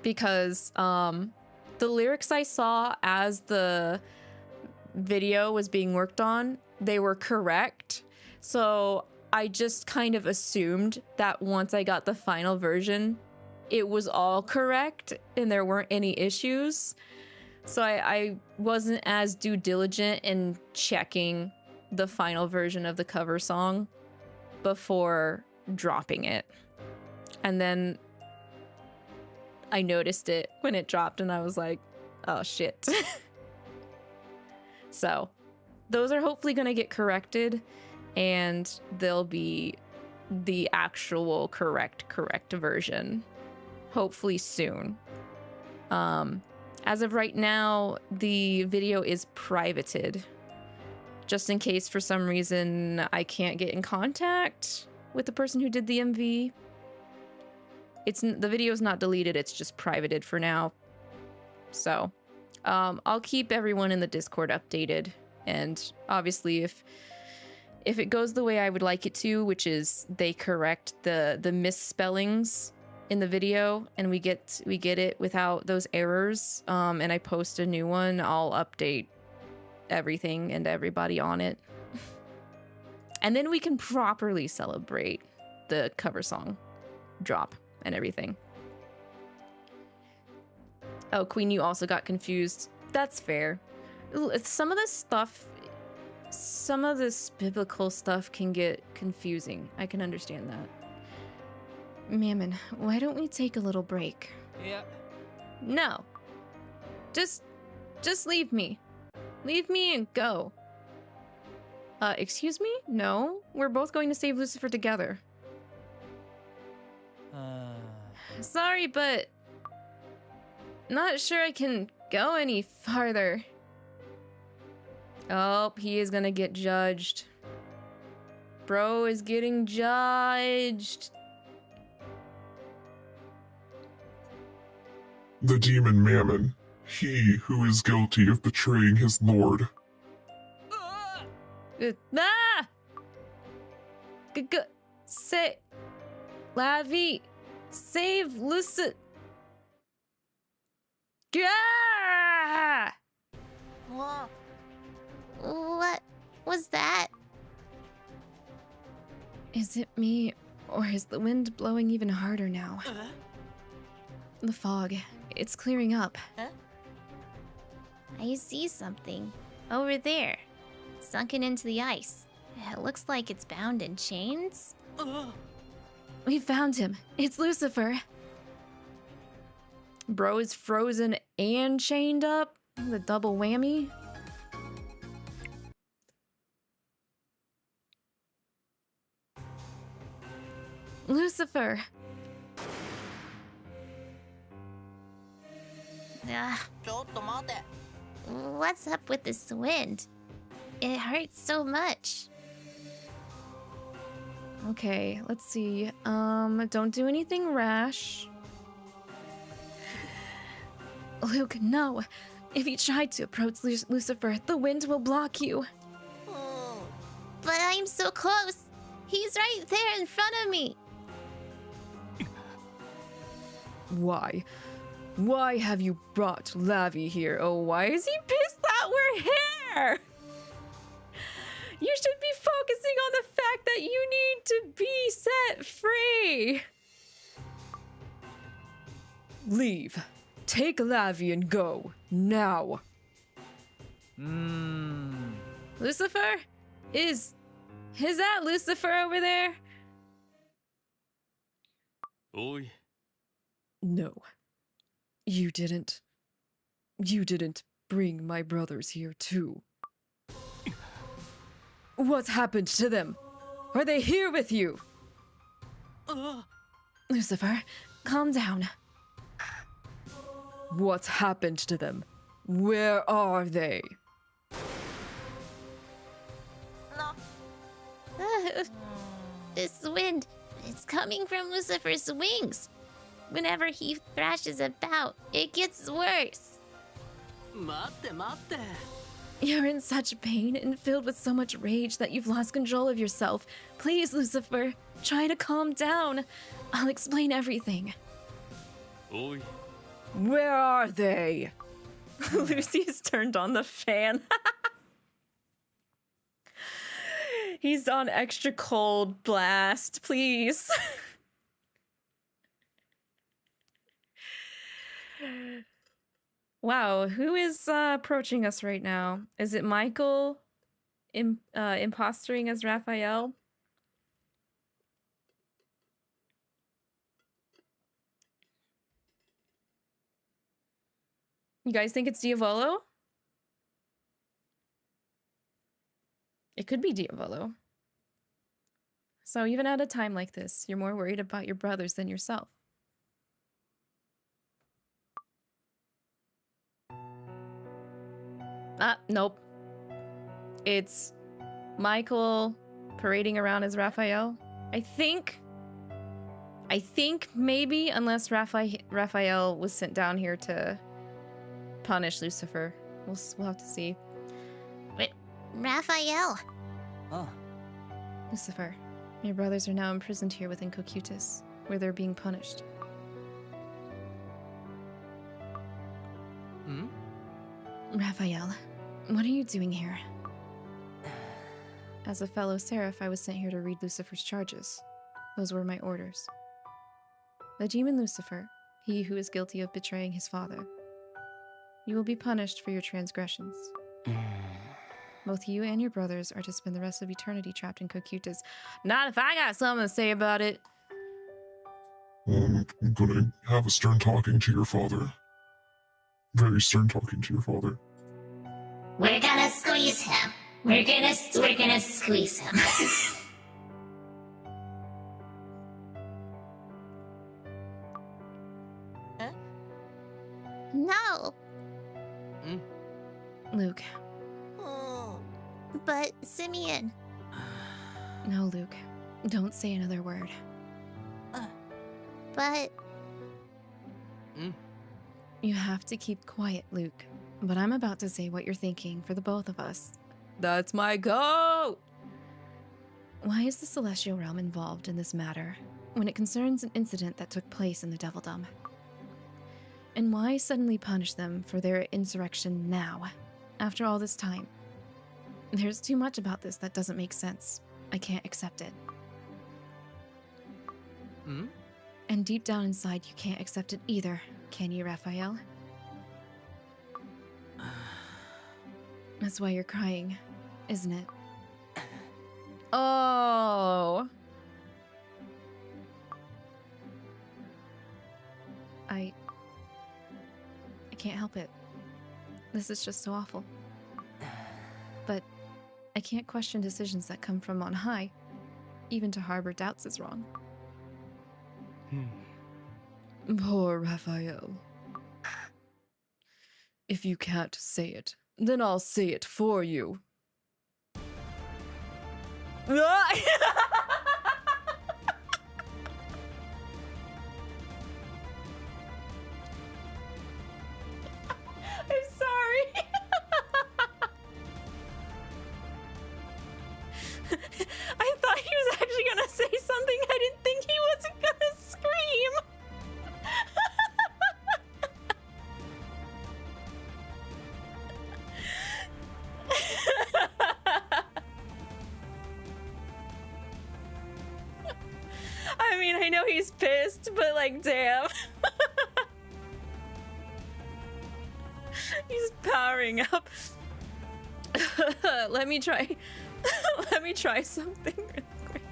because the lyrics I saw as the video was being worked on, they were correct. So I just kind of assumed that once I got the final version, it was all correct and there weren't any issues. So I wasn't as due diligent in checking the final version of the cover song before dropping it. And then I noticed it when it dropped and I was like, oh shit. So those are hopefully going to get corrected, and they'll be the actual correct version hopefully soon. As of right now, the video is privated, just in case for some reason I can't get in contact with the person who did the MV. The video's not deleted, it's just privated for now. So I'll keep everyone in the Discord updated, and obviously if it goes the way I would like it to, which is they correct the misspellings in the video and we get it without those errors, and I post a new one, I'll update everything and everybody on it. And then we can properly celebrate the cover song drop and everything. Oh, Queen, you also got confused. That's fair. Some of this biblical stuff can get confusing. I can understand that. Mammon, why don't we take a little break? Yeah. No. Just leave me. Leave me and go. Excuse me? No. We're both going to save Lucifer together. Sorry, but not sure I can go any farther. Oh, he is gonna get judged. Bro is getting judged. The demon Mammon, he who is guilty of betraying his lord. Say, Lavi, save Lucy. Yeah! What was that? Is it me, or is the wind blowing even harder now? The fog, it's clearing up. I see something. Over there. Sunken into the ice. It looks like it's bound in chains. We found him. It's Lucifer. Bro is frozen and chained up. The double whammy. Lucifer. What's up with this wind? It hurts so much. Okay, let's see. Don't do anything rash. Luke, no. If you try to approach Lucifer, the wind will block you. But I'm so close. He's right there in front of me. Why? Why have you brought Lavi here? Oh, why is he pissed that we're here? You should be focusing on the fact that you need to be set free. Leave. Take Lavi and go. Now. Lucifer? Is that Lucifer over there? Oi. No. You didn't bring my brothers here too. What's happened to them? Are they here with you? Lucifer, calm down. What's happened to them? Where are they? This wind, it's coming from Lucifer's wings. Whenever he thrashes about, it gets worse. 待って待って。 You're in such pain and filled with so much rage that you've lost control of yourself. Please, Lucifer, try to calm down. I'll explain everything. Oi. Where are they? Lucy's turned on the fan. He's on extra cold blast, please. Wow, who is approaching us right now? Is it Michael impostering as Raphael? You guys think it's Diavolo? It could be Diavolo. So even at a time like this, you're more worried about your brothers than yourself. Nope. It's Michael parading around as Raphael. I think maybe, unless Raphael was sent down here to punish Lucifer. We'll have to see. Wait, Raphael. Oh. Lucifer, your brothers are now imprisoned here within Cocytus, where they're being punished. Raphael, what are you doing here? As a fellow seraph, I was sent here to read Lucifer's charges. Those were my orders. The demon Lucifer, he who is guilty of betraying his father. You will be punished for your transgressions. Both you and your brothers are to spend the rest of eternity trapped in Cocytus. Not if I got something to say about it. I'm gonna have a stern talking to your father. Very stern talking to your father. We're gonna squeeze him. We're gonna squeeze him. No. Luke. But Simeon. No, Luke. Don't say another word. But You have to keep quiet, Luke. But I'm about to say what you're thinking for the both of us. That's my goat! Why is the Celestial Realm involved in this matter when it concerns an incident that took place in the Devildom? And why suddenly punish them for their insurrection now, after all this time? There's too much about this that doesn't make sense. I can't accept it. And deep down inside, you can't accept it either, can you, Raphael? That's why you're crying, isn't it? Oh! I can't help it. This is just so awful. But I can't question decisions that come from on high. Even to harbor doubts is wrong. Poor Raphael. If you can't say it, then I'll say it for you. I'm sorry. I thought he was actually pissed, but like, damn. He's powering up. Let me try. Let me try something real quick.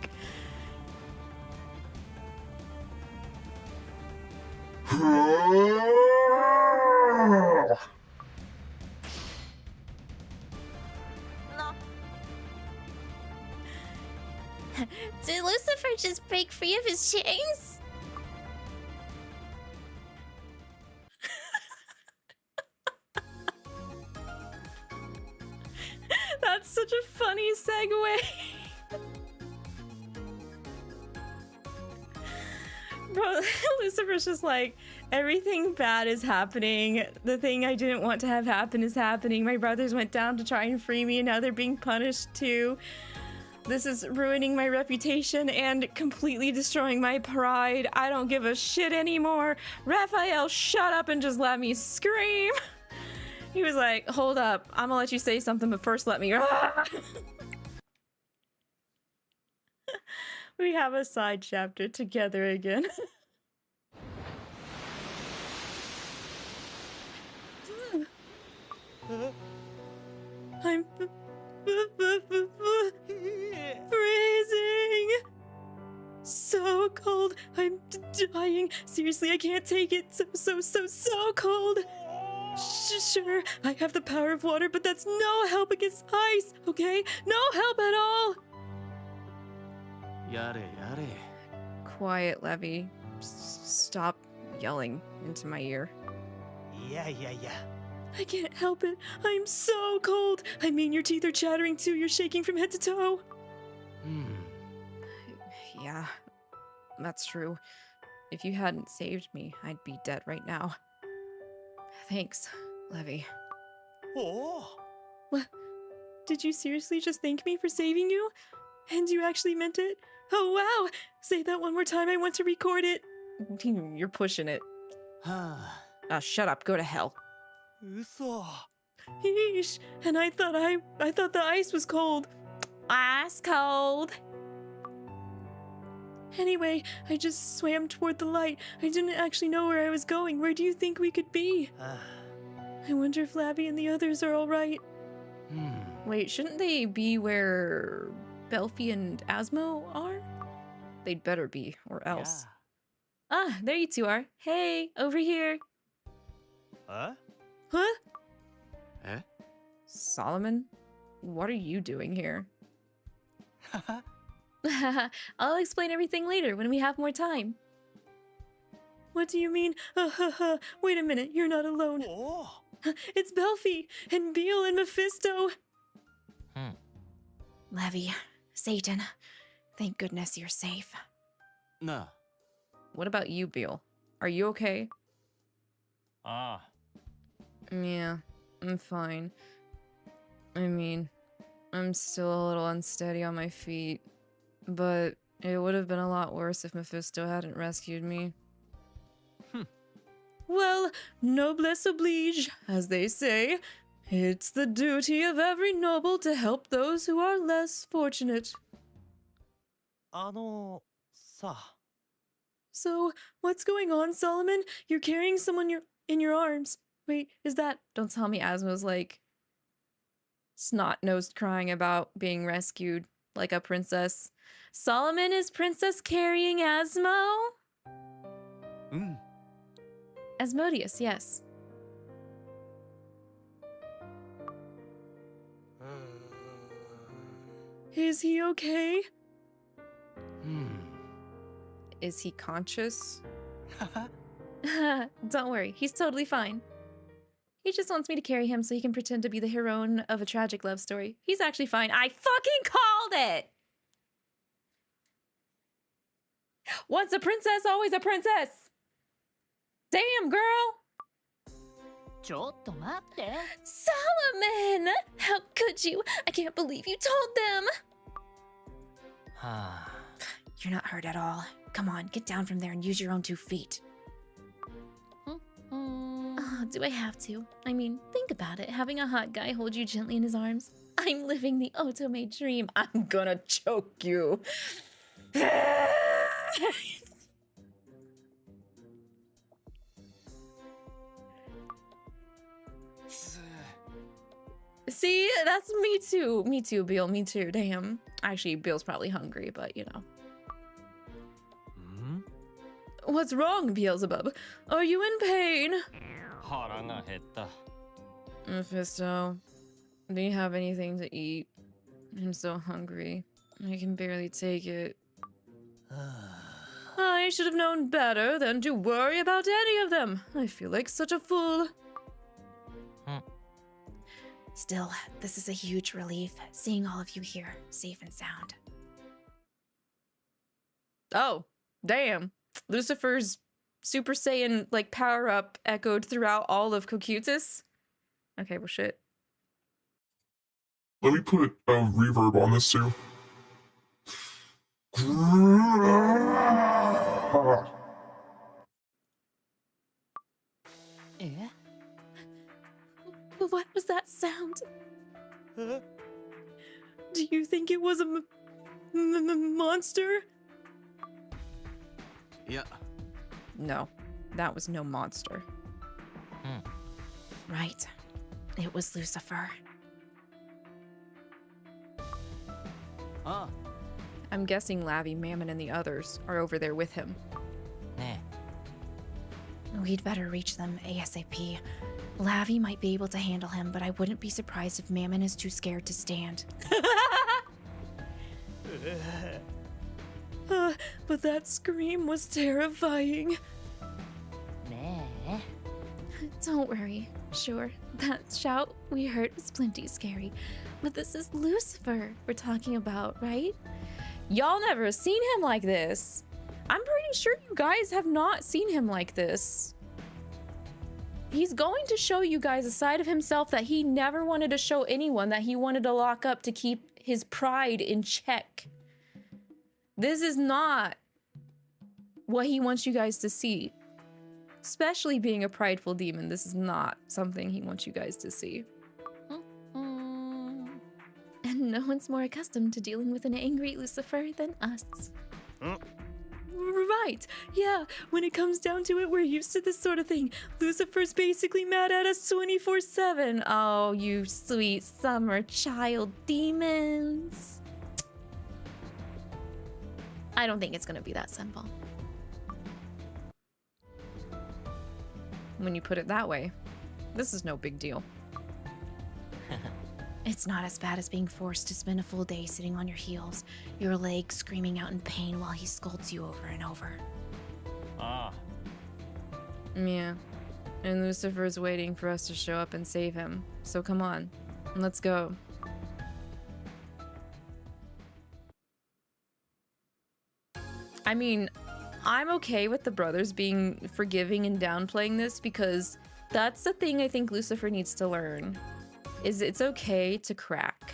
No. Did Lucifer just break free of his chains? That's such a funny segue. Bro, Lucifer's just like, everything bad is happening. The thing I didn't want to have happen is happening. My brothers went down to try and free me, and now they're being punished too. This is ruining my reputation and completely destroying my pride. I don't give a shit anymore. Raphael, shut up and just let me scream. He was like, hold up, I'm gonna let you say something, but first let me... We have a side chapter together again. I'm freezing. So cold. I'm dying. Seriously, I can't take it. So cold. Sure, I have the power of water, but that's no help against ice, okay? No help at all. Yare yare. Quiet, Levy. Stop yelling into my ear. Yeah. I can't help it. I'm so cold. I mean, your teeth are chattering too. You're shaking from head to toe. Yeah, that's true. If you hadn't saved me, I'd be dead right now. Thanks, Levy. Oh. What? Did you seriously just thank me for saving you? And you actually meant it? Oh, wow! Say that one more time. I want to record it. You're pushing it. Shut up. Go to hell. Uso. Yeesh. And I thought the ice was cold. Ice cold. Anyway, I just swam toward the light. I didn't actually know where I was going. Where do you think we could be? I wonder if Lavi and the others are all right. Wait, shouldn't they be where Belfi and Asmo are? They'd better be, or else. Ah, there you two are. Hey, over here. Huh? Huh? Eh? Solomon? What are you doing here? I'll explain everything later when we have more time. What do you mean? Wait a minute, you're not alone. Oh. It's Belfi and Beale and Mephisto. Levy, Satan, thank goodness you're safe. Nah. What about you, Beale? Are you okay? Yeah, I'm fine. I mean, I'm still a little unsteady on my feet, but it would have been a lot worse if Mephisto hadn't rescued me. Well, noblesse oblige, as they say. It's the duty of every noble to help those who are less fortunate. Sa. So, what's going on, Solomon? You're carrying someone in your arms. Wait, is that... Don't tell me Asmo's like... snot-nosed crying about being rescued like a princess. Solomon is princess carrying Asmo? Asmodeus, yes. Is he okay? Is he conscious? Don't worry, he's totally fine. He just wants me to carry him so he can pretend to be the heroine of a tragic love story. He's actually fine. I fucking called it! Once a princess, always a princess! Damn, girl! ちょっと待って。 Solomon! How could you? I can't believe you told them! You're not hurt at all. Come on, get down from there and use your own 2 feet. Oh, do I have to? I mean, think about it. Having a hot guy hold you gently in his arms. I'm living the Otome dream. I'm gonna choke you. See, that's me too. Me too, Beal. Me too. Damn. Actually, Beal's probably hungry, but you know. What's wrong, Beelzebub? Are you in pain? 腹が減った。 Mephisto, do you have anything to eat? I'm so hungry. I can barely take it. I should have known better than to worry about any of them. I feel like such a fool. Still, this is a huge relief, seeing all of you here, safe and sound. Oh, damn. Lucifer's Super Saiyan, like, power-up echoed throughout all of Cocutus? Okay, well, shit. Let me put a reverb on this too. Eh? What was that sound? Do you think it was a monster? いや、 No, that was no monster. Right. It was Lucifer. あ I'm guessing Lavi, Mammon, and the others are over there with him. あ、ね We'd better reach them ASAP. Lavi might be able to handle him, but I wouldn't be surprised if Mammon is too scared to stand. But that scream was terrifying. ねえ。 Don't worry. Sure, that shout we heard was plenty scary. But this is Lucifer we're talking about, right? Y'all never seen him like this. I'm pretty sure you guys have not seen him like this. He's going to show you guys a side of himself that he never wanted to show anyone, that he wanted to lock up to keep his pride in check. This is not what he wants you guys to see. Especially being a prideful demon, this is not something he wants you guys to see. And no one's more accustomed to dealing with an angry Lucifer than us. Right, yeah, when it comes down to it, we're used to this sort of thing. Lucifer's basically mad at us 24/7. Oh, you sweet summer child demons. I don't think it's gonna be that simple. When you put it that way, this is no big deal. It's not as bad as being forced to spend a full day sitting on your heels, your legs screaming out in pain while he scolds you over and over. あ Yeah, and Lucifer's waiting for us to show up and save him. So come on, let's go. I mean, I'm okay with the brothers being forgiving and downplaying this because that's the thing I think Lucifer needs to learn. Is it's okay to crack.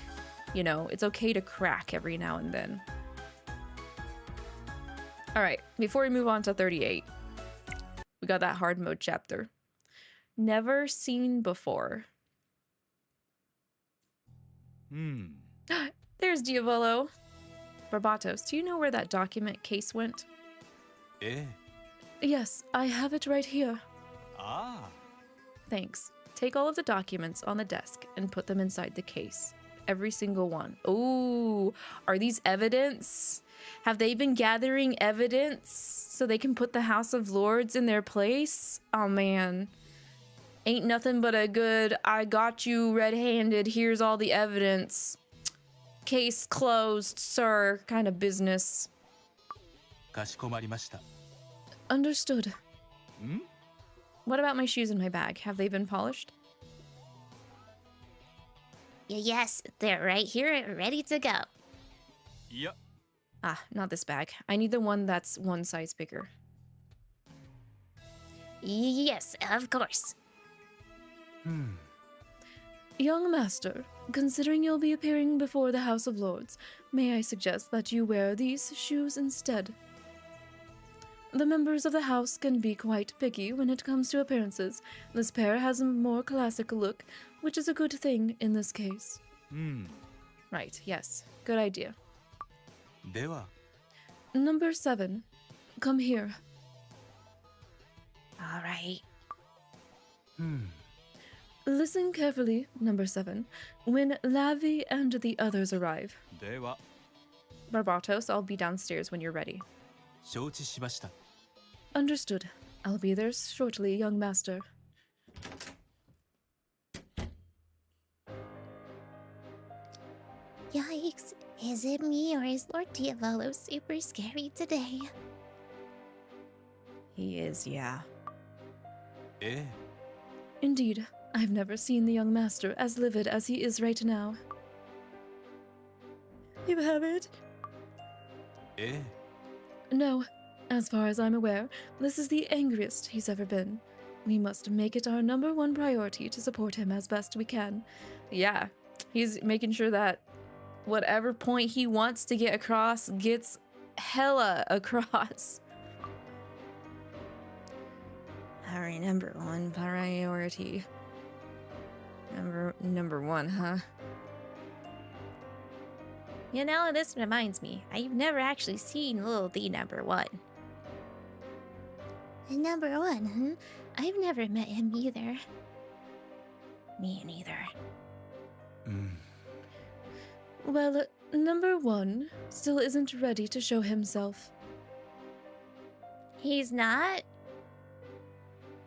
You know, it's okay to crack every now and then. All right, before we move on to 38, we got that hard mode chapter. Never seen before. うん There's Diavolo. Barbatos, do you know where that document case went? え Yes, I have it right here. あ Thanks. Take all of the documents on the desk and put them inside the case. Every single one. Ooh, are these evidence? Have they been gathering evidence so they can put the House of Lords in their place? Oh man. Ain't nothing but a good, I got you red-handed, here's all the evidence. Case closed, sir, kind of business. かしこまりました Understood. ん What about my shoes in my bag? Have they been polished? Yes, they're right here, ready to go. いや Ah, not this bag. I need the one that's one size bigger. Yes, of course. うん Young master, considering you'll be appearing before the House of Lords, may I suggest that you wear these shoes instead? The members of the house can be quite picky when it comes to appearances. This pair has a more classic look, which is a good thing in this case. うん Right, yes. Good idea. では Number 7. Come here. All right. うん Listen carefully, number 7. When Lavi and the others arrive. では Barbatos, I'll be downstairs when you're ready. 承知しました Understood. I'll be there shortly, young master. Yikes. Is it me or is Lord Diavolo super scary today? He is, yeah. ええ Indeed, I've never seen the young master as livid as he is right now. You haven't? ええ No. As far as I'm aware, this is the angriest he's ever been. We must make it our number 1 priority to support him as best we can. Yeah. He's making sure that whatever point he wants to get across gets hella across. Our number 1 priority. Number 1, huh? You know, this reminds me. I've never actually seen Little D number 1. Number 1, huh? I've never met him either. Me neither. うん Well, number 1 still isn't ready to show himself. He's not?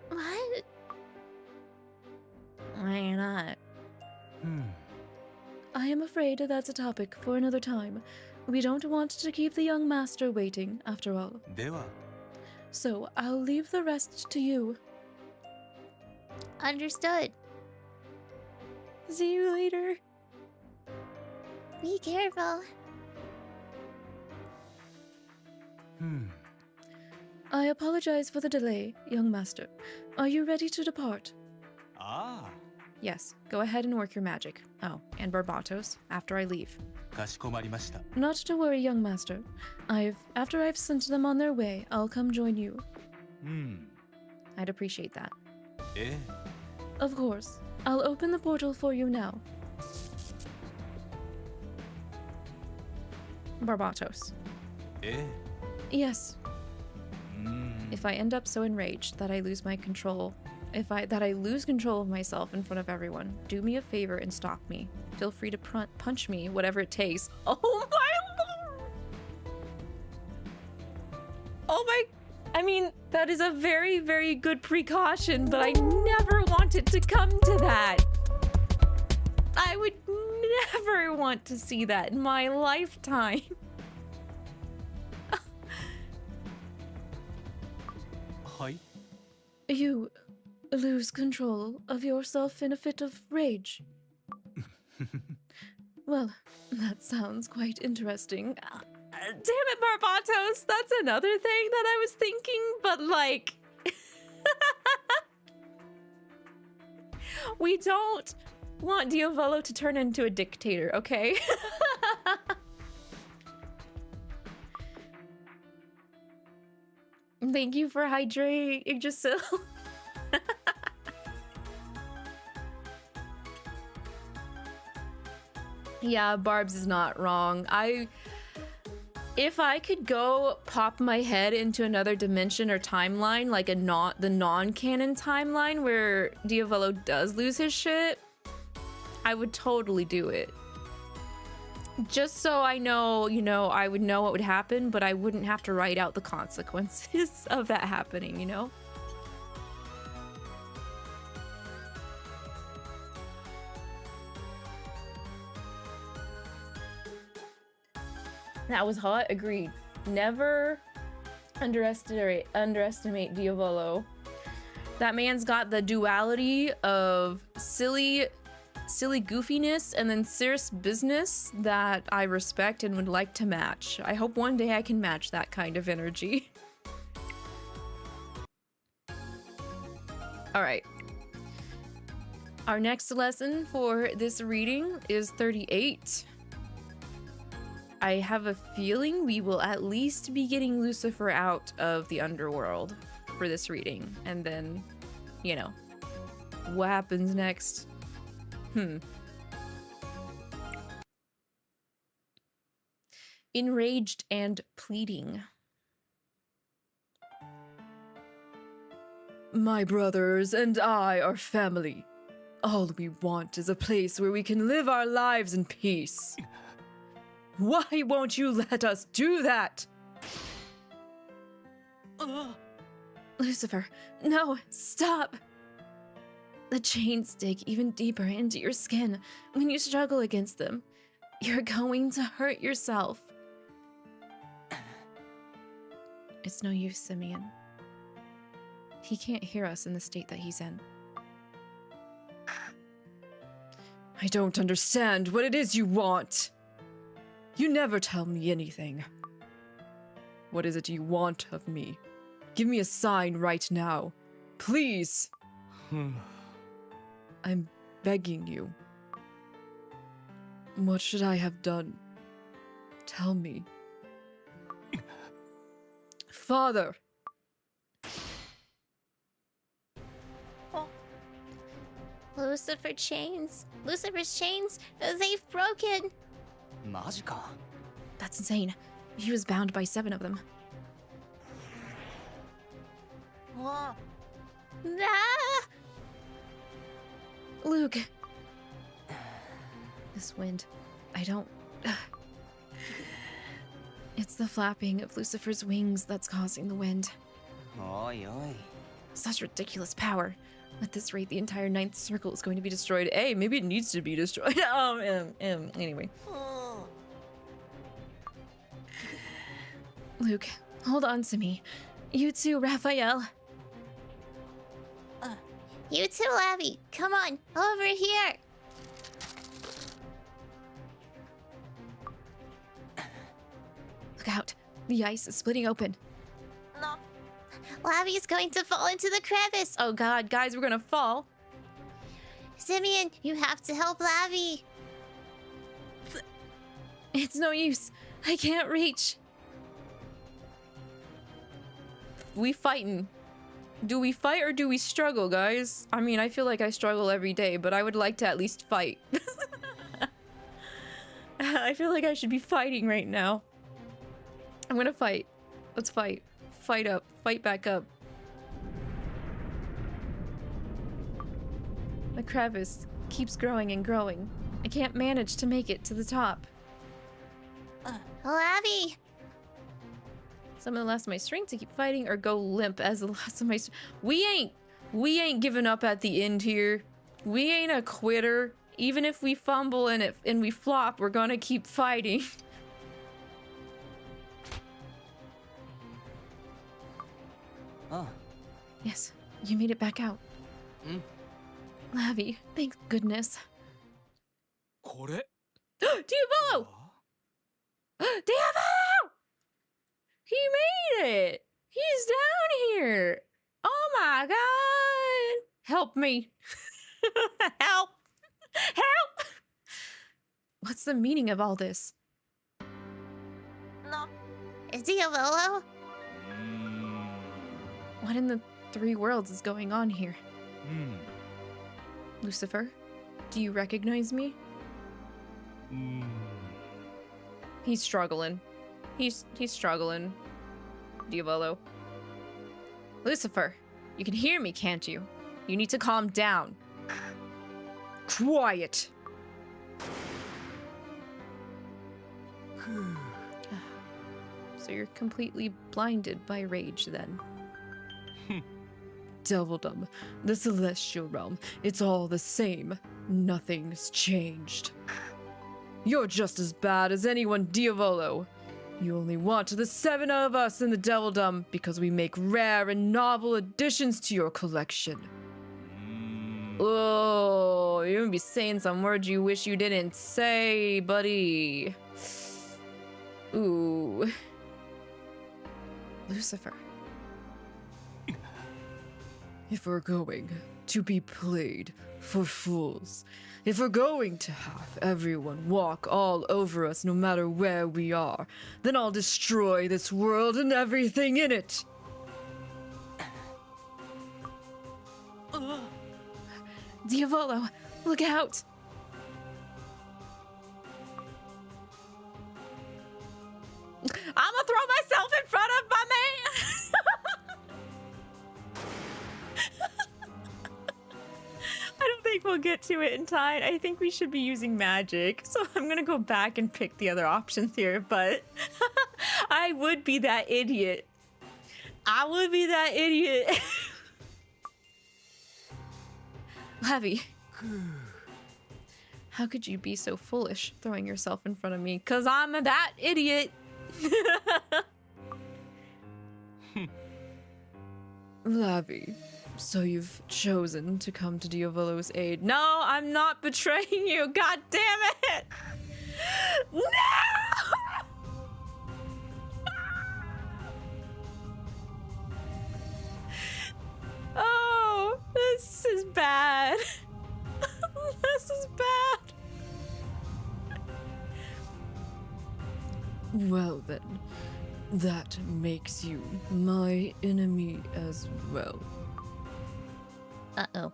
What? Why not? うん I am afraid that's a topic for another time. We don't want to keep the young master waiting, after all. では So I'll leave the rest to you. Understood. See you later. Be careful. うん I apologize for the delay, young master. Are you ready to depart? あ Yes, go ahead and work your magic. Oh, and Barbatos, after I leave. あかしこまりました Not to worry, young master. After I've sent them on their way, I'll come join you. うん I'd appreciate that. ええ Of course. I'll open the portal for you now. Barbatos. ええ Yes. うん If I end up so enraged that I lose my control, that I lose control of myself in front of everyone, do me a favor and stop me. Feel free to punch me, whatever it takes. Oh my lord! Oh my... I mean, that is a very, very good precaution, but I never want it to come to that. I would never want to see that in my lifetime. はい You lose control of yourself in a fit of rage. Well, that sounds quite interesting. Damn it, Barbatos! That's another thing that I was thinking, but like... we don't want Diavolo to turn into a dictator, okay? Thank you for hydrating, Yggdrasil. Yeah, Barb's is not wrong. If I could go pop my head into another dimension or timeline, like the non-canon timeline where Diavolo does lose his shit, I would totally do it. Just so I know, I would know what would happen, but I wouldn't have to write out the consequences of that happening, you know? That was hot. Agreed. Never underestimate Diavolo. That man's got the duality of silly goofiness and then serious business that I respect and would like to match. I hope one day I can match that kind of energy. All right. Our next lesson for this reading is 38. I have a feeling we will at least be getting Lucifer out of the underworld for this reading. And then, what happens next? Enraged and pleading. My brothers and I are family. All we want is a place where we can live our lives in peace. Why won't you let us do that? Lucifer, no, stop! The chains dig even deeper into your skin when you struggle against them. You're going to hurt yourself. It's no use, Simeon. He can't hear us in the state that he's in. I don't understand what it is you want. You never tell me anything. What is it you want of me? Give me a sign right now. Please. I'm begging you. What should I have done? Tell me. Father! Lucifer's chains, they've broken. マジか。 That's insane. He was bound by 7 of them. Ah! Luke! This wind, I don't... It's the flapping of Lucifer's wings that's causing the wind. おいおい。 Such ridiculous power. At this rate, the entire 9th circle is going to be Destroyed. Hey, maybe it needs to be destroyed. Anyway. Luke, hold on to me. You too, Raphael. You too, Lavi. Come on, over here. Look out. The ice is splitting open. No. Lavi's going to fall into the crevice. Oh god, guys, we're gonna fall. Simeon, you have to help Lavi. It's no use. I can't reach. We fighting. Do we fight or do we struggle, guys? I mean, I feel like I struggle every day, but I would like to at least fight. I feel like I should be fighting right now. I'm gonna fight. Let's fight. Fight up. Fight back up. The crevice keeps growing and growing. I can't manage to make it to the top. Lavi. Some of the last of my strength to keep fighting or go limp as the last of my we ain't giving up at the end here. We ain't a quitter. Even if we fumble and we flop, we're gonna keep fighting. Oh. Yes, you made it back out. Lavi, thank goodness. これ Diavolo! Diavolo! He made it! He's down here! Oh my god! Help me! Help! Help! What's the meaning of all this? No. Diavolo? What in the 3 worlds is going on here? うん Lucifer, do you recognize me? うん He's struggling. He's struggling. Diavolo. Lucifer, you can hear me, can't you? You need to calm down. Quiet! So you're completely blinded by rage then. Devildom, the celestial realm, it's all the same. Nothing's changed. You're just as bad as anyone, Diavolo. You only want the 7 of us in the Devildom because we make rare and novel additions to your collection. Oh, you're gonna be saying some words you wish you didn't say, buddy. Ooh. Lucifer. If we're going to be played for fools, if we're going to have everyone walk all over us no matter where we are, then I'll destroy this world and everything in it. Diavolo, look out! I'ma throw myself in front of my man! I don't think we'll get to it in time. I think we should be using magic. So I'm gonna go back and pick the other options here, but I would be that idiot. I would be that idiot. Lavi. How could you be so foolish throwing yourself in front of me? 'Cause I'm that idiot. Lavi, so you've chosen to come to Diavolo's aid. No, I'm not betraying you. God damn it. No! Oh, this is bad. This is bad. Well then, that makes you my enemy as well. Uh-oh.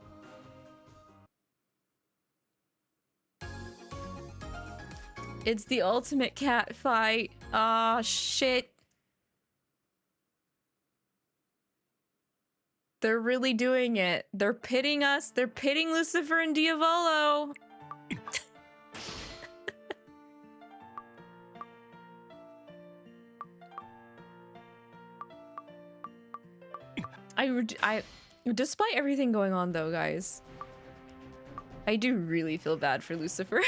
It's the ultimate cat fight. Aw, shit. They're really doing it. They're pitting us. They're pitting Lucifer and Diavolo. Despite everything going on though, guys, I do really feel bad for Lucifer.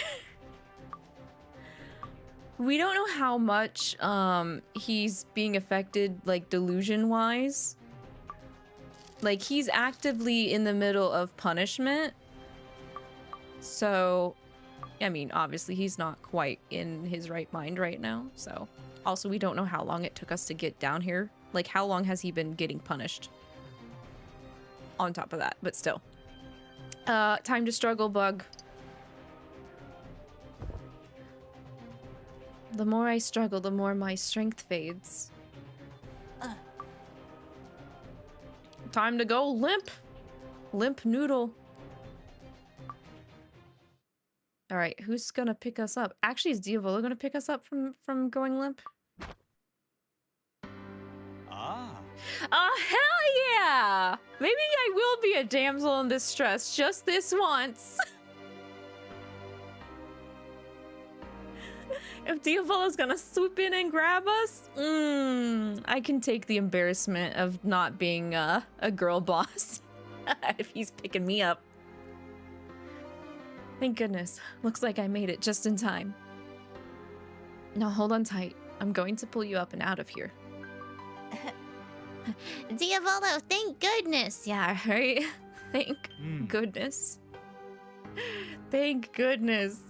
We don't know how much he's being affected, like, delusion-wise. Like, he's actively in the middle of punishment. So, I mean, obviously he's not quite in his right mind right now. So, also, we don't know how long it took us to get down here. Like, how long has he been getting punished? On top of that, but still. Time to struggle, bug. The more I struggle, the more my strength fades. Time to go limp. Limp noodle. All right, who's gonna pick us up? Actually, is Diavolo gonna pick us up from going limp? Ah. Oh, hell yeah! Maybe I will be a damsel in distress just this once. If Diavolo's gonna swoop in and grab us, I can take the embarrassment of not being a girl boss if he's picking me up. Thank goodness. Looks like I made it just in time. Now hold on tight. I'm going to pull you up and out of here. Diavolo, thank goodness. Yeah, right? Thank goodness. Thank goodness.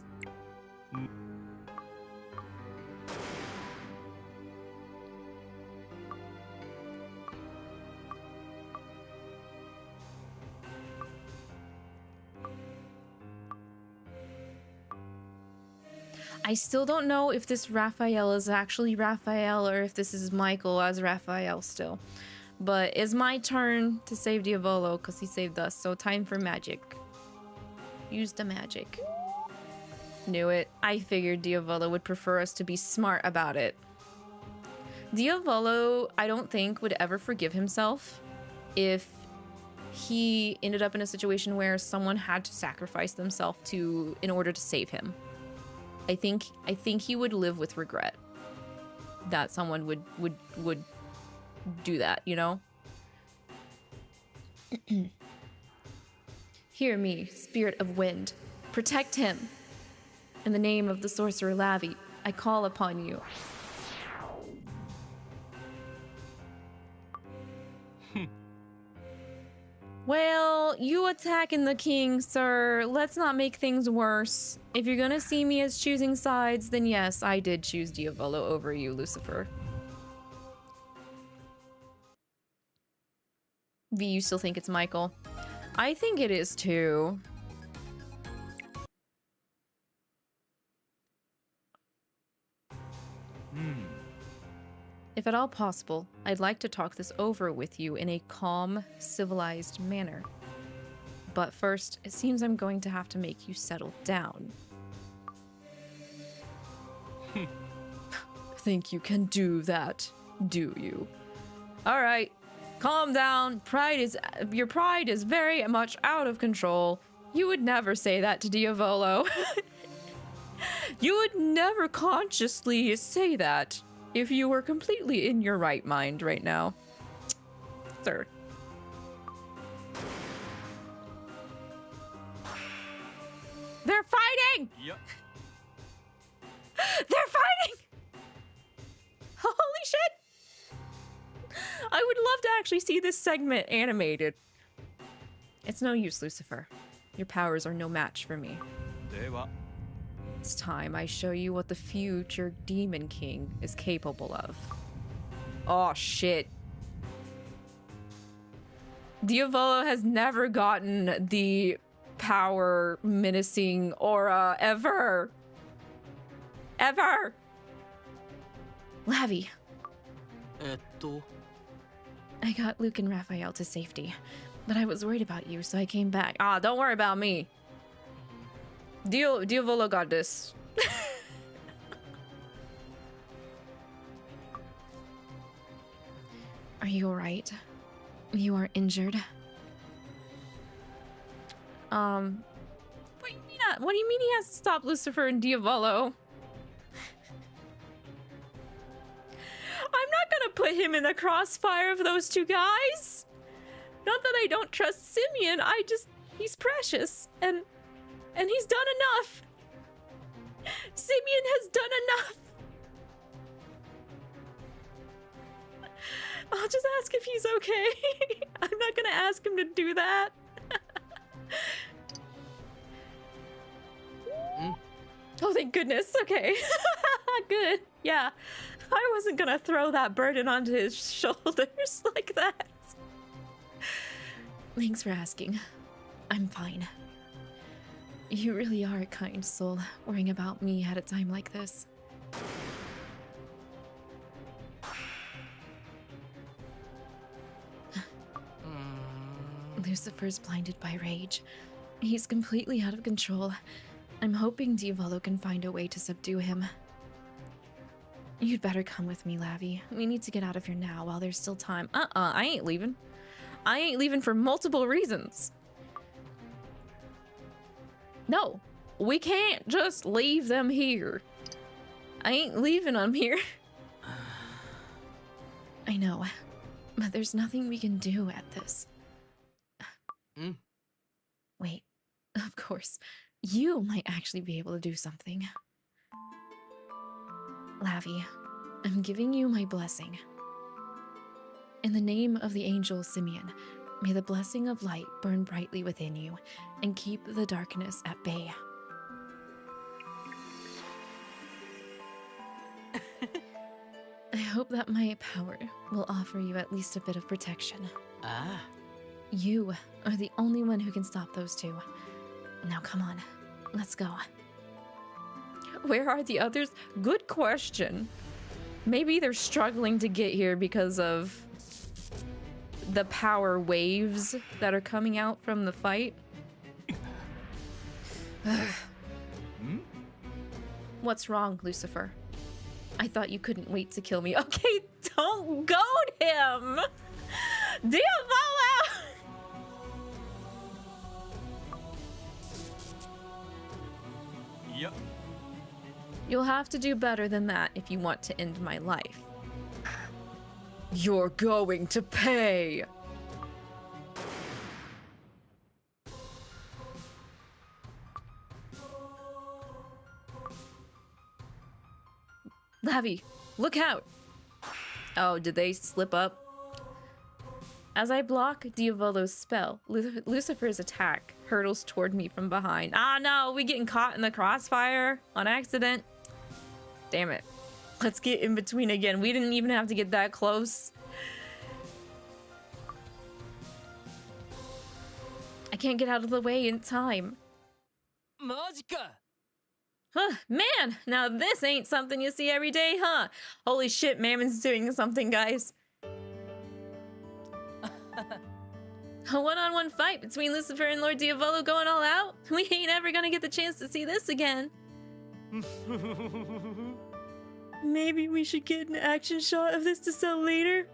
I still don't know if this Raphael is actually Raphael or if this is Michael as Raphael still. But it's my turn to save Diavolo because he saved us. So time for magic. Use the magic. Knew it. I figured Diavolo would prefer us to be smart about it. Diavolo, I don't think, would ever forgive himself if he ended up in a situation where someone had to sacrifice themselves in order to save him. I think he would live with regret that someone would do that, you know? Hear me, spirit of wind. Protect him. In the name of the sorcerer Lavi, I call upon you. Well, you attacking the king, sir. Let's not make things worse. If you're gonna see me as choosing sides, then yes, I did choose Diavolo over you, Lucifer. V, you still think it's Michael? I think it is too. If at all possible, I'd like to talk this over with you in a calm, civilized manner. But first, it seems I'm going to have to make you settle down. Think you can do that, do you? All right, calm down. Your pride is very much out of control. You would never say that to Diavolo. You would never consciously say that if you were completely in your right mind right now. Sir. They're fighting! Yep. They're fighting! Holy shit! I would love to actually see this segment animated. It's no use, Lucifer. Your powers are no match for me. では It's time I show you what the future Demon King is capable of. Oh shit. Diavolo has never gotten the power menacing aura ever. Ever. Lavi, と I got Luke and Raphael to safety, but I was worried about you, so I came back. Ah, don't worry about me. Diavolo got this. are you alright? You are injured? What do you mean he has to stop Lucifer and Diavolo? I'm not gonna put him in the crossfire of those two guys. Not that I don't trust Simeon, he's precious, and he's done enough. Simeon has done enough. I'll just ask if he's okay. I'm not gonna ask him to do that. Oh, thank goodness. Okay. Good. Yeah. I wasn't gonna throw that burden onto his shoulders like that. Thanks for asking. I'm fine. You really are a kind soul, worrying about me at a time like this. Lucifer's blinded by rage. He's completely out of control. I'm hoping Diavolo can find a way to subdue him. You'd better come with me, Lavi. We need to get out of here now while there's still time. I ain't leaving. I ain't leaving for multiple reasons. No, we can't just leave them here. I ain't leaving them here. I know, but there's nothing we can do at this. Wait, of course, you might actually be able to do something. Lavi, I'm giving you my blessing. In the name of the angel Simeon, may the blessing of light burn brightly within you and keep the darkness at bay. I hope that my power will offer you at least a bit of protection. Ah. You are the only one who can stop those two. Now come on, let's go. Where are the others? Good question. Maybe they're struggling to get here because of the power waves that are coming out from the fight. What's wrong, Lucifer? I thought you couldn't wait to kill me. Okay, don't goad him! Diavolo! Yep. You'll have to do better than that if you want to end my life. You're going to pay! Lavi, look out! Oh, did they slip up? As I block Diavolo's spell, Lucifer's attack hurtles toward me from behind. Ah, no, we getting caught in the crossfire on accident. Damn it. Let's get in between again. We didn't even have to get that close. I can't get out of the way in time. マジか Huh, man, now this ain't something you see every day, huh? Holy shit, Mammon's doing something, guys. A one-on-one fight between Lucifer and Lord Diavolo going all out? We ain't ever gonna get the chance to see this again. Maybe we should get an action shot of this to sell later?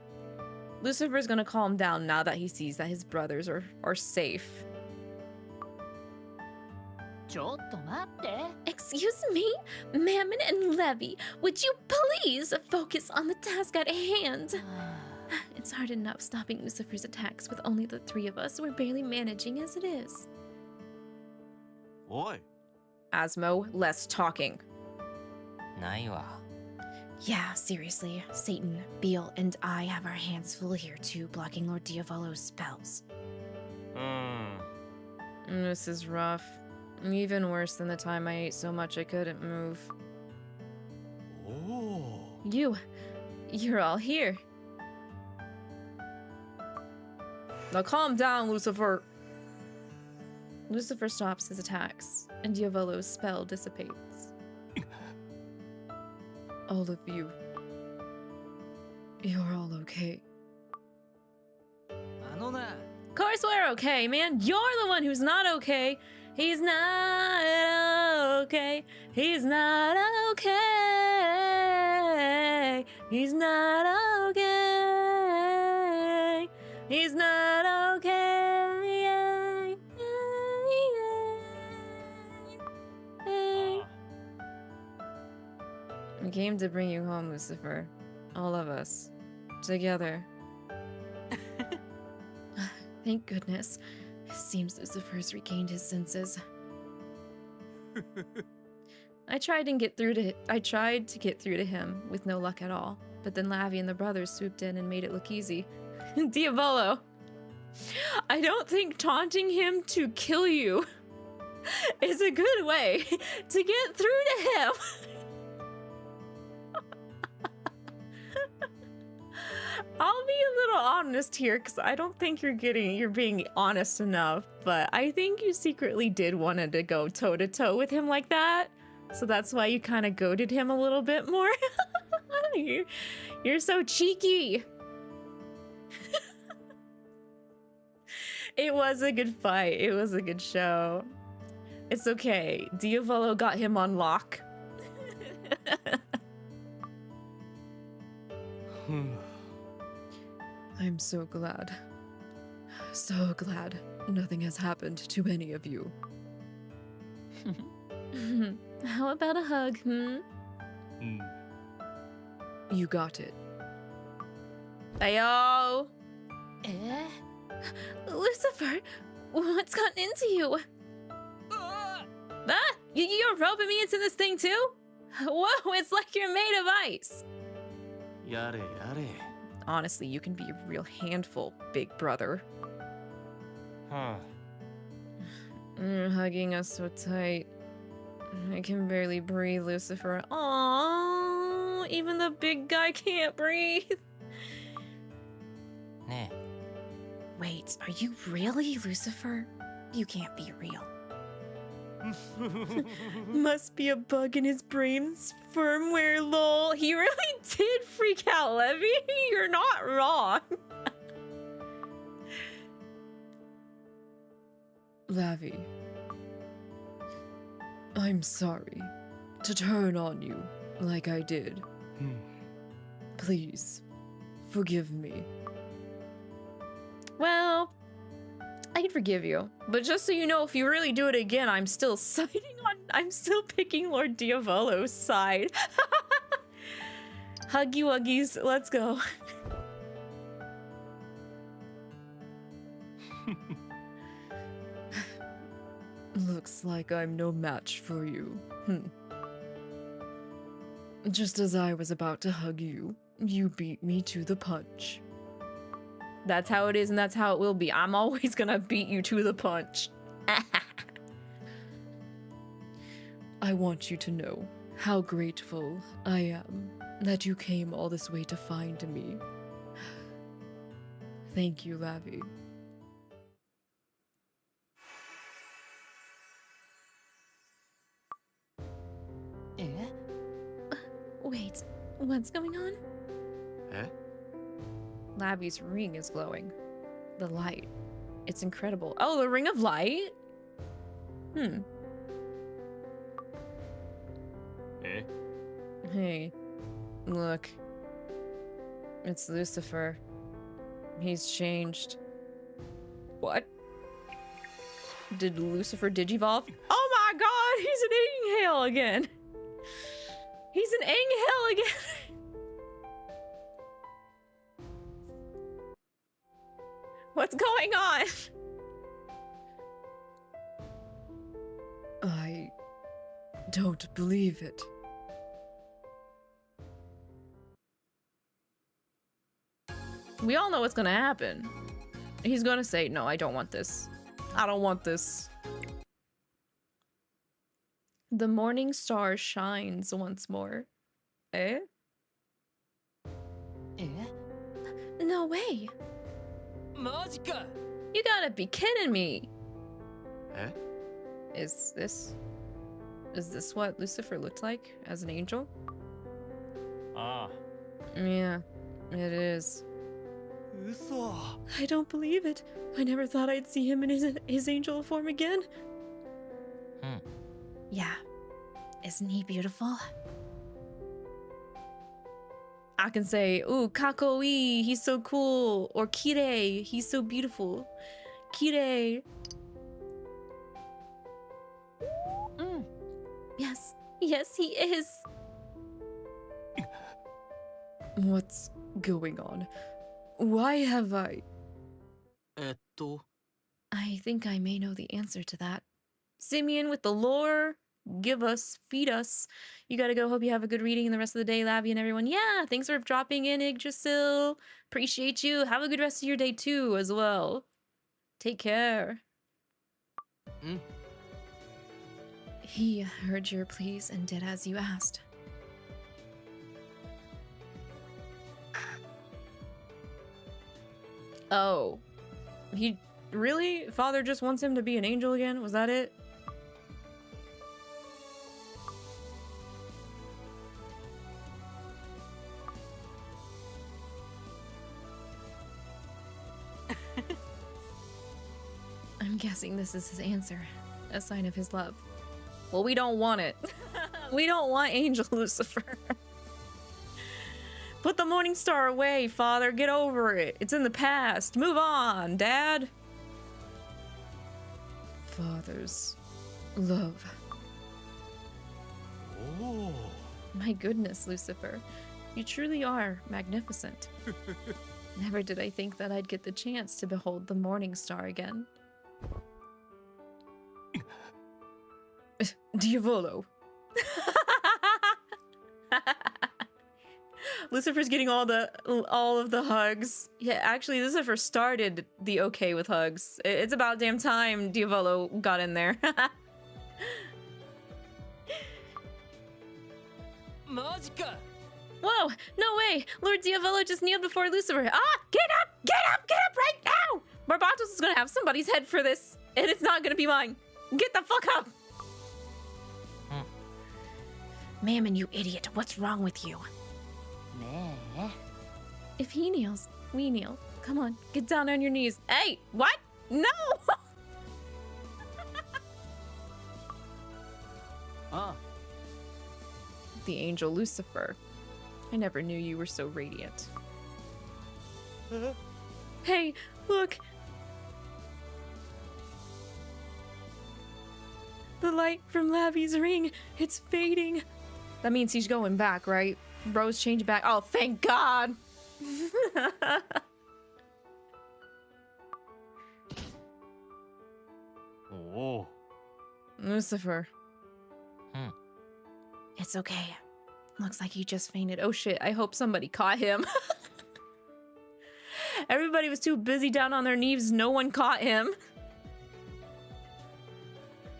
Lucifer's gonna calm down now that he sees that his brothers are safe. ちょっと待って。 Excuse me? Mammon and Levy, would you please focus on the task at hand? It's hard enough stopping Lucifer's attacks with only the three of us. We're barely managing as it is. おい。 Asmo, less talking. ないわ。 Yeah, seriously. Satan, Beal, and I have our hands full here too, blocking Lord Diavolo's spells. うん。 This is rough. Even worse than the time I ate so much I couldn't move. おお。 You're all here. Now calm down, Lucifer. Lucifer stops his attacks, and Diavolo's spell dissipates. All of you. You're all okay. あのな。 Of course we're okay, man. You're the one who's not okay. He's not okay. He's not okay. He's not okay. He's not okay. We came to bring you home, Lucifer. All of us. Together. Thank goodness. It seems Lucifer's regained his senses. I tried to get through to him with no luck at all, but then Lavi and the brothers swooped in and made it look easy. Diavolo, I don't think taunting him to kill you is a good way to get through to him. I'll be a little honest here because I don't think you're being honest enough, but I think you secretly did wanted to go toe to toe with him like that. So that's why you kind of goaded him a little bit more. You're so cheeky. It was a good fight. It was a good show. It's okay. Diavolo got him on lock. I'm so glad. So glad nothing has happened to any of you. How about a hug, hmm? うん。 You got it. Ayo! Lucifer, what's gotten into you? Ah! You're roping me into this thing too? Whoa, it's like you're made of ice. やれやれ。 Honestly, you can be a real handful, big brother. は You're hugging us so tight. I can barely breathe, Lucifer. Aww, even the big guy can't breathe. あ。ね Wait, are you really Lucifer? You can't be real. え。 Must be a bug in his brain's firmware, lol. He really did freak out, Levy. You're not wrong. Lavi, I'm sorry to turn on you like I did. うん。 Please, forgive me. Well, I can forgive you, but just so you know, if you really do it again, I'm still picking Lord Diavolo's side. Huggy wuggies, let's go. Looks like I'm no match for you. Just as I was about to hug you, you beat me to the punch. That's how it is, and that's how it will be. I'm always gonna beat you to the punch. I want you to know how grateful I am that you came all this way to find me. Thank you, Lavi. Wait, what's going on? え Lavi's ring is glowing. The light. It's incredible. Oh, the ring of light? え Hey, look. It's Lucifer. He's changed. What? Did Lucifer digivolve? Oh my He's an Anghale again. He's an Anghale again. What's going on? I don't believe it. We all know what's gonna happen. He's gonna say, no, I don't want this. I don't want this. The morning star shines once more. Eh? え No way. マジか You gotta be kidding me. え Is this what Lucifer looked like as an angel? ああ Yeah, it is. 嘘 I don't believe it. I never thought I'd see him in his angel form again. Yeah. Isn't he beautiful? I can say, ooh, kakoi, he's so cool. Or kirei, he's so beautiful. Kirei. Yes, yes, he is. What's going on? Why have I... えっと I think I may know the answer to that. Simeon with the lore. Give us, feed us. You gotta go. Hope you have a good reading the rest of the day, Lavi and everyone. Yeah, thanks for dropping in, Yggdrasil. Appreciate you. Have a good rest of your day too, as well. Take care. He heard your pleas and did as you asked. Oh. He really? Father just wants him to be an angel again? Was that it? I'm guessing this is his answer. A sign of his love. Well, we don't want it. We don't want Angel Lucifer. Put the morning star away, Father. Get over it. It's in the past. Move on, Dad. Father's love. おお My goodness, Lucifer. You truly are magnificent. Never did I think that I'd get the chance to behold the morning star again. Diavolo. Lucifer's getting all of the hugs. Yeah, actually, Lucifer started the okay with hugs. It's about damn time Diavolo got in there. マジか Whoa, no way! Lord Diavolo just kneeled before Lucifer. Ah, get up, get up, get up right now! Barbatos is gonna have somebody's head for this, and it's not gonna be mine. Get the fuck up! Mammon, you idiot. What's wrong with you? ねえ If he kneels, we kneel. Come on, get down on your knees. Hey, what? No! あ The angel Lucifer. I never knew you were so radiant. Hey, look! The light from Lavi's ring, it's fading. That means he's going back, right? Bro's changed back. Oh, thank God! おお Lucifer. It's okay. Looks like he just fainted. Oh shit, I hope somebody caught him. Everybody was too busy down on their knees, no one caught him.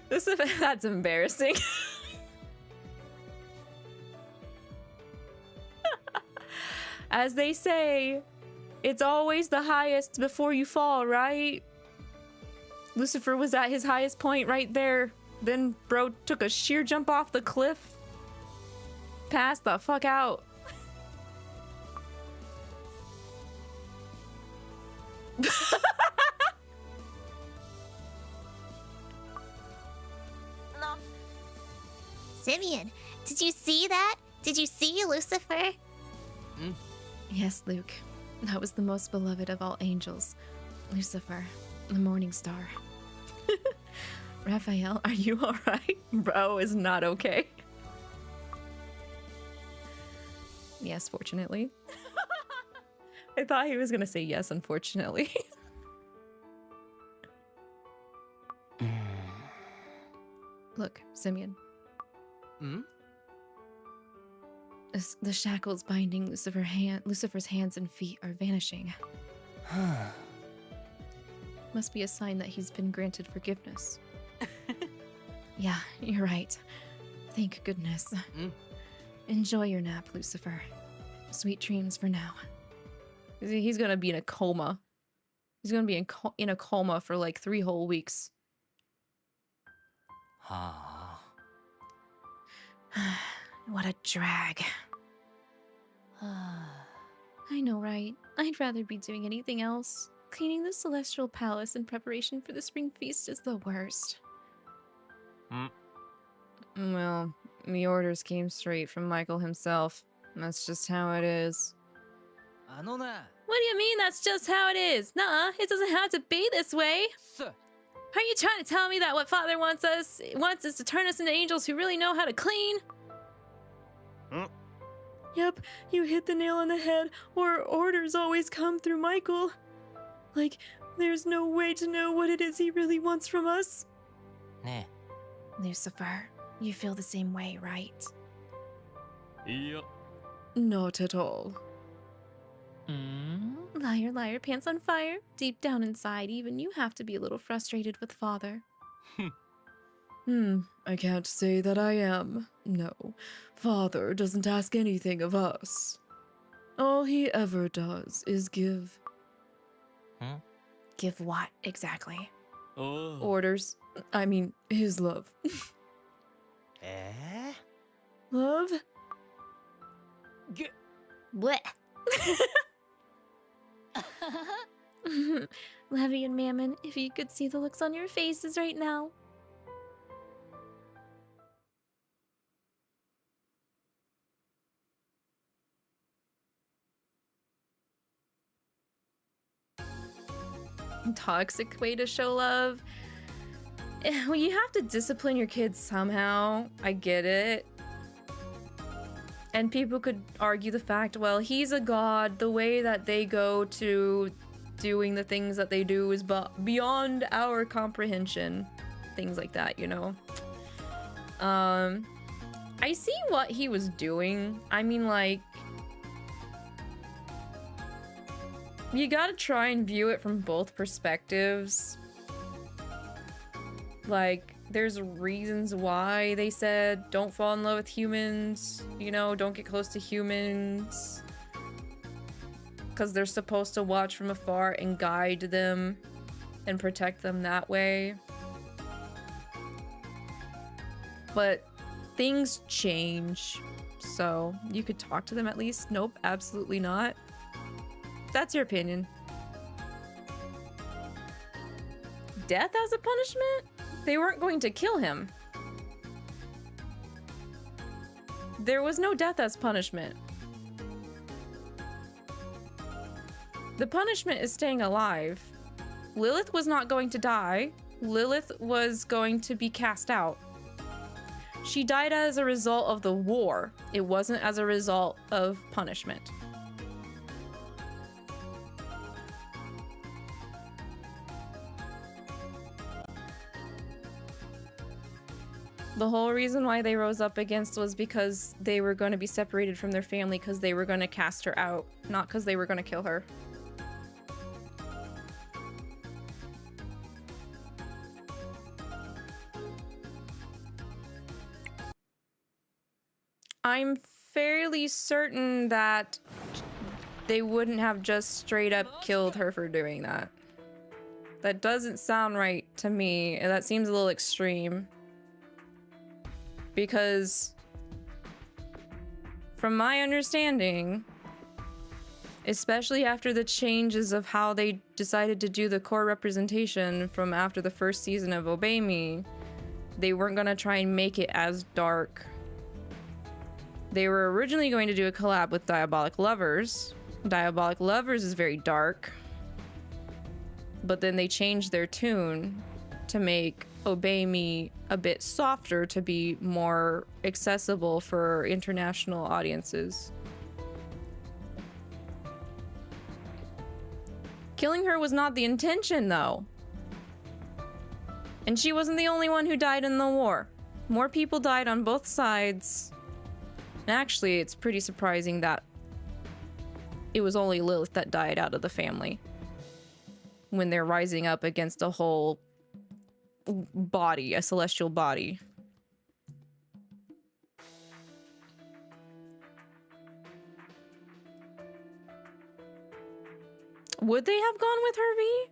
That's embarrassing. As they say, it's always the highest before you fall, right? Lucifer was at his highest point right there. Then bro took a sheer jump off the cliff. Passed the fuck out. Simeon, did you see that? Did you see Lucifer? Yes, Luke. That was the most beloved of all angels. Lucifer, the morning star. Raphael, are you alright? Bro is not okay. Yes, fortunately. I thought he was gonna say yes, unfortunately. Look, Simeon. Hmm? The shackles binding Lucifer's hands and feet are vanishing. Must be a sign that he's been granted forgiveness. Yeah, you're right. Thank goodness. Enjoy your nap, Lucifer. Sweet dreams for now. He's gonna be in a coma. He's gonna be in a coma for like 3 whole weeks. What a drag. I know, right? I'd rather be doing anything else. Cleaning the Celestial Palace in preparation for the Spring Feast is the worst. Well, the orders came straight from Michael himself. That's just how it is. What do you mean that's just how it is? Nuh-uh, it doesn't have to be this way. Are you trying to tell me that what Father wants is to turn us into angels who really know how to clean? Yep, you hit the nail on the head. Or orders always come through Michael. Like, there's no way to know what it is he really wants from us. Lucifer, you feel the same way, right? Yep. Not at all. Liar, liar, pants on fire. Deep down inside, even you have to be a little frustrated with Father. I can't say that I am. No, Father doesn't ask anything of us. All he ever does is give. Give what, exactly? Orders. I mean, his love. Love? Blech. Levy and Mammon, if you could see the looks on your faces right now. Toxic way to show love. Well, you have to discipline your kids somehow. I get it. And people could argue the fact, well, he's a god. The way that they go to doing the things that they do is beyond our comprehension. Things like that, you know? I see what he was doing. I mean, like, you gotta try and view it from both perspectives. Like, there's reasons why they said don't fall in love with humans, you know, don't get close to humans. Because they're supposed to watch from afar and guide them and protect them that way. But things change, so you could talk to them at least. Nope, absolutely not. That's your opinion. Death as a punishment? They weren't going to kill him. There was no death as punishment. The punishment is staying alive. Lilith was not going to die. Lilith was going to be cast out. She died as a result of the war. It wasn't as a result of punishment. The whole reason why they rose up against was because they were going to be separated from their family because they were going to cast her out, not because they were going to kill her. I'm fairly certain that they wouldn't have just straight up killed her for doing that. That doesn't sound right to me, and that seems a little extreme. Because from my understanding, especially after the changes of how they decided to do the core representation from after the first season of Obey Me, they weren't going to try and make it as dark. They were originally going to do a collab with Diabolic Lovers. Diabolic Lovers is very dark. But then they changed their tune to make Obey Me a bit softer to be more accessible for international audiences. Killing her was not the intention, though. And she wasn't the only one who died in the war. More people died on both sides. And actually, it's pretty surprising that it was only Lilith that died out of the family when they're rising up against a whole body, a celestial body. Would they have gone with her, V?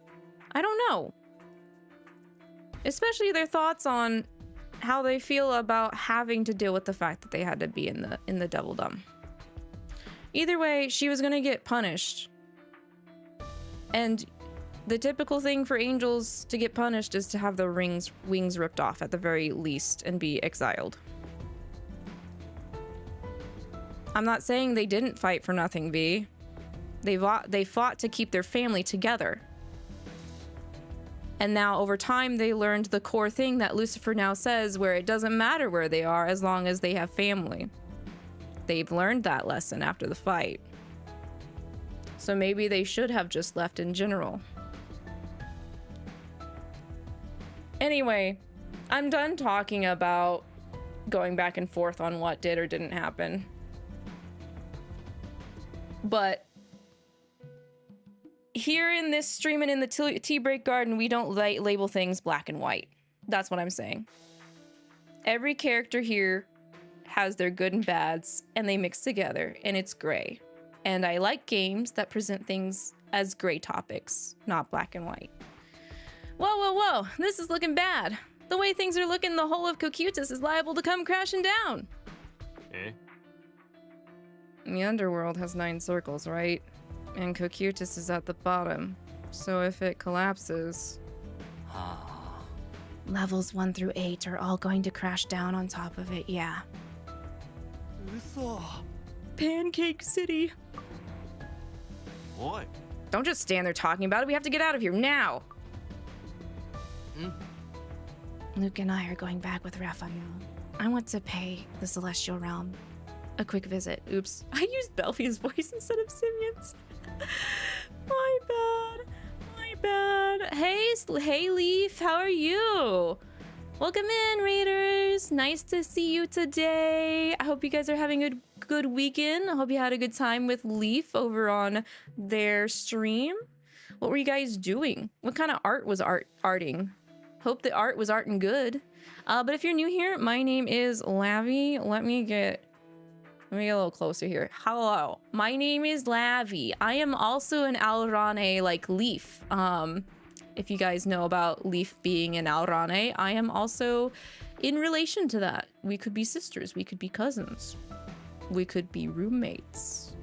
I don't know. Especially their thoughts on how they feel about having to deal with the fact that they had to be in the Devil Dumb. Either way, she was gonna get punished. And the typical thing for angels to get punished is to have their wings ripped off at the very least and be exiled. I'm not saying they didn't fight for nothing, V. They fought to keep their family together. And now over time they learned the core thing that Lucifer now says, where it doesn't matter where they are as long as they have family. They've learned that lesson after the fight. So maybe they should have just left in general. Anyway, I'm done talking about going back and forth on what did or didn't happen. But here in this stream and in the tea break garden, we don't label things black and white. That's what I'm saying. Every character here has their good and bads, and they mix together, and it's gray. And I like games that present things as gray topics, not black and white. Whoa, whoa, whoa, this is looking bad. The way things are looking, the whole of Cocytus is liable to come crashing down. Eh? The underworld has 9 circles, right? And Cocytus is at the bottom. So if it collapses... Levels 1 through 8 are all going to crash down on top of it, yeah. Pancake City. Oi. Don't just stand there talking about it. We have to get out of here now. Luke and I are going back with Raphael. I want to pay the Celestial Realm a quick visit. Oops. I used Belfia's voice instead of Simeon's. My bad. My bad. Hey, Leaf. How are you? Welcome in, Raiders. Nice to see you today. I hope you guys are having a good weekend. I hope you had a good time with Leaf over on their stream. What were you guys doing? What kind of art was arting? Hope the art was arting good. But if you're new here, my name is Lavi. Let me get a little closer here. Hello, my name is Lavi. I am also an Alraune like Leaf. If you guys know about Leaf being an Alraune, I am also in relation to that. We could be sisters, we could be cousins, we could be roommates.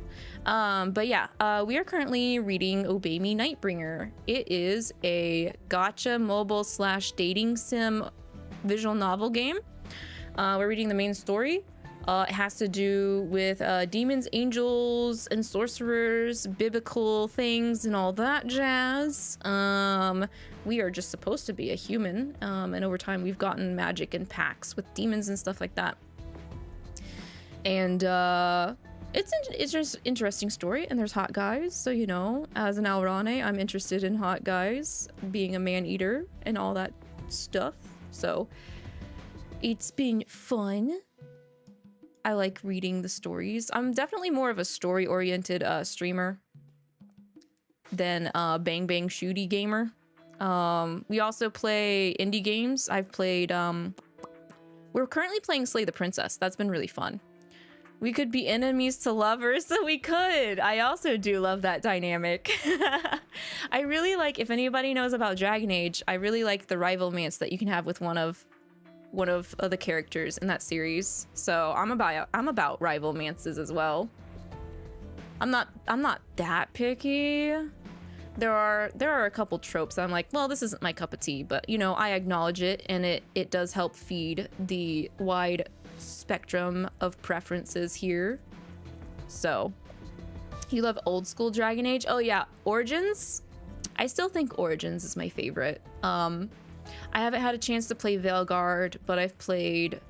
But yeah, we are currently reading Obey Me Nightbringer. It is a gacha mobile / dating sim visual novel game. We're reading the main story. It has to do with demons, angels, and sorcerers, biblical things, and all that jazz. We are just supposed to be a human, and over time we've gotten magic and pacts with demons and stuff like that. And it's an interesting story, and there's hot guys, so you know, as an Alraune, I'm interested in hot guys, being a man-eater, and all that stuff, so it's been fun. I like reading the stories. I'm definitely more of a story-oriented streamer than a bang-bang shooty gamer. We also play indie games. I've played, we're currently playing Slay the Princess. That's been really fun. We could be enemies to lovers, so we could. I also do love that dynamic. I really like, if anybody knows about Dragon Age, I really like the rivalmance that you can have with one of the characters in that series. So I'm about rivalmances as well. I'm not that picky. There are a couple tropes that I'm like, well, this isn't my cup of tea, but you know, I acknowledge it, and it does help feed the wide spectrum of preferences here. So you love old school Dragon Age? Oh yeah, Origins. I still think Origins is my favorite. I haven't had a chance to play Veilguard, but I've played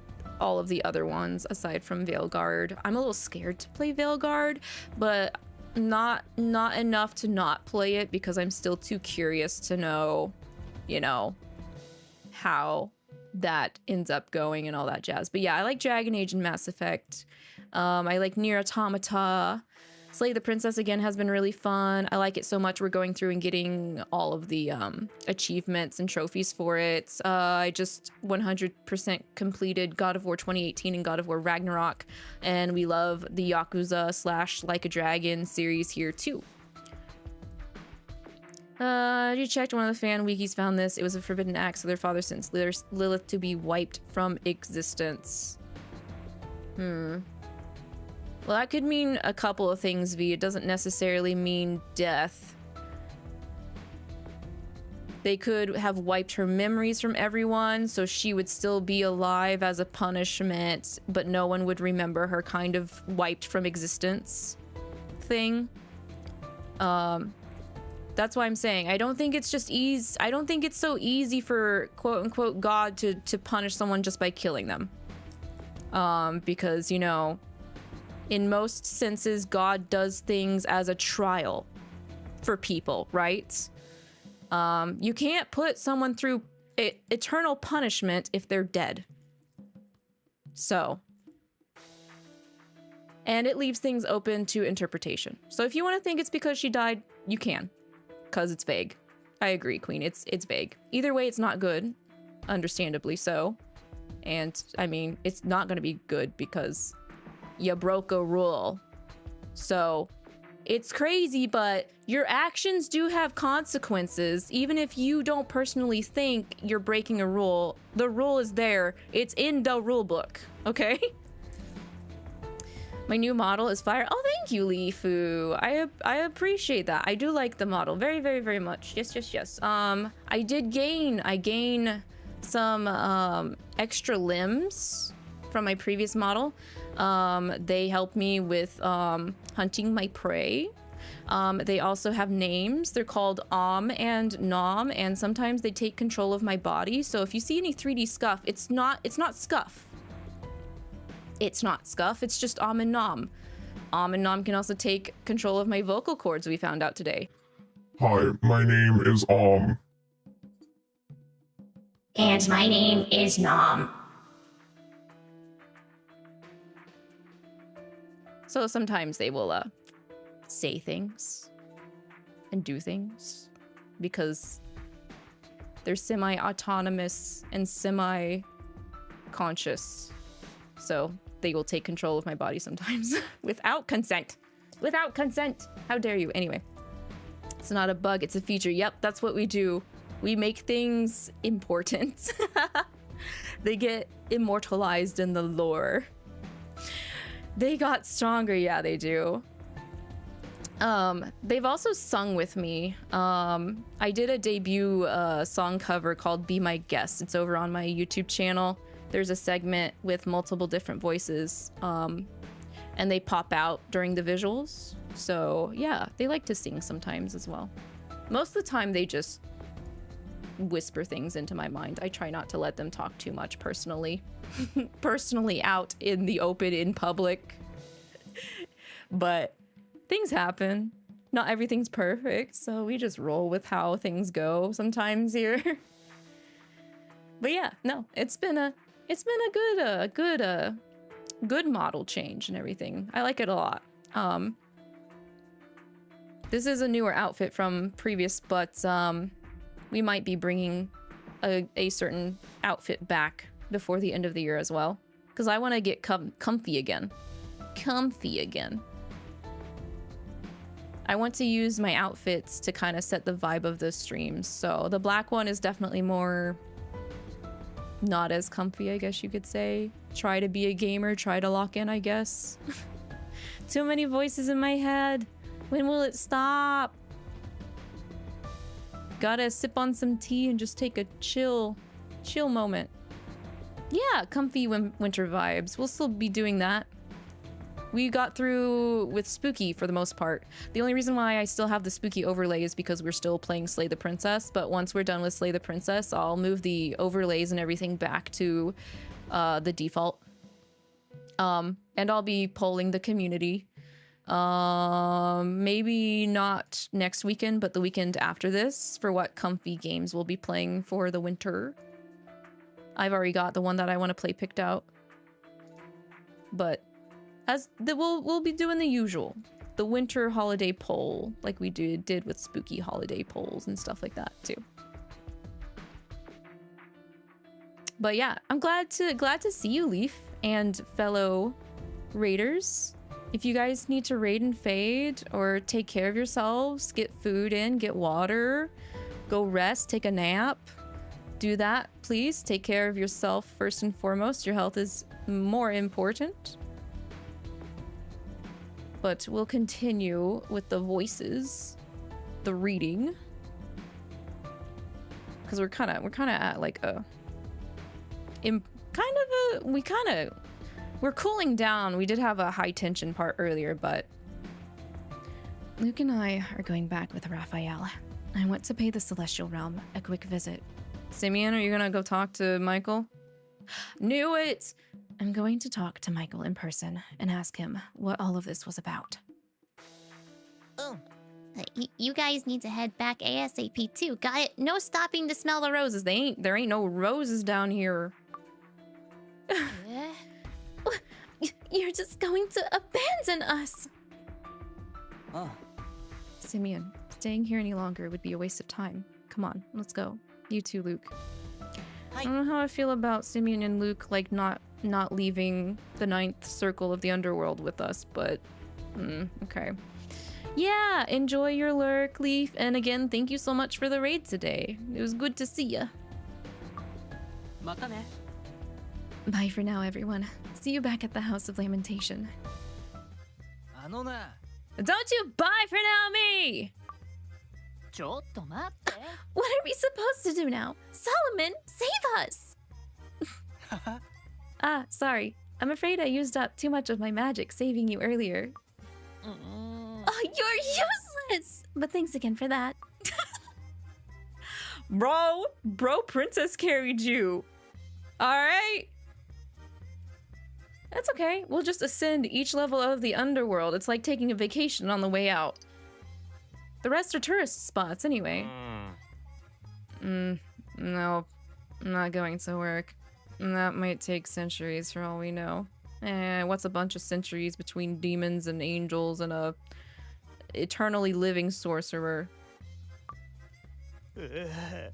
all of the other ones aside from Veilguard. I'm a little scared to play Veilguard, but not enough to not play it because I'm still too curious to know, you know, how that ends up going and all that jazz. But yeah, I like Dragon Age and Mass Effect. I like Nier Automata. Slay the Princess again has been really fun. I like it so much we're going through and getting all of the achievements and trophies for it. I just 100% completed God of War 2018 and God of War Ragnarok, and we love the Yakuza / Like a Dragon series here too. You checked one of the fan wikis, found this. It was a forbidden act, so their father sentenced Lilith to be wiped from existence. Well, that could mean a couple of things, V. It doesn't necessarily mean death. They could have wiped her memories from everyone, so she would still be alive as a punishment, but no one would remember her, kind of wiped from existence thing. That's why I'm saying I don't think it's just easy. I don't think it's so easy for quote unquote God to punish someone just by killing them. Because, you know, in most senses, God does things as a trial for people, right? You can't put someone through eternal punishment if they're dead. So, and it leaves things open to interpretation. So if you want to think it's because she died, you can, because it's vague. I agree, Queen. It's vague. Either way, it's not good, understandably so. And I mean, it's not going to be good because you broke a rule. So it's crazy, but your actions do have consequences. Even if you don't personally think you're breaking a rule, the rule is there. It's in the rule book, okay? My new model is fire. Oh, thank you, Lifu. I appreciate that. I do like the model very, very, very much. Yes, yes, yes. I gain some extra limbs from my previous model. They help me with hunting my prey. They also have names. They're called and Nom, and sometimes they take control of my body. So if you see any 3D scuff, it's not scuff. It's not scuff, it's just and Nom. And Nom can also take control of my vocal cords, we found out today. Hi, my name is And my name is Nom. So sometimes they will say things and do things because they're semi-autonomous and semi-conscious. So they will take control of my body sometimes without consent. Without consent! How dare you? Anyway, it's not a bug, it's a feature. Yep, that's what we do. We make things important. They get immortalized in the lore. They got stronger, yeah, they do. They've also sung with me. I did a debut song cover called Be My Guest. It's over on my YouTube channel. There's a segment with multiple different voices, and they pop out during the visuals. So yeah, they like to sing sometimes as well. Most of the time they just whisper things into my mind. I try not to let them talk too much personally. Personally out in the open, in public. But things happen. Not everything's perfect, so we just roll with how things go sometimes here. But yeah, no, it's been a good model change and everything. I like it a lot. This is a newer outfit from previous, but we might be bringing a certain outfit back before the end of the year as well, because I want to get comfy again. I want to use my outfits to kind of set the vibe of the streams. So the black one is definitely more not as comfy, I guess you could say. Try to be a gamer, try to lock in, I guess. Too many voices in my head. When will it stop? Gotta sip on some tea and just take a chill moment. Yeah, comfy winter vibes. We'll still be doing that. We got through with Spooky for the most part. The only reason why I still have the Spooky overlay is because we're still playing Slay the Princess, but once we're done with Slay the Princess, I'll move the overlays and everything back to the default. And I'll be polling the community. Maybe not next weekend, but the weekend after this for what comfy games we'll be playing for the winter. I've already got the one that I want to play picked out. But we'll be doing the usual. The winter holiday poll, like we did with spooky holiday polls and stuff like that too. But yeah, I'm glad to see you, Leaf, and fellow raiders. If you guys need to raid and fade or take care of yourselves, get food in, get water, go rest, take a nap, do that, please. Take care of yourself first and foremost. Your health is more important. But we'll continue with the voices, the reading, because we're kind of at like we're cooling down. We did have a high tension part earlier, but Luke and I are going back with Raphael. I want to pay the Celestial Realm a quick visit. Simeon, are you gonna go talk to Michael? Knew it! I'm going to talk to Michael in person and ask him what all of this was about. You guys need to head back ASAP too. Got it? No stopping to smell the roses. There ain't no roses down here. You're just going to abandon us! Oh. Simeon, staying here any longer would be a waste of time. Come on, let's go. You too, Luke. I don't know how I feel about Simeon and Luke, like, not leaving the 9th circle of the underworld with us, but okay. Yeah, enjoy your lurk, Leaf, and again, thank you so much for the raid today. It was good to see ya. Mata ne. Bye for now, everyone. See you back at the House of Lamentation. Don't you bye for now, me! ちょっと待って。 What are we supposed to do now? Solomon, save us! Ah, sorry. I'm afraid I used up too much of my magic saving you earlier. Oh, you're useless! But thanks again for that. Bro, Princess carried you. Alright? That's okay. We'll just ascend each level of the underworld. It's like taking a vacation on the way out. The rest are tourist spots anyway. No, not going to work. That might take centuries for all we know. What's a bunch of centuries between demons and angels and a eternally living sorcerer? If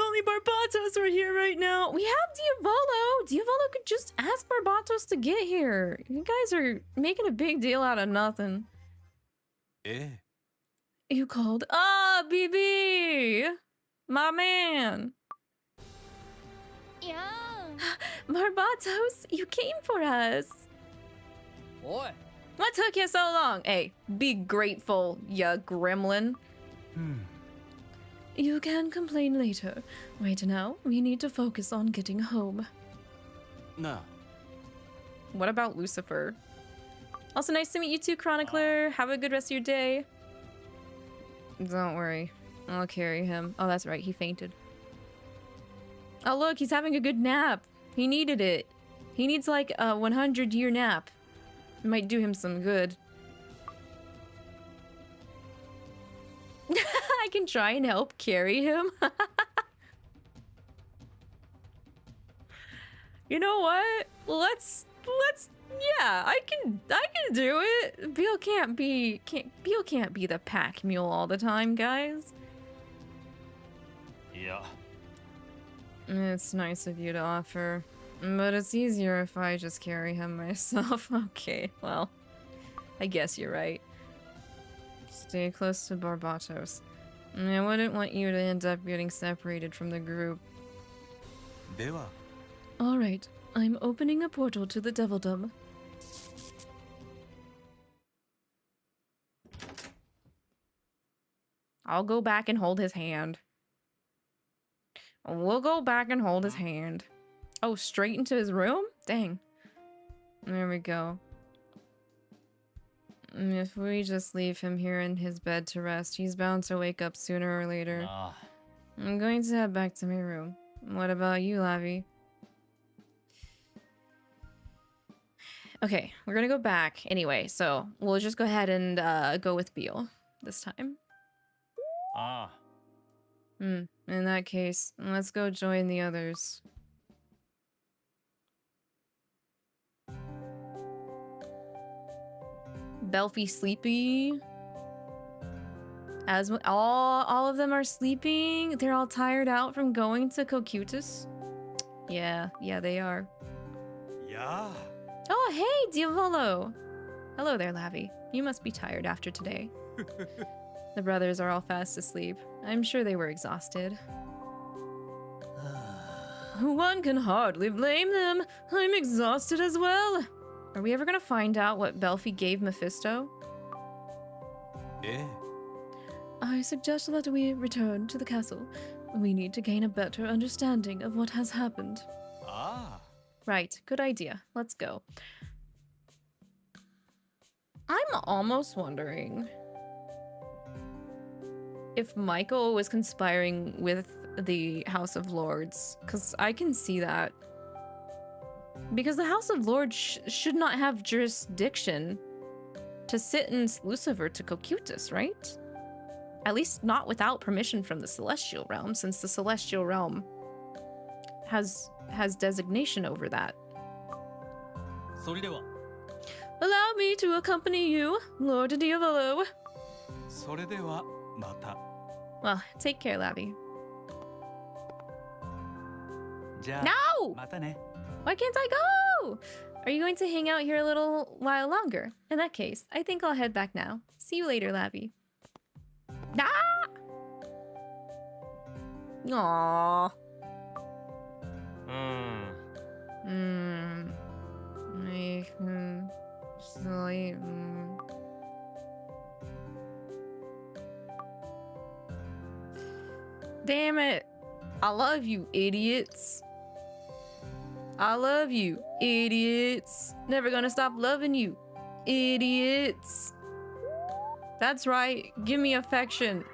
only Barbatos were here right now. We have Diavolo. Diavolo could just ask Barbatos to get here. You guys are making a big deal out of nothing. You called? Ah, BB! My man! Yeah. Barbatos, you came for us. Oi. What took you so long? Hey, be grateful, ya gremlin. You can complain later. Right now, we need to focus on getting home. No. What about Lucifer? Also, nice to meet you too, Chronicler. Have a good rest of your day. Don't worry. I'll carry him. Oh, that's right. He fainted. Oh, look. He's having a good nap. He needed it. He needs like a 100-year nap. It might do him some good. I can try and help carry him. You know what? Let's yeah, I can do it. Beal can't be the pack mule all the time, guys. Yeah. It's nice of you to offer, but it's easier if I just carry him myself. Okay, well, I guess you're right. Stay close to Barbatos. I wouldn't want you to end up getting separated from the group. では All right, I'm opening a portal to the Devildom. I'll go back and hold his hand. We'll go back and hold his hand. Oh, straight into his room? Dang. There we go. If we just leave him here in his bed to rest, he's bound to wake up sooner or later. I'm going to head back to my room. What about you, Lavi? Okay, we're gonna go back anyway, so we'll just go ahead and go with Beal this time. In that case, let's go join the others. Belfie sleepy. As all of them are sleeping. They're all tired out from going to Cocutus. Yeah, they are. Yeah. Oh, hey, Diavolo. Hello there, Lavi. You must be tired after today. The brothers are all fast asleep. I'm sure they were exhausted. One can hardly blame them. I'm exhausted as well. Are we ever gonna find out what Belfie gave Mephisto? I suggest that we return to the castle. We need to gain a better understanding of what has happened. Right, good idea. Let's go. I'm almost wondering if Michael was conspiring with the House of Lords, because I can see that. Because the House of Lords should not have jurisdiction to sit in Lucifer to Cocutus, right? At least not without permission from the Celestial Realm, since the Celestial Realm has designation over that. Allow me to accompany you, Lord Diavolo. Well, take care, Lavi. No! Why can't I go? Are you going to hang out here a little while longer? In that case, I think I'll head back now. See you later, Lavi. Ah! Aww. Sleep. Damn it. I love you, idiots. I love you, idiots. Never gonna stop loving you, idiots. That's right. Give me affection.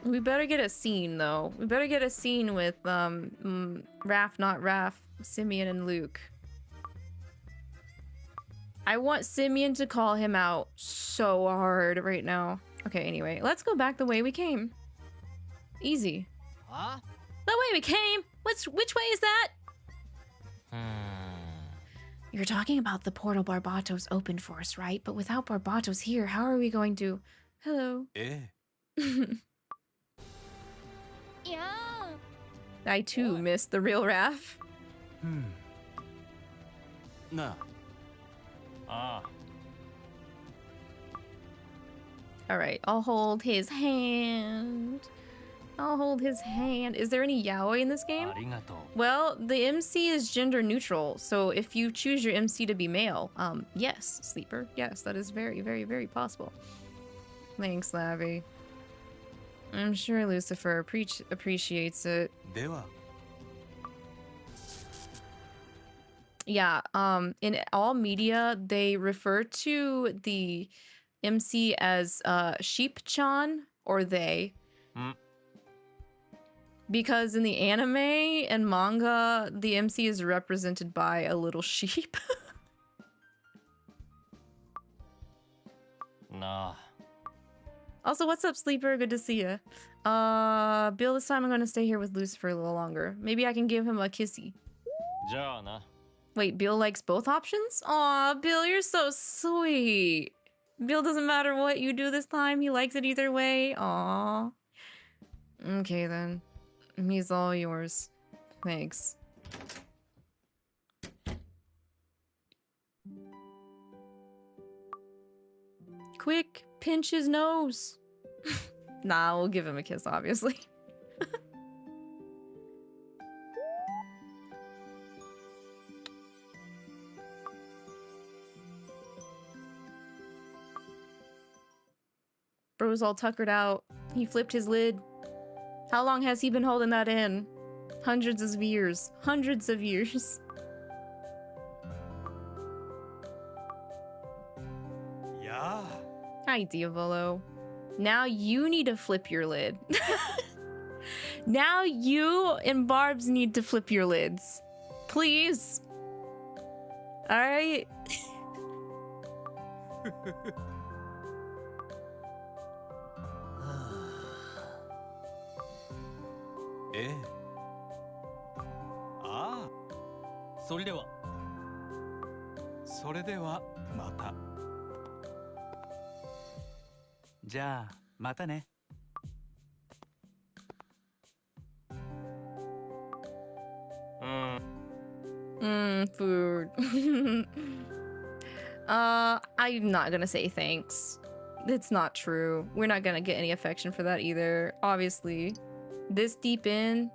We better get a scene, though. We better get a scene with, Raph, not Raph, Simeon and Luke. I want Simeon to call him out so hard right now. Okay, anyway, let's go back the way we came. Easy. Huh? The way we came? Which way is that? You're talking about the portal Barbatos opened for us, right? But without Barbatos here, how are we going to... Hello. Yeah. I too miss the real Raph. No. Alright, I'll hold his hand. I'll hold his hand. Is there any yaoi in this game? Well, the MC is gender neutral, so if you choose your MC to be male, yes, Sleeper. Yes, that is very, very, very possible. Thanks, Lavi. I'm sure Lucifer appreciates it. Yeah, in all media, they refer to the MC as Sheep-chan, or they. Because in the anime and manga, the MC is represented by a little sheep. Nah. Also, what's up, Sleeper? Good to see you. Bill, this time I'm going to stay here with Lucifer a little longer. Maybe I can give him a kissy. Wait, Bill likes both options? Aw, Bill, you're so sweet. Bill doesn't matter what you do this time. He likes it either way. Aw. Okay, then. He's all yours. Thanks. Quick, pinch his nose. Nah, we'll give him a kiss, obviously. Bro's all tuckered out. He flipped his lid. How long has he been holding that in? Hundreds of years. Hundreds of years. Yeah. Hi, Diavolo. Now you need to flip your lid. Now you and Barbs need to flip your lids. Please. Alright? Eh. Ah. それではそれではまた。じゃあまたね。Food. I'm not gonna say thanks. It's not true. We're not gonna get any affection for that either, obviously. This deep in.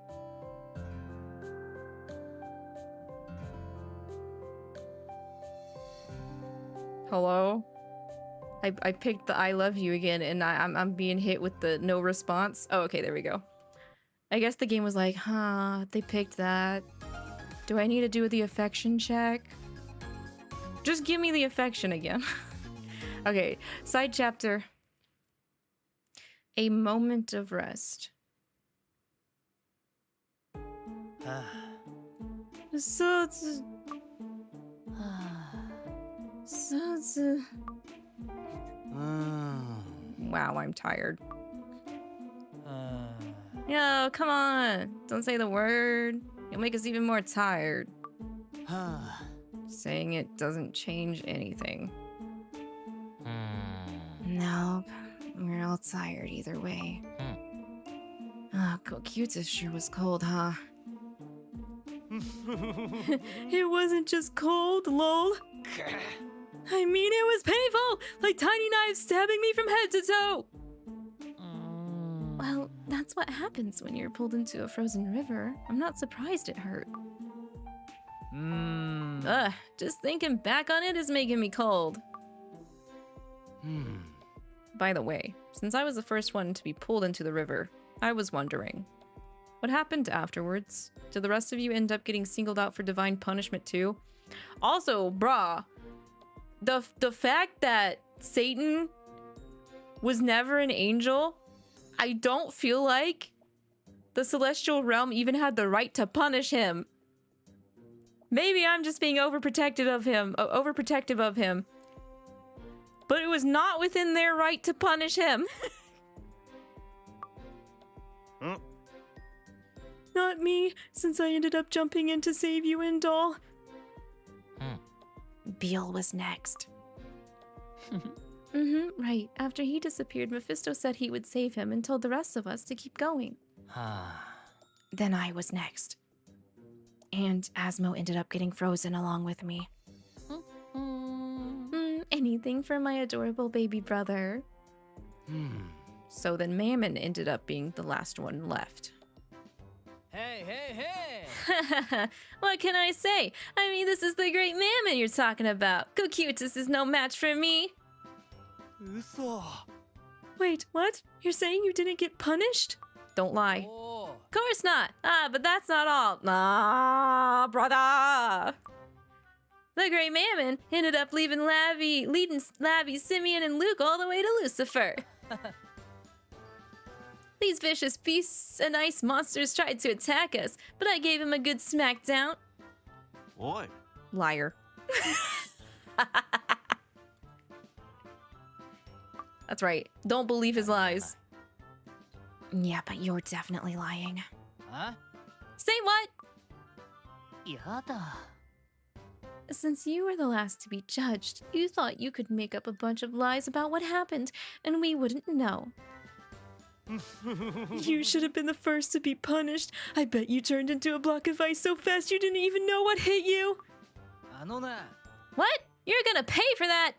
Hello? I picked the I love you again and I'm being hit with the no response. Oh, okay, there we go. I guess the game was like, huh, they picked that. Do I need to do the affection check? Just give me the affection again. Okay, side chapter. A moment of rest. Wow, I'm tired. Yo, come on. Don't say the word. You'll make us even more tired. Saying it doesn't change anything. Nope. We're all tired either way. Oh, Bonketsuu sure was cold, huh? It wasn't just cold, lol. I mean, it was painful! Like tiny knives stabbing me from head to toe! Well, that's what happens when you're pulled into a frozen river. I'm not surprised it hurt. Ugh, just thinking back on it is making me cold. By the way, since I was the first one to be pulled into the river, I was wondering, what happened afterwards? Did the rest of you end up getting singled out for divine punishment too? Also, brah, the fact that Satan was never an angel, I don't feel like the celestial realm even had the right to punish him. Maybe I'm just being overprotective of him. But it was not within their right to punish him. Not me, since I ended up jumping in to save you, Indol. Beale was next. Right. After he disappeared, Mephisto said he would save him and told the rest of us to keep going. Then I was next. And Asmo ended up getting frozen along with me. Anything for my adorable baby brother. So then Mammon ended up being the last one left. Hey, hey, hey! What can I say? I mean, this is the great Mammon you're talking about. Bonketsuu is no match for me. 嘘 Wait, what? You're saying you didn't get punished? Don't lie. おー Of course not. But that's not all. Nah, brother. The Great Mammon ended up leading Lavi, Simeon, and Luke all the way to Lucifer. These vicious beasts and ice monsters tried to attack us, but I gave him a good smackdown. おい。 Liar. That's right. Don't believe his lies. Yeah, but you're definitely lying. あ Say what? やだ Since you were the last to be judged, you thought you could make up a bunch of lies about what happened, and we wouldn't know. You should have been the first to be punished. I bet you turned into a block of ice so fast you didn't even know what hit you. あのな What? You're gonna pay for that!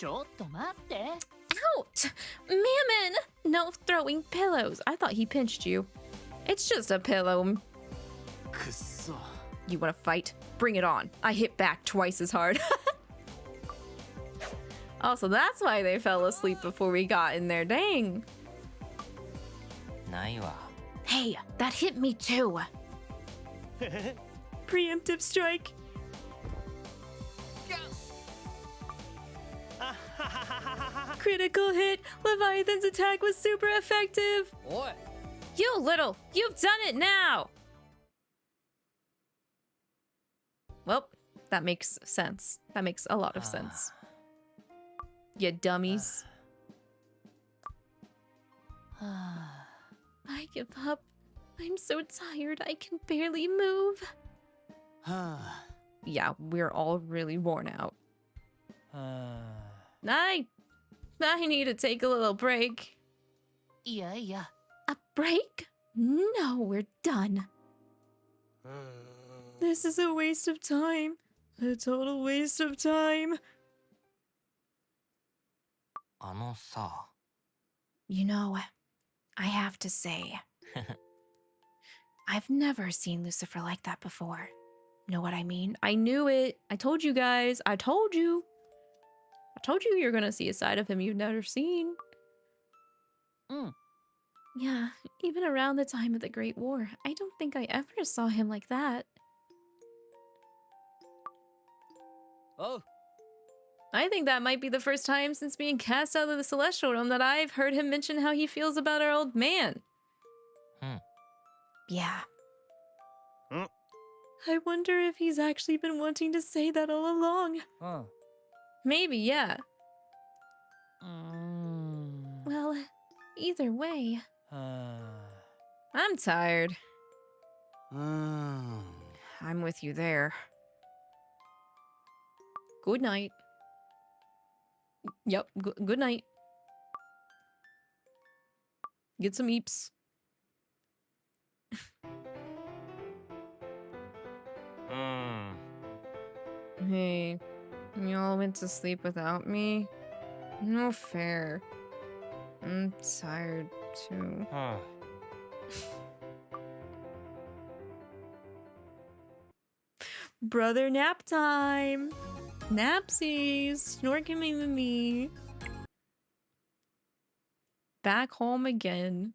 ちょっと待って。 Out! Mammon! No throwing pillows. I thought he pinched you. It's just a pillow. くっそ。 You wanna fight? Bring it on. I hit back twice as hard. Also, that's why they fell asleep before we got in there. Dang. ないわ。 Hey, that hit me too. Preemptive strike. Critical hit. Leviathan's attack was super effective. おい。 You little, you've done it now. Well, that makes sense. That makes a lot of sense. You dummies. I give up. I'm so tired, I can barely move. Yeah, we're all really worn out. I need to take a little break. いやいや。 A break? No, we're done. This is a waste of time. A total waste of time. あのさ。 You know, I have to say, I've never seen Lucifer like that before. Know what I mean? I knew it. I told you guys. I told you. I told you you're gonna see a side of him you've never seen. Yeah, even around the time of the Great War, I don't think I ever saw him like that. おう。 I think that might be the first time since being cast out of the Celestial Realm that I've heard him mention how he feels about our old man. Yeah. I wonder if he's actually been wanting to say that all along. うん。 Maybe, yeah. Well, either way. I'm tired. I'm with you there. Good night. Yep, good night. Get some eeps. Hey, you all went to sleep without me? No fair. I'm tired too. Brother nap time. Napsies. Snorking with me. Back home again.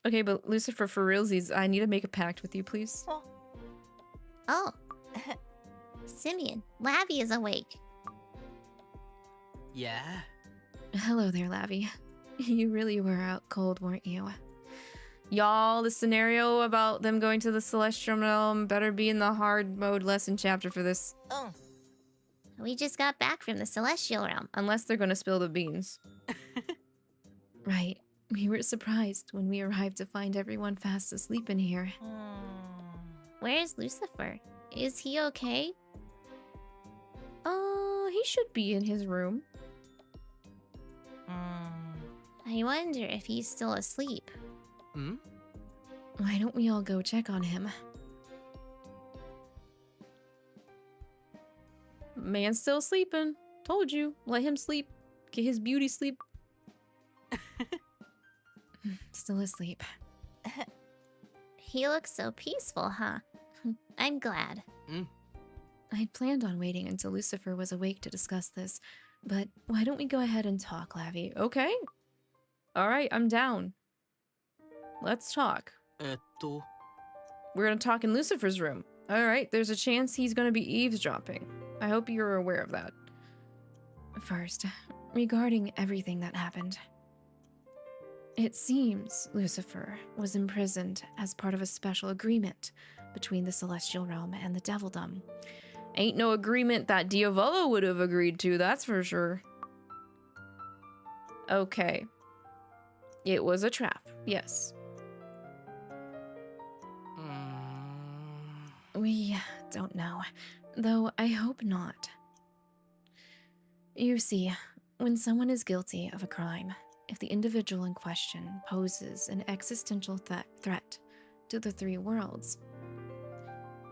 Okay, but Lucifer, for realsies, I need to make a pact with you, please. Oh. Simeon, Lavi is awake. Yeah. Hello there, Lavi. You really were out cold, weren't you? Y'all, the scenario about them going to the Celestial Realm better be in the hard mode lesson chapter for this. Oh. We just got back from the Celestial Realm. Unless they're gonna spill the beans. Right. We were surprised when we arrived to find everyone fast asleep in here. Where's Lucifer? Is he okay? He should be in his room. I wonder if he's still asleep. Why don't we all go check on him? Man's still sleeping. Told you. Let him sleep. Get his beauty sleep. Still asleep. He looks so peaceful, huh? I'm glad. I'd planned on waiting until Lucifer was awake to discuss this, but why don't we go ahead and talk, Lavi? Okay. Alright, I'm down. Let's talk. えっと。 We're gonna talk in Lucifer's room. Alright, there's a chance he's gonna be eavesdropping. I hope you're aware of that. First, regarding everything that happened. It seems Lucifer was imprisoned as part of a special agreement between the Celestial Realm and the Devildom. Ain't no agreement that Diavolo would have agreed to, that's for sure. Okay. It was a trap, yes. We don't know, though I hope not. You see, when someone is guilty of a crime, if the individual in question poses an existential threat to the three worlds,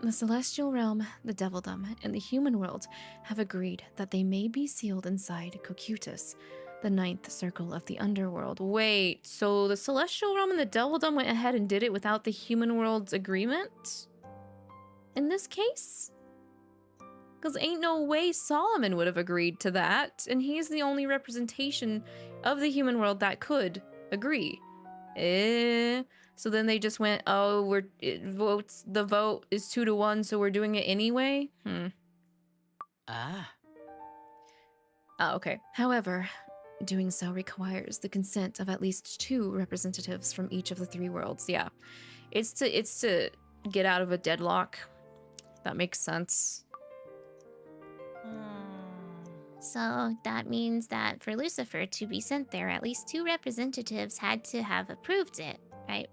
The celestial realm, the devildom, and the human world have agreed that they may be sealed inside Cocytus, the ninth circle of the underworld. Wait, so the celestial realm and the devildom went ahead and did it without the human world's agreement? In this case? Because ain't no way Solomon would have agreed to that, and he's the only representation of the human world that could agree. So then they just went, oh, the vote is 2-1, so we're doing it anyway? Ah. Oh, okay. However, doing so requires the consent of at least 2 representatives from each of the 3 worlds. Yeah. It's to get out of a deadlock. That makes sense. So that means that for Lucifer to be sent there, at least 2 representatives had to have approved it,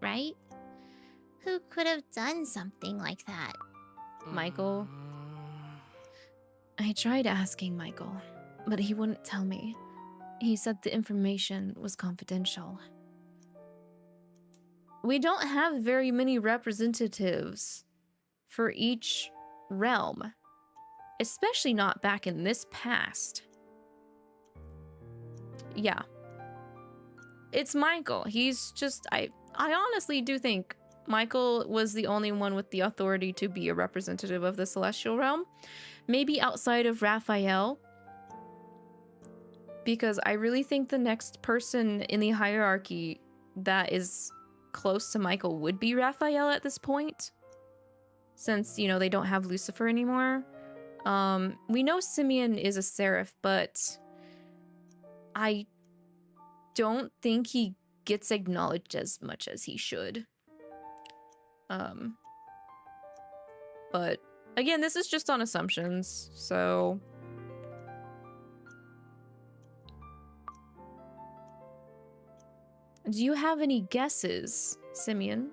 right? Who could have done something like that? Michael? I tried asking Michael, but he wouldn't tell me. He said the information was confidential. We don't have very many representatives for each realm, especially not back in this past. Yeah. It's Michael. He's just, I honestly do think Michael was the only one with the authority to be a representative of the celestial realm. Maybe outside of Raphael, because I really think the next person in the hierarchy that is close to Michael would be Raphael at this point, since, you know, they don't have Lucifer anymore. We know Simeon is a seraph, but I don't think he gets acknowledged as much as he should. But again, this is just on assumptions, so do you have any guesses, Simeon?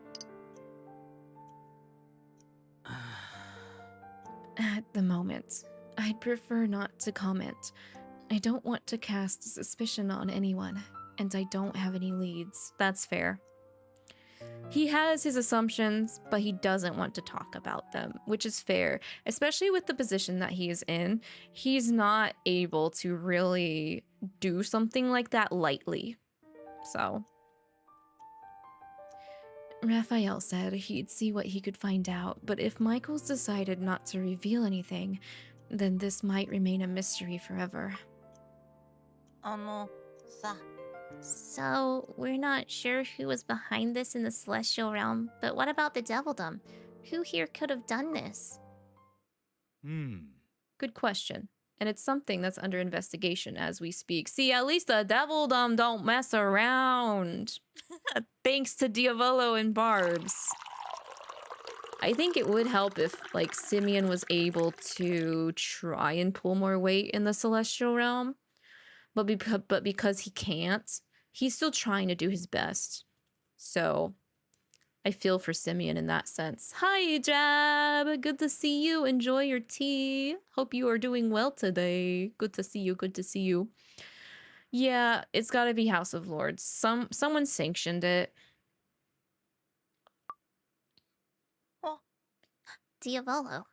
At the moment, I'd prefer not to comment. I don't want to cast suspicion on anyone, and I don't have any leads. That's fair. He has his assumptions, but he doesn't want to talk about them, which is fair, especially with the position that he is in. He's not able to really do something like that lightly. So Raphael said he'd see what he could find out, but if Michael's decided not to reveal anything, then this might remain a mystery forever. So we're not sure who was behind this in the celestial realm, but what about the devildom? Who here could have done this? good question. And it's something that's under investigation as we speak. See, at least the devildom don't mess around. Thanks to Diavolo and Barbs. I think it would help if, like, Simeon was able to try and pull more weight in the celestial realm. But because he can't, he's still trying to do his best. So I feel for Simeon in that sense. Hi, Jab. Good to see you. Enjoy your tea. Hope you are doing well today. Good to see you. Good to see you. Yeah, it's got to be House of Lords. Someone sanctioned it. Diavolo.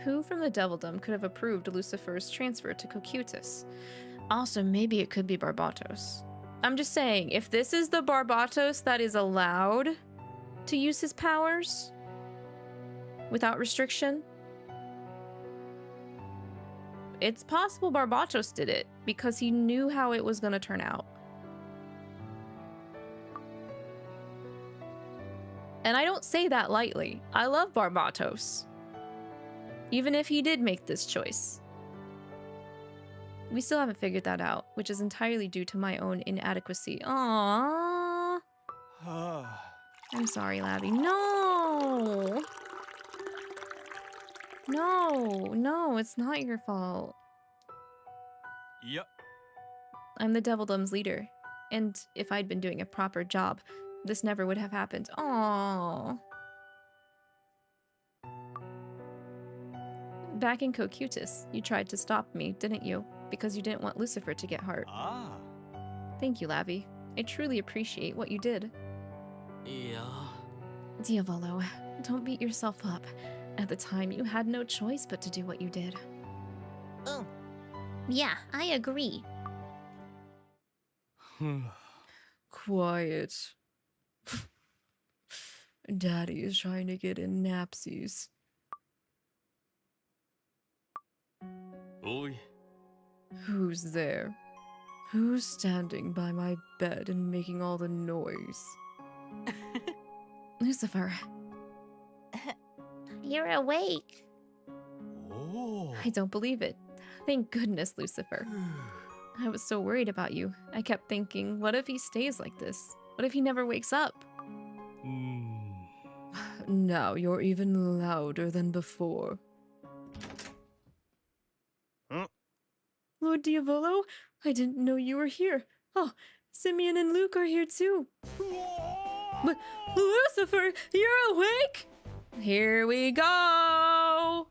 Who from the devildom could have approved Lucifer's transfer to Cocytus? Also, maybe it could be Barbatos. I'm just saying, if this is the Barbatos that is allowed to use his powers without restriction, it's possible Barbatos did it because he knew how it was going to turn out. And I don't say that lightly. I love Barbatos. Even if he did make this choice. We still haven't figured that out, which is entirely due to my own inadequacy. Aww. I'm sorry, Lavi. No! No, it's not your fault. Yep. I'm the Devildom's leader. And if I'd been doing a proper job, this never would have happened. Aww. Back in Cocutus, you tried to stop me, didn't you? Because you didn't want Lucifer to get hurt. Ah. Thank you, Lavi. I truly appreciate what you did. いや Diavolo, don't beat yourself up. At the time, you had no choice but to do what you did. Yeah, I agree. Quiet. Daddy is trying to get in napsies. おい Who's there? Who's standing by my bed and making all the noise? Lucifer, You're awake. おお。 I don't believe it. Thank goodness, Lucifer. I was so worried about you. I kept thinking, what if he stays like this? What if he never wakes up? うーん Now you're even louder than before. Huh? Lord Diavolo, I didn't know you were here. Oh, Simeon and Luke are here too. But Lucifer, you're awake? Here we go.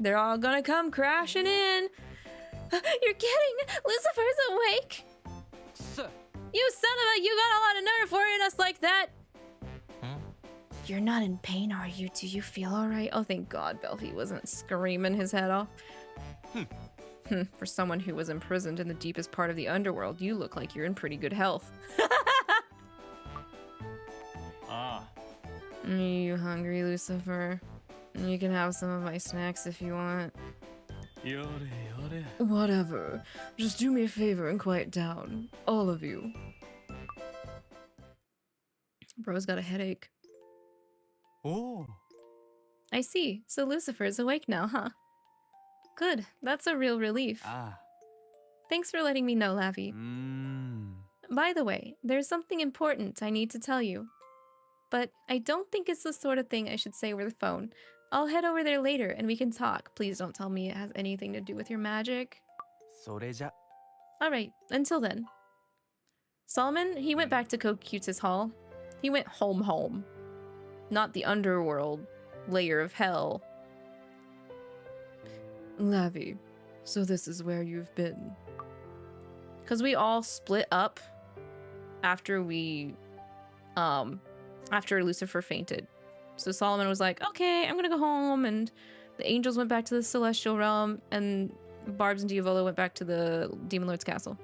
They're all gonna come crashing in. You're kidding! Lucifer's awake! す You son of a, you got a lot of nerve worrying us like that! you're not in pain, are you? Do you feel alright? Oh, thank God Belfie wasn't screaming his head off. For someone who was imprisoned in the deepest part of the underworld, you look like you're in pretty good health. あ You hungry, Lucifer? You can have some of my snacks if you want. あやれやれ Whatever. Just do me a favor and quiet down. All of you. Bro's got a headache. おお。 I see. So Lucifer's awake now, huh? Good. That's a real relief. あ Thanks for letting me know, あ。 Lavi. うーん。 By the way, there's something important I need to tell you. But I don't think it's the sort of thing I should say over the phone. I'll head over there later and we can talk. Please don't tell me it has anything to do with your magic. それじゃ。 Alright, until then. Solomon, he went back to Cocutus Hall. He went home. Not the underworld layer of hell. Lavi, so this is where you've been. Because we all split up after after Lucifer fainted. So Solomon was like, okay, I'm gonna go home, and the angels went back to the celestial realm, and Barbs and Diavolo went back to the Demon Lord's castle.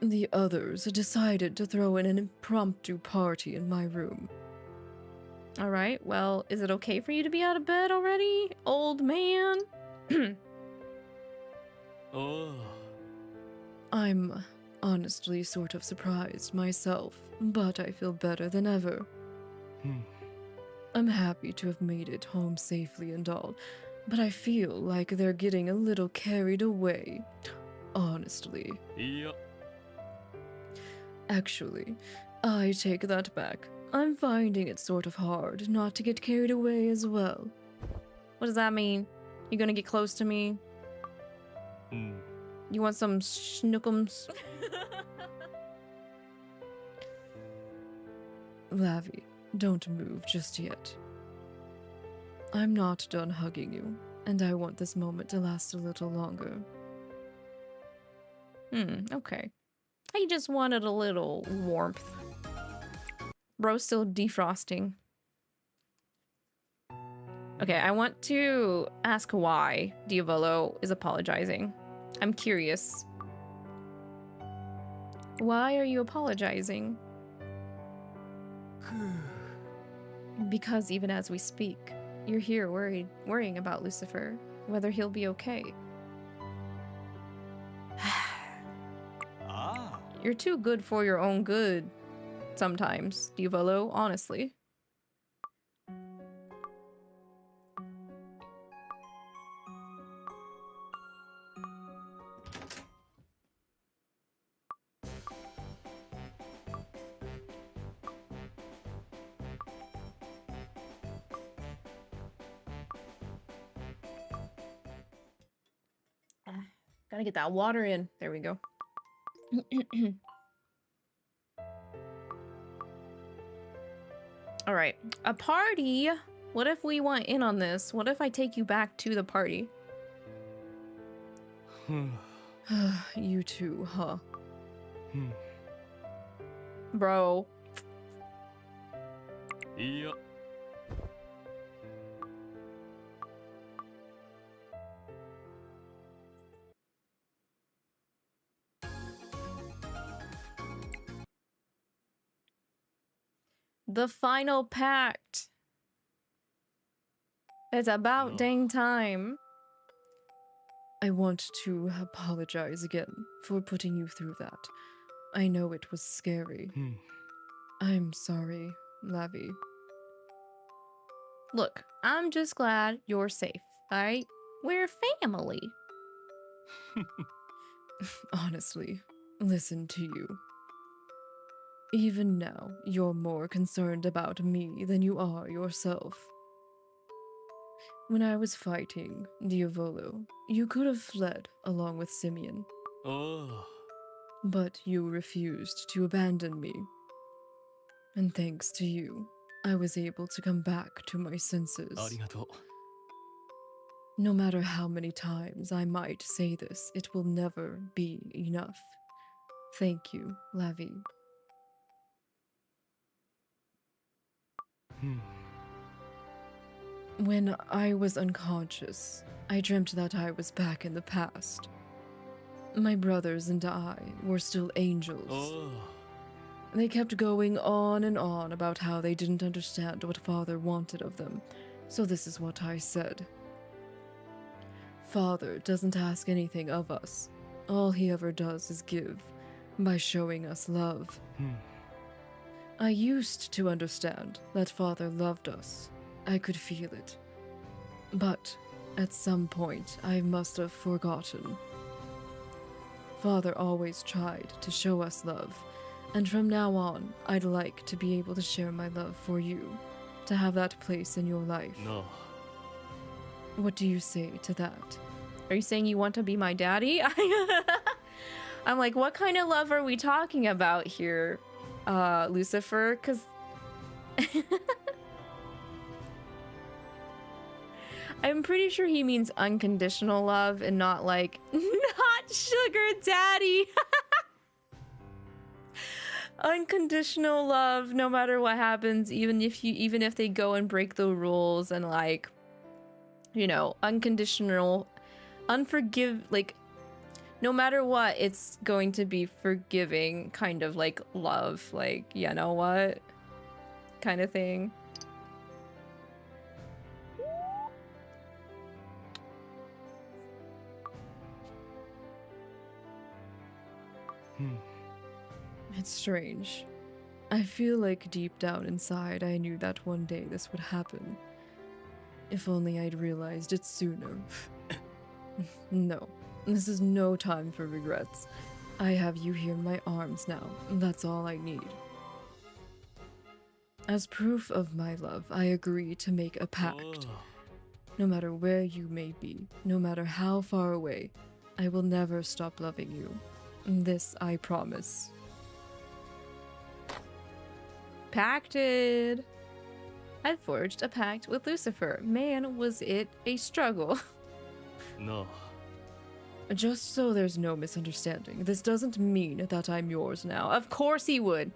The others decided to throw in an impromptu party in my room. Alright, well, is it okay for you to be out of bed already, old man? おお I'm honestly sort of surprised myself, but I feel better than ever. うん I'm happy to have made it home safely and all, but I feel like they're getting a little carried away. Honestly. いや Actually, I take that back. I'm finding it sort of hard not to get carried away as well. What does that mean? You gonna get close to me? うん You want some schnookums? Lavi, don't move just yet. I'm not done hugging you, and I want this moment to last a little longer. Okay. I just wanted a little warmth. Bro's still defrosting. Okay, I want to ask why Diavolo is apologizing. I'm curious. Why are you apologizing? Because even as we speak, you're here worrying about Lucifer, whether he'll be okay. ああ。 You're too good for your own good sometimes, Diavolo, honestly. Gotta get that water in. There we go. All right. A party What if we want in on this? What if I take you back to the party? You too, huh? Bro. いや The final pact. It's about dang time. I want to apologize again for putting you through that. I know it was scary. I'm sorry, Lavi. Look, I'm just glad you're safe, alright? We're family. Honestly, listen to you. Even now, you're more concerned about me than you are yourself. When I was fighting Diavolo, you could have fled along with Simeon, おう but you refused to abandon me. And thanks to you, I was able to come back to my あ senses. りがと No matter how many times I might say this, it will never be enough. Thank you, Lavi. う When I was unconscious, I dreamt that I was back in the past. My brothers and I were still お angels. う They kept going on and on about how they didn't understand what Father wanted of them, so this is what I said. Father doesn't ask anything of us. All he ever does is give, by showing us love. I used to understand that Father loved us. I could feel it. But at some point, I must have forgotten. Father always tried to show us love, and from now on, I'd like to be able to share my love for you, to have that place in your life. なあ What do you say to that? Are you saying you want to be my daddy? I'm like, what kind of love are we talking about here, Lucifer? Because I'm pretty sure he means unconditional love and not like, not sugar daddy. Unconditional love, no matter what happens, even if they go and break the rules, and like, you know, unconditional, like, no matter what, it's going to be forgiving, kind of like love, like, you know what, kind of thing. It's strange. I feel like deep down inside I knew that one day this would happen. If only I'd realized it sooner. No, this is no time for regrets. I have you here in my arms now, and that's all I need. As proof of my love, I agree to make a お pact. う No matter where you may be, no matter how far away, I will never stop loving you. This I promise. Pacted. I forged a pact with Lucifer. Man, was it a struggle. なあ Just so there's no misunderstanding, this doesn't mean that I'm yours now. Of course he would.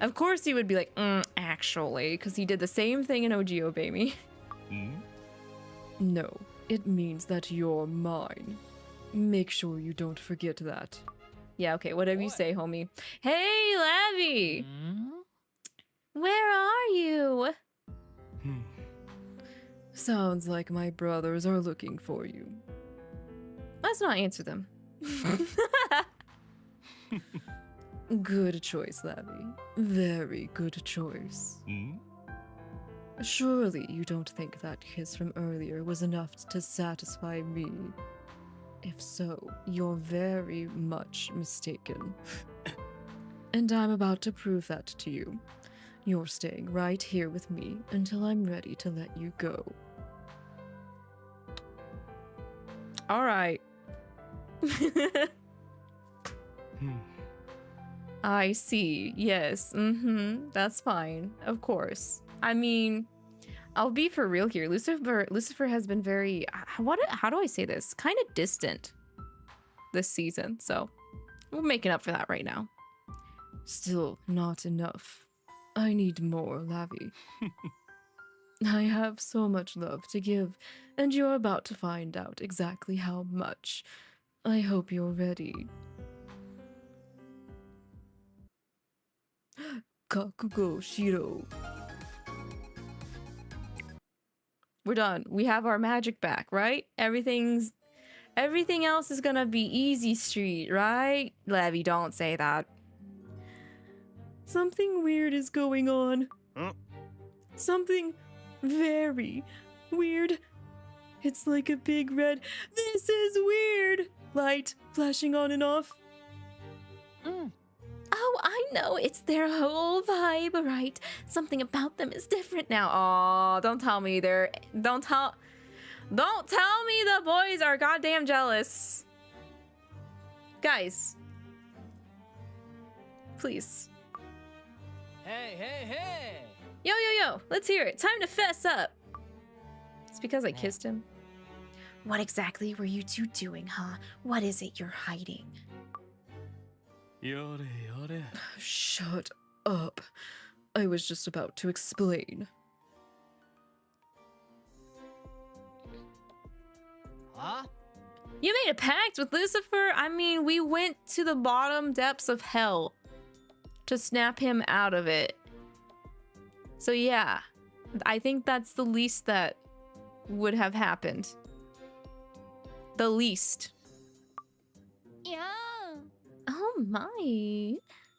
Of course he would be like, actually, because he did the same thing in OGO, baby. ん No, it means that you're mine. Make sure you don't forget that. Yeah, okay, whatever you say, homie. Hey, Lavi! Where are you? うん Sounds like my brothers are looking for you. Let's not answer them. Good choice, Lavi. Very good choice. ん Surely you don't think that kiss from earlier was enough to satisfy me. If so, you're very much mistaken. And I'm about to prove that to you. You're staying right here with me until I'm ready to let you go. All right. うん I see. Yes. That's fine. Of course. I mean, I'll be for real here. Lucifer has been very, how do I say this? Kind of distant this season. So we're making up for that right now. Still not enough. I need more, Lavi. I have so much love to give, and you're about to find out exactly how much. I hope you're ready. Kakugo Shiro. We're done. We have our magic back, right? Everything else is gonna be easy street, right? Lavi, don't say that. Something weird is going on. Huh? Something very weird. It's like a big red, this is weird, light flashing on and off. Oh, I know. It's their whole vibe, right? Something about them is different now. Oh, don't tell me the boys are goddamn jealous. Guys. Please. Hey! Yo, let's hear it. Time to fess up. It's because I kissed him. What exactly were you two doing, huh? What is it you're hiding? Yore. Shut up. I was just about to explain. Huh? You made a pact with Lucifer? I mean, we went to the bottom depths of hell to snap him out of it. So yeah, I think that's the least that would have happened. The least. Yeah. Oh my.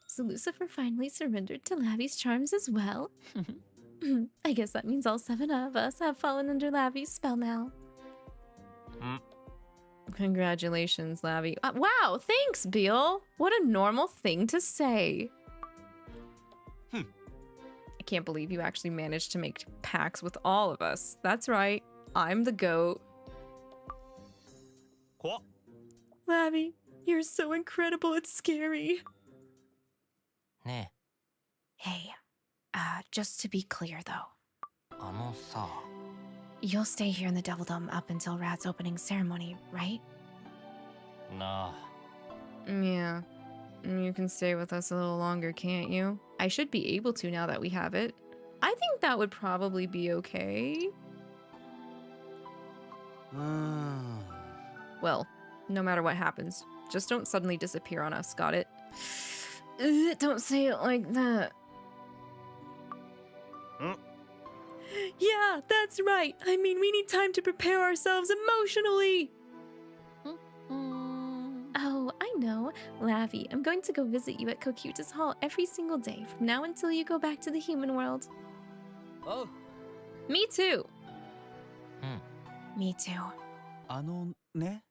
So Lucifer finally surrendered to Lavi's charms as well? I guess that means all 7 of us have fallen under Lavi's spell now. Congratulations, Lavi. Wow, thanks, Beal. What a normal thing to say. I can't believe you actually managed to make pacts with all of us. That's right. I'm the goat. What? Lavi, you're so incredible, it's scary. Ne, Hey, just to be clear though, さ、you'll stay here in the Devil Dome up until Rad's opening ceremony, right? nah. Yeah. You can stay with us a little longer, can't you? I should be able to now that we have it. I think that would probably be okay. Well, no matter what happens, just don't suddenly disappear on us, got it? Don't say it like that. Yeah, that's right. I mean, we need time to prepare ourselves emotionally. Oh, I know. Lavi, I'm going to go visit you at Kokuta's Hall every single day from now until you go back to the human world. Oh, Me too. Me too. ね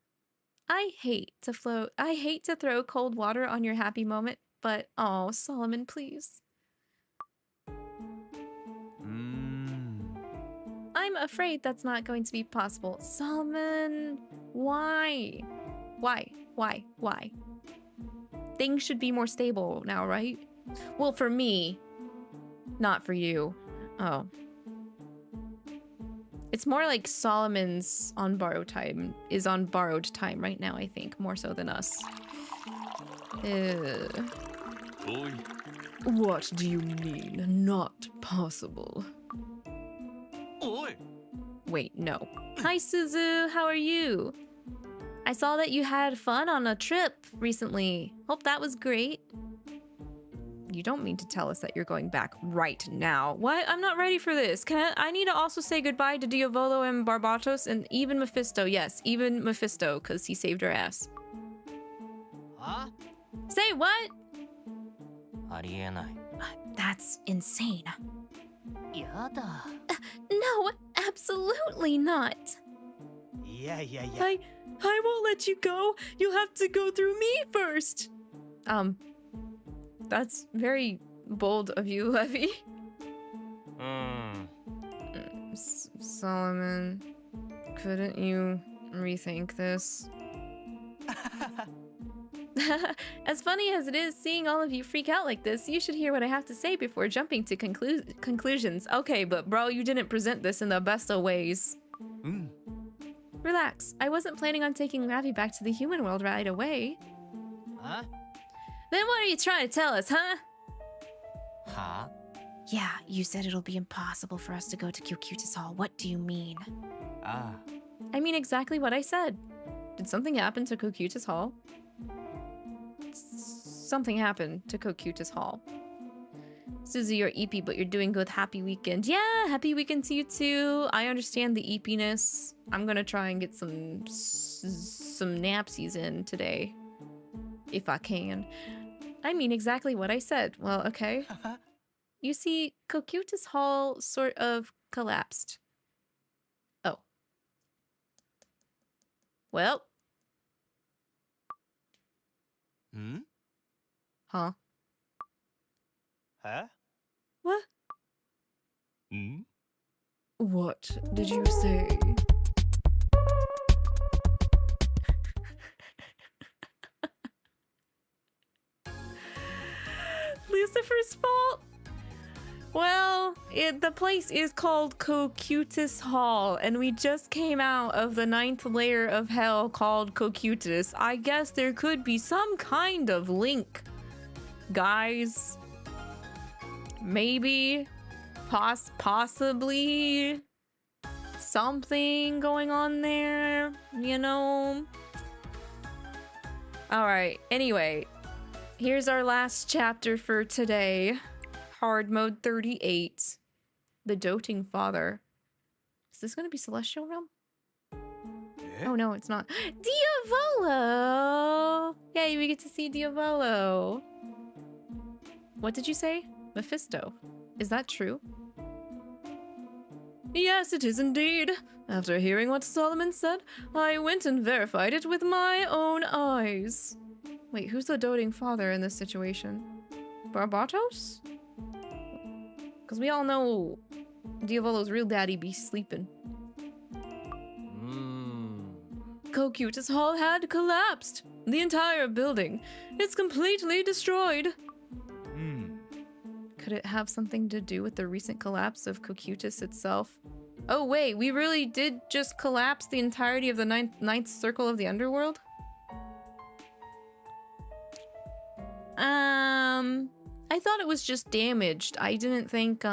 I hate to throw cold water on your happy moment, but oh, Solomon, please. I'm afraid that's not going to be possible. Solomon, why? Why? Things should be more stable now, right? Well, for me, not for you. Oh. It's more like Solomon's on borrowed time right now, I think, more so than us. Oi. What do you mean, not possible? Oi. Wait, no. Hi, Suzu. How are you? I saw that you had fun on a trip recently. Hope that was great. You don't mean to tell us that you're going back right now. What? I'm not ready for this. I need to also say goodbye to Diavolo and Barbatos and even Mephisto. Yes, even Mephisto, because he saved our ass. huh? Say what? ありえない。 That's insane. やだ。 No, absolutely not. いや。I won't let you go. You'll have to go through me first. That's very bold of you, Levi. Solomon, couldn't you rethink this? As funny as it is seeing all of you freak out like this, you should hear what I have to say before jumping to conclusions. Okay, but bro, you didn't present this in the best of ways. Relax. I wasn't planning on taking Lavi back to the human world right away. Huh? Then what are you trying to tell us, huh? Huh? Yeah, you said it'll be impossible for us to go to Cocytus Hall. What do you mean? Ah. I mean exactly what I said. Did something happen to Cocytus Hall? Something happened to Cocytus Hall. Susie, you're EP, but you're doing good. Happy weekend. Yeah, happy weekend to you too. I understand the EP-ness. I'm gonna try and get some napsies in today. If I can. I mean exactly what I said. Well, okay. You see, Cocytus Hall sort of collapsed. Oh. Well. Huh? Huh? What? What did you say? Lucifer's fault? Well, the place is called Cocytus Hall, and we just came out of the 9th layer of hell called Cocytus. I guess there could be some kind of link, guys. Maybe, possibly, something going on there, you know? Alright, anyway, here's our last chapter for today. Hard mode 38. The Doting Father. Is this gonna be Celestial Realm? Oh no, it's not. Diavolo! Yay, we get to see Diavolo. What did you say? Mephisto. Is that true? Yes, it is indeed. After hearing what Solomon said, I went and verified it with my own eyes. Wait, who's the Doting Father in this situation? Barbatos? Because we all know Diavolo's real daddy be sleeping. Cocytus Hall had collapsed. The entire building. It's completely destroyed. Could it have something to do with the recent collapse of Cocytus itself? Oh wait, we really did just collapse the entirety of the ninth circle of the underworld? I thought it was just damaged. I didn't think,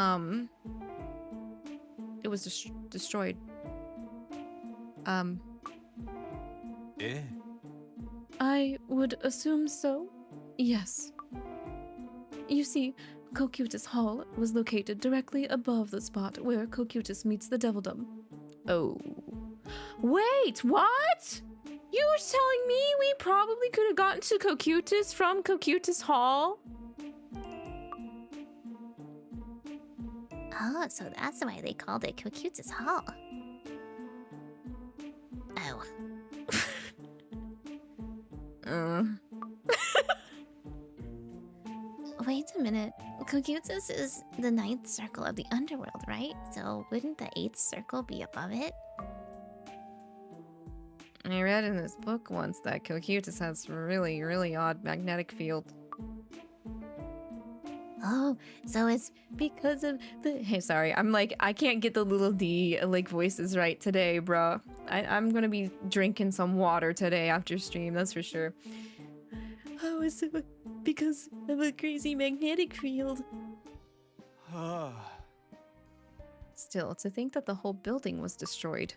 it was destroyed. I would assume so. Yes. You see, Cocytus Hall was located directly above the spot where Cocytus meets the Devildom. Oh. Wait, what? You were telling me we probably could have gotten to Cocytus from Cocytus Hall? Oh, so that's why they called it Cocytus Hall. Oh. Wait a minute. Cocytus is the 9th circle of the underworld, right? So wouldn't the 8th circle be above it? I read in this book once that Cocytus has really, really odd magnetic field. Oh, so it's because of the... Hey, sorry. I'm like, I can't get the little D, like, voices right today, bro. I'm gonna be drinking some water today after stream, that's for sure. Oh, is it because of a crazy magnetic field? Still, to think that the whole building was destroyed.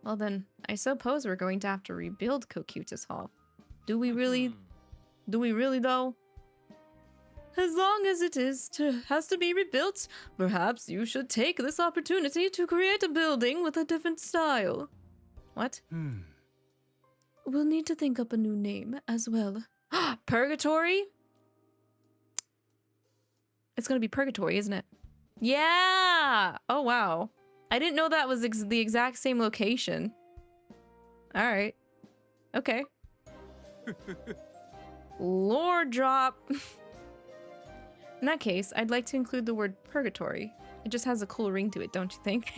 Well then, I suppose we're going to have to rebuild Cocytus Hall. Do we really? Do we really though? As long as it has to be rebuilt, perhaps you should take this opportunity to create a building with a different style. What? We'll need to think up a new name as well. Purgatory? It's gonna be Purgatory, isn't it? Yeah! Oh wow. I didn't know that was the exact same location. Alright. Okay. Lore drop. In that case, I'd like to include the word purgatory. It just has a cool ring to it, don't you think?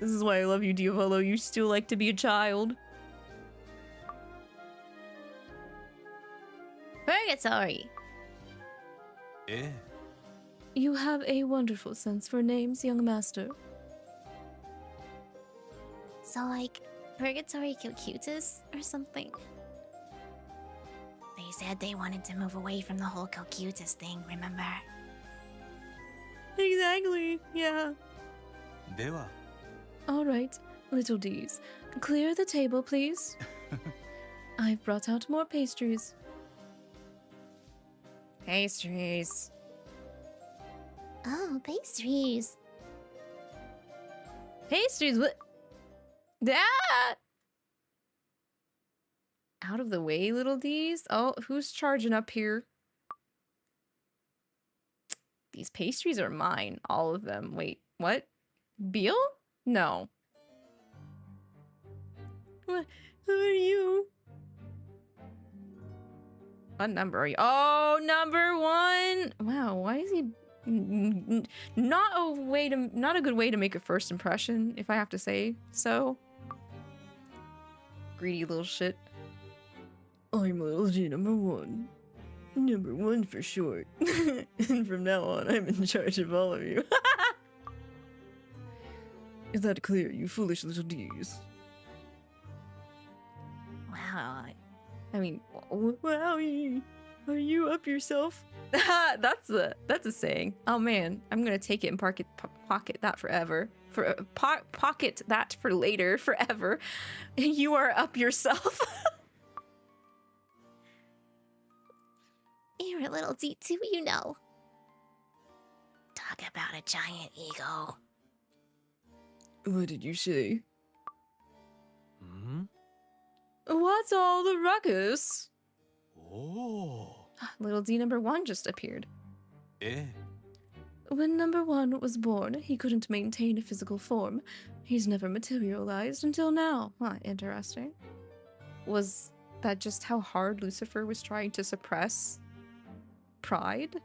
This is why I love you, Diavolo. You still like to be a child. Purgatory. え You have a wonderful sense for names, young master. So, like, Purgatory Cocutus or something? They said they wanted to move away from the whole Cocutus thing, remember? Exactly, yeah. えでは All right, little D's. Clear the table, please. I've brought out more pastries. Pastries. Oh, pastries. Pastries, what? That! Out of the way, little D's. Oh, who's charging up here? These pastries are mine. All of them. Wait, what? Beal? No. What? Who are you? What number are you? Oh, number 1. Wow, why is he not a good way to make a first impression, if I have to say so. Greedy little shit. I'm Little G number 1. Number 1 for short. And from now on, I'm in charge of all of you. Is that clear, you foolish little D's? Wow. I mean, Wowie! Are you up yourself? that's a saying. Oh man, I'm gonna take it and pocket that forever. Pocket that for later forever. You are up yourself. You're a little D too, you know. Talk about a giant ego. What did you say? ん What's all the ruckus? おお Little D number 1 just appeared. え When number 1 was born, he couldn't maintain a physical form. He's never materialized until now. Huh, interesting. Was that just how hard Lucifer was trying to suppress pride?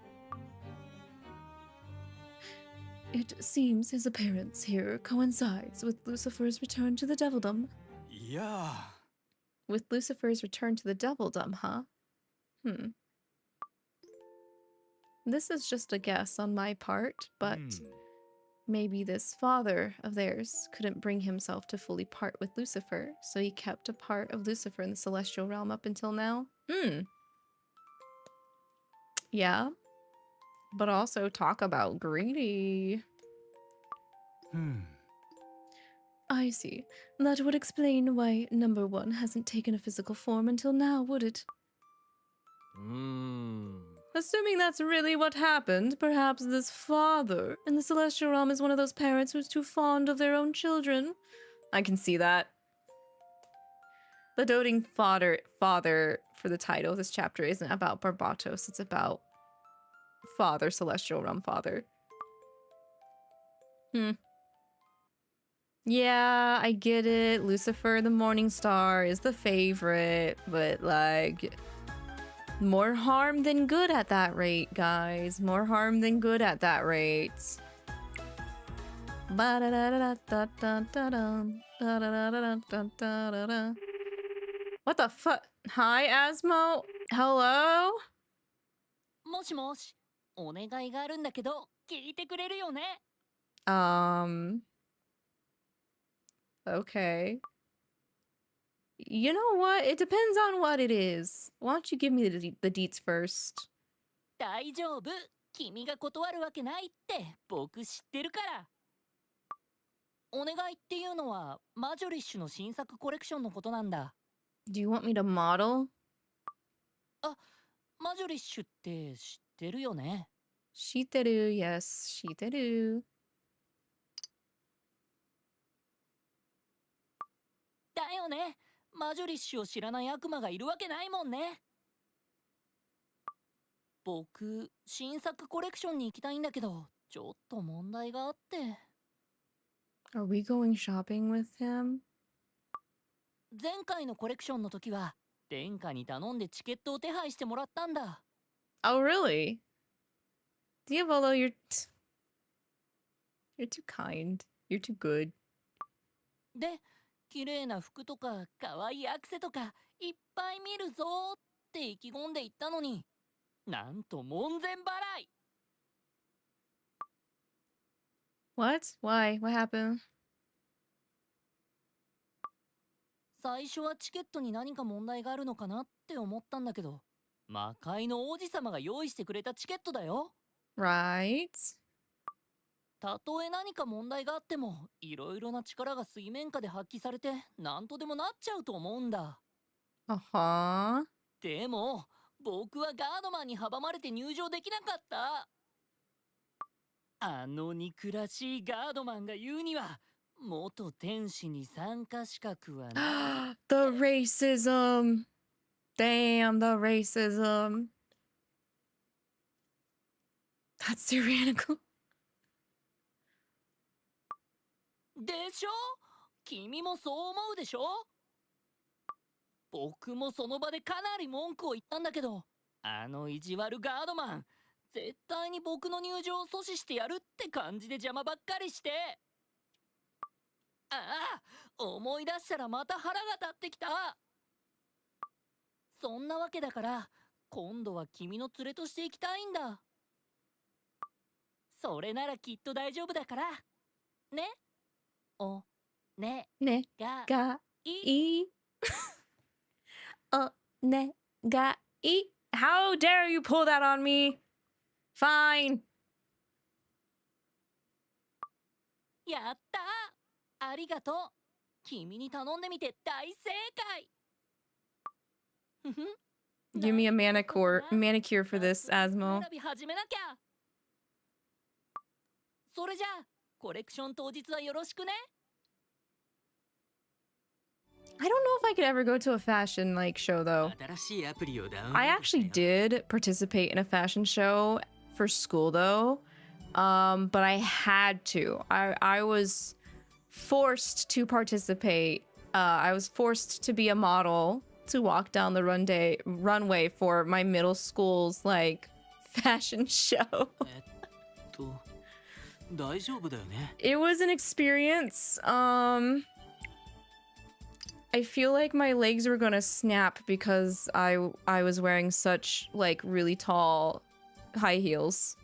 It seems his appearance here coincides with Lucifer's return to the Devildom. いや With Lucifer's return to the Devildom, huh? This is just a guess on my part, but maybe this father of theirs couldn't bring himself to fully part with Lucifer, so he kept a part of Lucifer in the celestial realm up until now. Yeah. But also talk about greedy. うん I see. That would explain why number 1 hasn't taken a physical form until now, would it? うーん Assuming that's really what happened, perhaps this father In the celestial realm is one of those parents who's too fond of their own children. I can see that. The doting father for the title of this chapter isn't about Barbatos, it's about Father, Celestial Realm Father. Yeah, I get it. Lucifer, the Morning Star, is the favorite, but like, more harm than good at that rate, guys. More harm than good at that rate. What the fuck? Hi, Asmo? Hello? もしもし、お願いがあるんだけど、聞いてくれるよね。Okay. You know what? It depends on what it is. Why don't you give me the deets first? 大丈夫。君が断るわけないって僕知ってるから。お願いっていうのはマジョリッシュの新作コレクションのことなんだ。Do you want me to model? あ、マジョリッシュって知ってるよね。Shiteru, yes, shiteru. だよね。マジョリッシュを知らない悪魔がいるわけないもんね。僕、新作コレクションに行きたいんだけど、ちょっと問題があって。Are we going shopping with him? 前回のコレクションの時は、殿下に頼んでチケットを手配してもらったんだ。Oh, really? Diavolo, you're too kind. You're too good. で、綺麗な服とか可愛いアクセとかいっぱい見るぞーって意気込んで行ったのに、なんと門前払い。 What? Why? What happened? 最初はチケットに何か問題があるのかなって思ったんだけど、魔界の王子様が用意してくれたチケットだよ。 Right. たとえ何か問題があっても、いろいろな力が水面下で発揮されて何とでもなっちゃうと思うんだ。 Uh-huh. でも僕はガードマンに阻まれて入場できなかった。あの憎らしいガードマンが言うには、元天使に参加資格はない。 The racism. Damn, the racism. That's tyrannical. でしょ？君もそう思うでしょ？僕もその場でかなり文句を言ったんだけど、あの意地悪ガードマン、絶対に僕の入場を阻止してやるって感じで邪魔ばっかりして。ああ、思い出したらまた腹が立ってきた。そんなわけだから、今度は君の連れとして行きたいんだ。それならきっと大丈夫だから。ね？お、ね、ねが、がいい。おねがい。How dare you pull that on me? Fine. やったー！ありがとう。君に頼んでみて大正解。ふふん。 Give me a manicure for this, Asmo. 選び始めなきゃ。それじゃあコレクション当日はよろしくね。 I don't know if I could ever go to a fashion like show though. 新しいアプリをダウンロード I actually したよ。 did participate in a fashion show for school though. But I had to. I was forced to participate. I was forced to be a model to walk down the runway for my middle school's like fashion show. 大丈夫だよね。 It was an experience. I feel like my legs were gonna snap because I was wearing such like really tall high heels.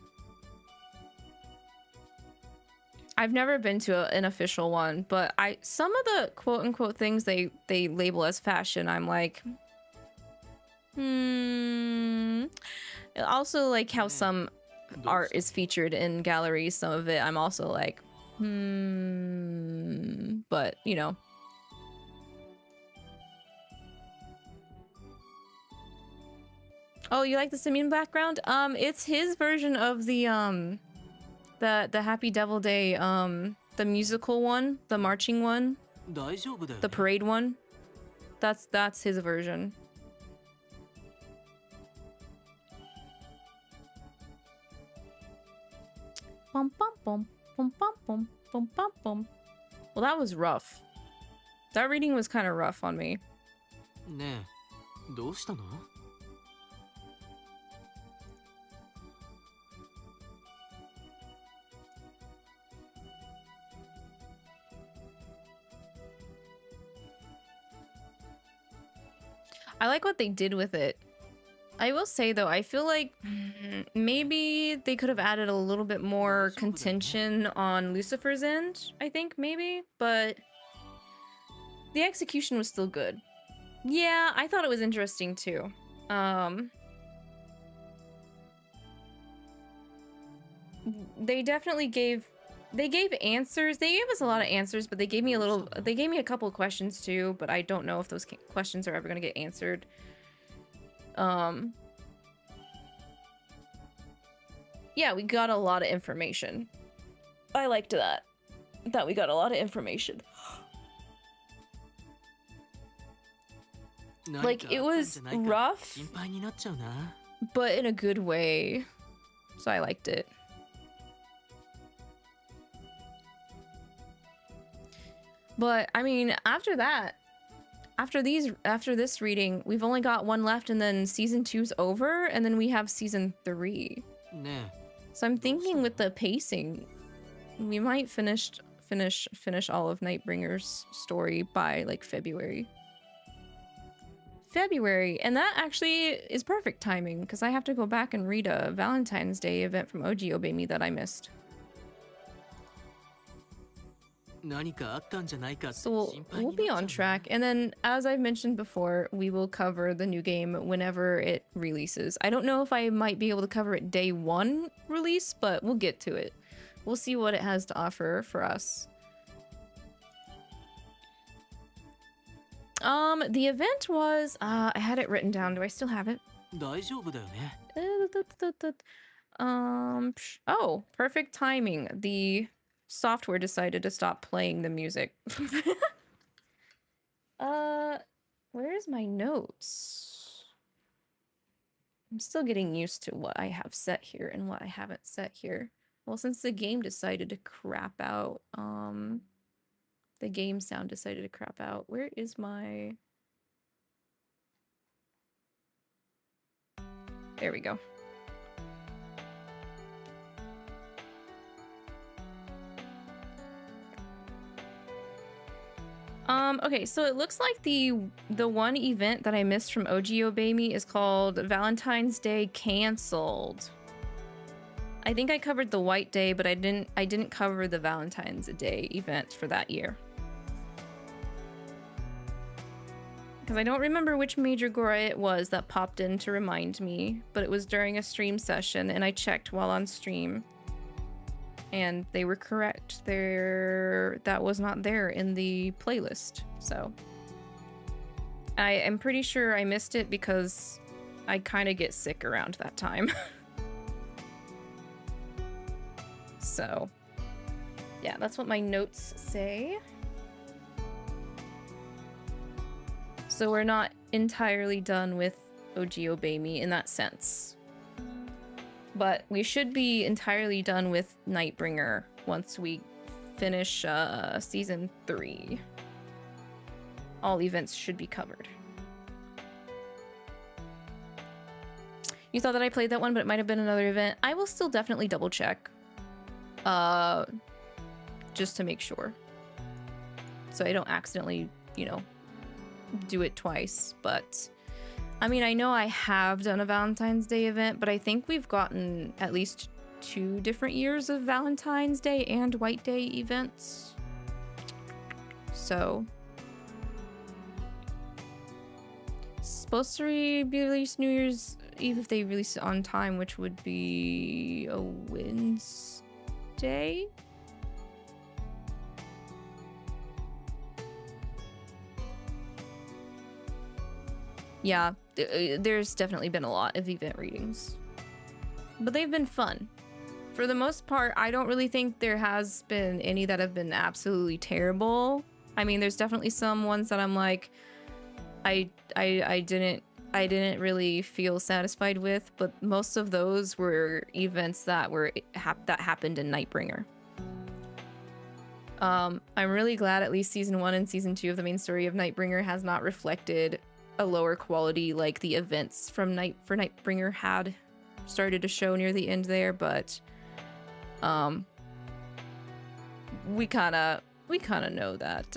I've never been to an official one, but some of the quote unquote things they label as fashion, I'm like, Also like how some art is featured in galleries, some of it I'm also like, but you know. Oh, you like the Simeon background? It's his version of the Happy Devil Day, the musical one, the marching one, 大丈夫だよね。 the parade one. That's his version. Bum bum bum bum bum bum bum bum bum. Well, that was rough. That reading was kind of rough on me. ねえ、どうしたの？ I like what they did with it. I will say though, I feel like maybe they could have added a little bit more contention on Lucifer's end, I think maybe, but the execution was still good. Yeah, I thought it was interesting too. They definitely gave answers. They gave us a lot of answers, but they gave me a couple of questions too, but I don't know if those questions are ever going to get answered. Yeah, we got a lot of information. I liked that we got a lot of information. Like, it was rough, 心配になっちゃうな。 but in a good way. So I liked it. But I mean, after this reading, we've only got one left, and then season 2's over, and then we have season 3. ねえ、 So I'm thinking with the pacing, we might finish all of Nightbringer's story by like February. February, and that actually is perfect timing because I have to go back and read a Valentine's Day event from OG Obey Me that I missed. 何かあったんじゃないかって So we'll, 心配 we'll に be なっ on ちゃうな。 track, and then as I've mentioned before, we will cover the new game whenever it releases. I don't know if I might be able to cover it day one release, but we'll get to it. We'll see what it has to offer for us. The event was, I had it written down. Do I still have it? 大丈夫だよね。 Oh, perfect timing. The software decided to stop playing the music. Where's my notes? I'm still getting used to what I have set here and what I haven't set here. Well, since the game decided to crap out, the game sound decided to crap out. Where is my... There we go. Okay, so it looks like the one event that I missed from OG Obey Me is called Valentine's Day Cancelled. I think I covered the White Day, but I didn't cover the Valentine's Day event for that year. Because I don't remember which Maidragora it was that popped in to remind me, but it was during a stream session, and I checked while on stream. And they were correct. That was not there in the playlist, so. I am pretty sure I missed it because I kind of get sick around that time. So, yeah, that's what my notes say. So we're not entirely done with OG Obey Me in that sense. But we should be entirely done with Nightbringer once we finish Season 3. All events should be covered. You thought that I played that one, but it might have been another event. I will still definitely double check. Just to make sure. So I don't accidentally, you know, do it twice, but... I mean, I know I have done a Valentine's Day event, but I think we've gotten at least 2 different years of Valentine's Day and White Day events. So... Supposed to be released New Year's Eve if they release it on time, which would be a Wednesday? Yeah, there's definitely been a lot of event readings. But they've been fun. For the most part, I don't really think there has been any that have been absolutely terrible. I mean, there's definitely some ones that I'm like, I didn't really feel satisfied with, but most of those were events that happened in Nightbringer. I'm really glad at least Season 1 and Season 2 of the main story of Nightbringer has not reflected a lower quality like the events from Nightbringer had started to show near the end there, but we kind of know that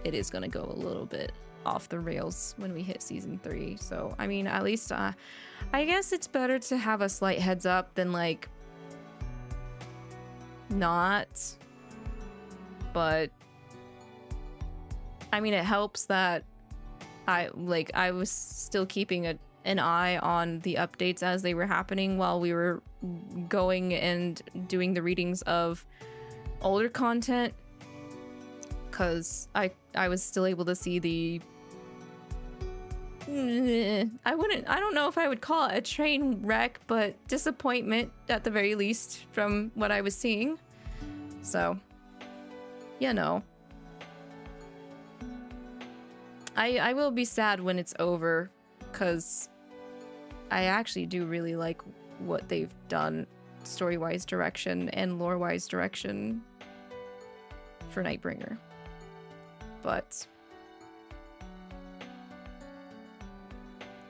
it is going to go a little bit off the rails when we hit Season 3. So I mean, at least I guess it's better to have a slight heads up than like not, but I mean, it helps that I was still keeping an eye on the updates as they were happening while we were going and doing the readings of older content, because I was still able to see the I don't know if I would call it a train wreck, but disappointment at the very least from what I was seeing. So, you know. I will be sad when it's over, because I actually do really like what they've done story-wise direction and lore-wise direction for Nightbringer. But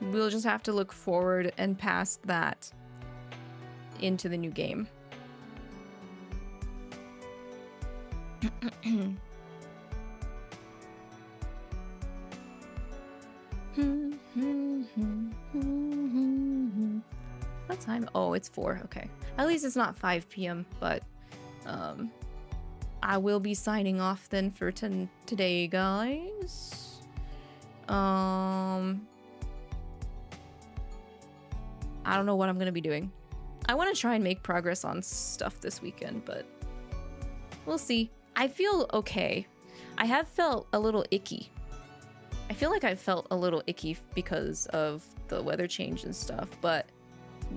we'll just have to look forward and past that into the new game. What time? Oh, it's 4. Okay. At least it's not 5 p.m. But I will be signing off then for today, guys. I don't know what I'm gonna be doing. I want to try and make progress on stuff this weekend, but we'll see. I feel okay. I have felt a little icky. I feel like I felt a little icky because of the weather change and stuff, but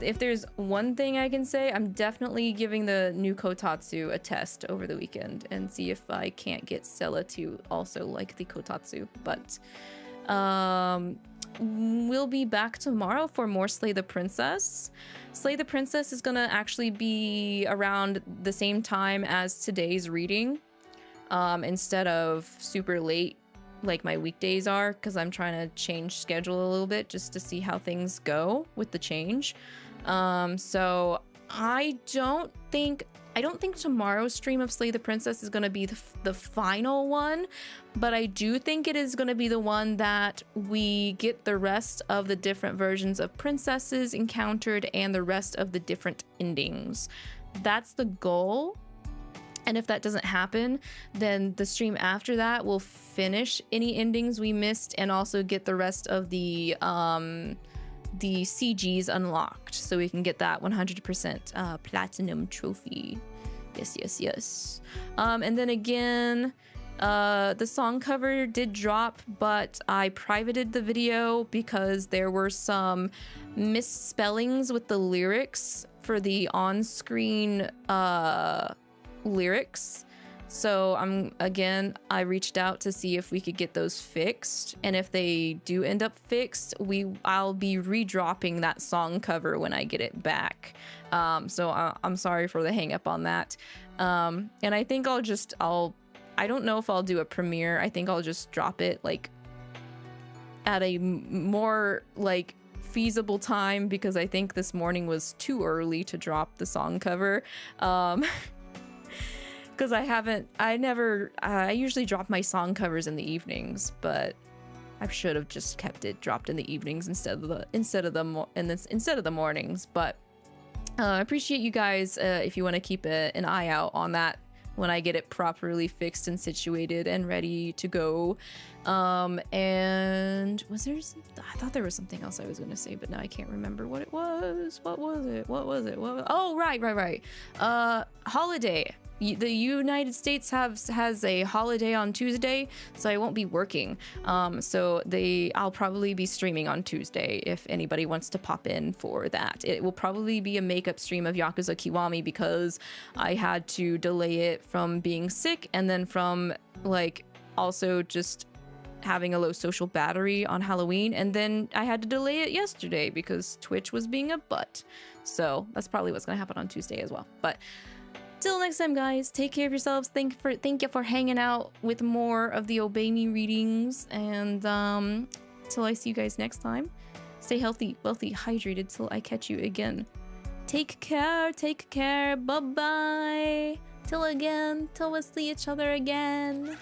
if there's one thing I can say, I'm definitely giving the new Kotatsu a test over the weekend and see if I can't get Stella to also like the Kotatsu. But we'll be back tomorrow for more Slay the Princess. Slay the Princess is gonna actually be around the same time as today's reading, instead of super late like my weekdays are, because I'm trying to change schedule a little bit just to see how things go with the change. So I don't think tomorrow's stream of Slay the Princess is going to be the final one, but I do think it is going to be the one that we get the rest of the different versions of princesses encountered and the rest of the different endings. That's the goal. And if that doesn't happen, then the stream after that will finish any endings we missed and also get the rest of the CGs unlocked, so we can get that 100% platinum trophy. Yes. And then again, the song cover did drop, but I privated the video because there were some misspellings with the lyrics for the on-screen lyrics. So I reached out to see if we could get those fixed, and if they do end up fixed, I'll be redropping that song cover when I get it back. So I'm sorry for the hang up on that. And I think I don't know if I'll do a premiere. I think I'll just drop it like at a more like feasible time, because I think this morning was too early to drop the song cover. Because I usually drop my song covers in the evenings, but I should have just kept it dropped in the evenings instead of the mornings. But I appreciate you guys if you want to keep an eye out on that when I get it properly fixed and situated and ready to go. And I thought there was something else I was going to say, but now I can't remember what it was. What was it? Oh, right. Holiday. The United States has a holiday on Tuesday, so I won't be working. So I'll probably be streaming on Tuesday if anybody wants to pop in for that. It will probably be a makeup stream of Yakuza Kiwami because I had to delay it from being sick and then from like also just having a low social battery on Halloween, and then I had to delay it yesterday because Twitch was being a butt. So that's probably what's gonna happen on Tuesday as well. But till next time, guys, take care of yourselves. Thank you for hanging out with more of the Obey Me readings, and till I see you guys next time, stay healthy, wealthy, hydrated till I catch you again. Take care, bye-bye. Till we see each other again.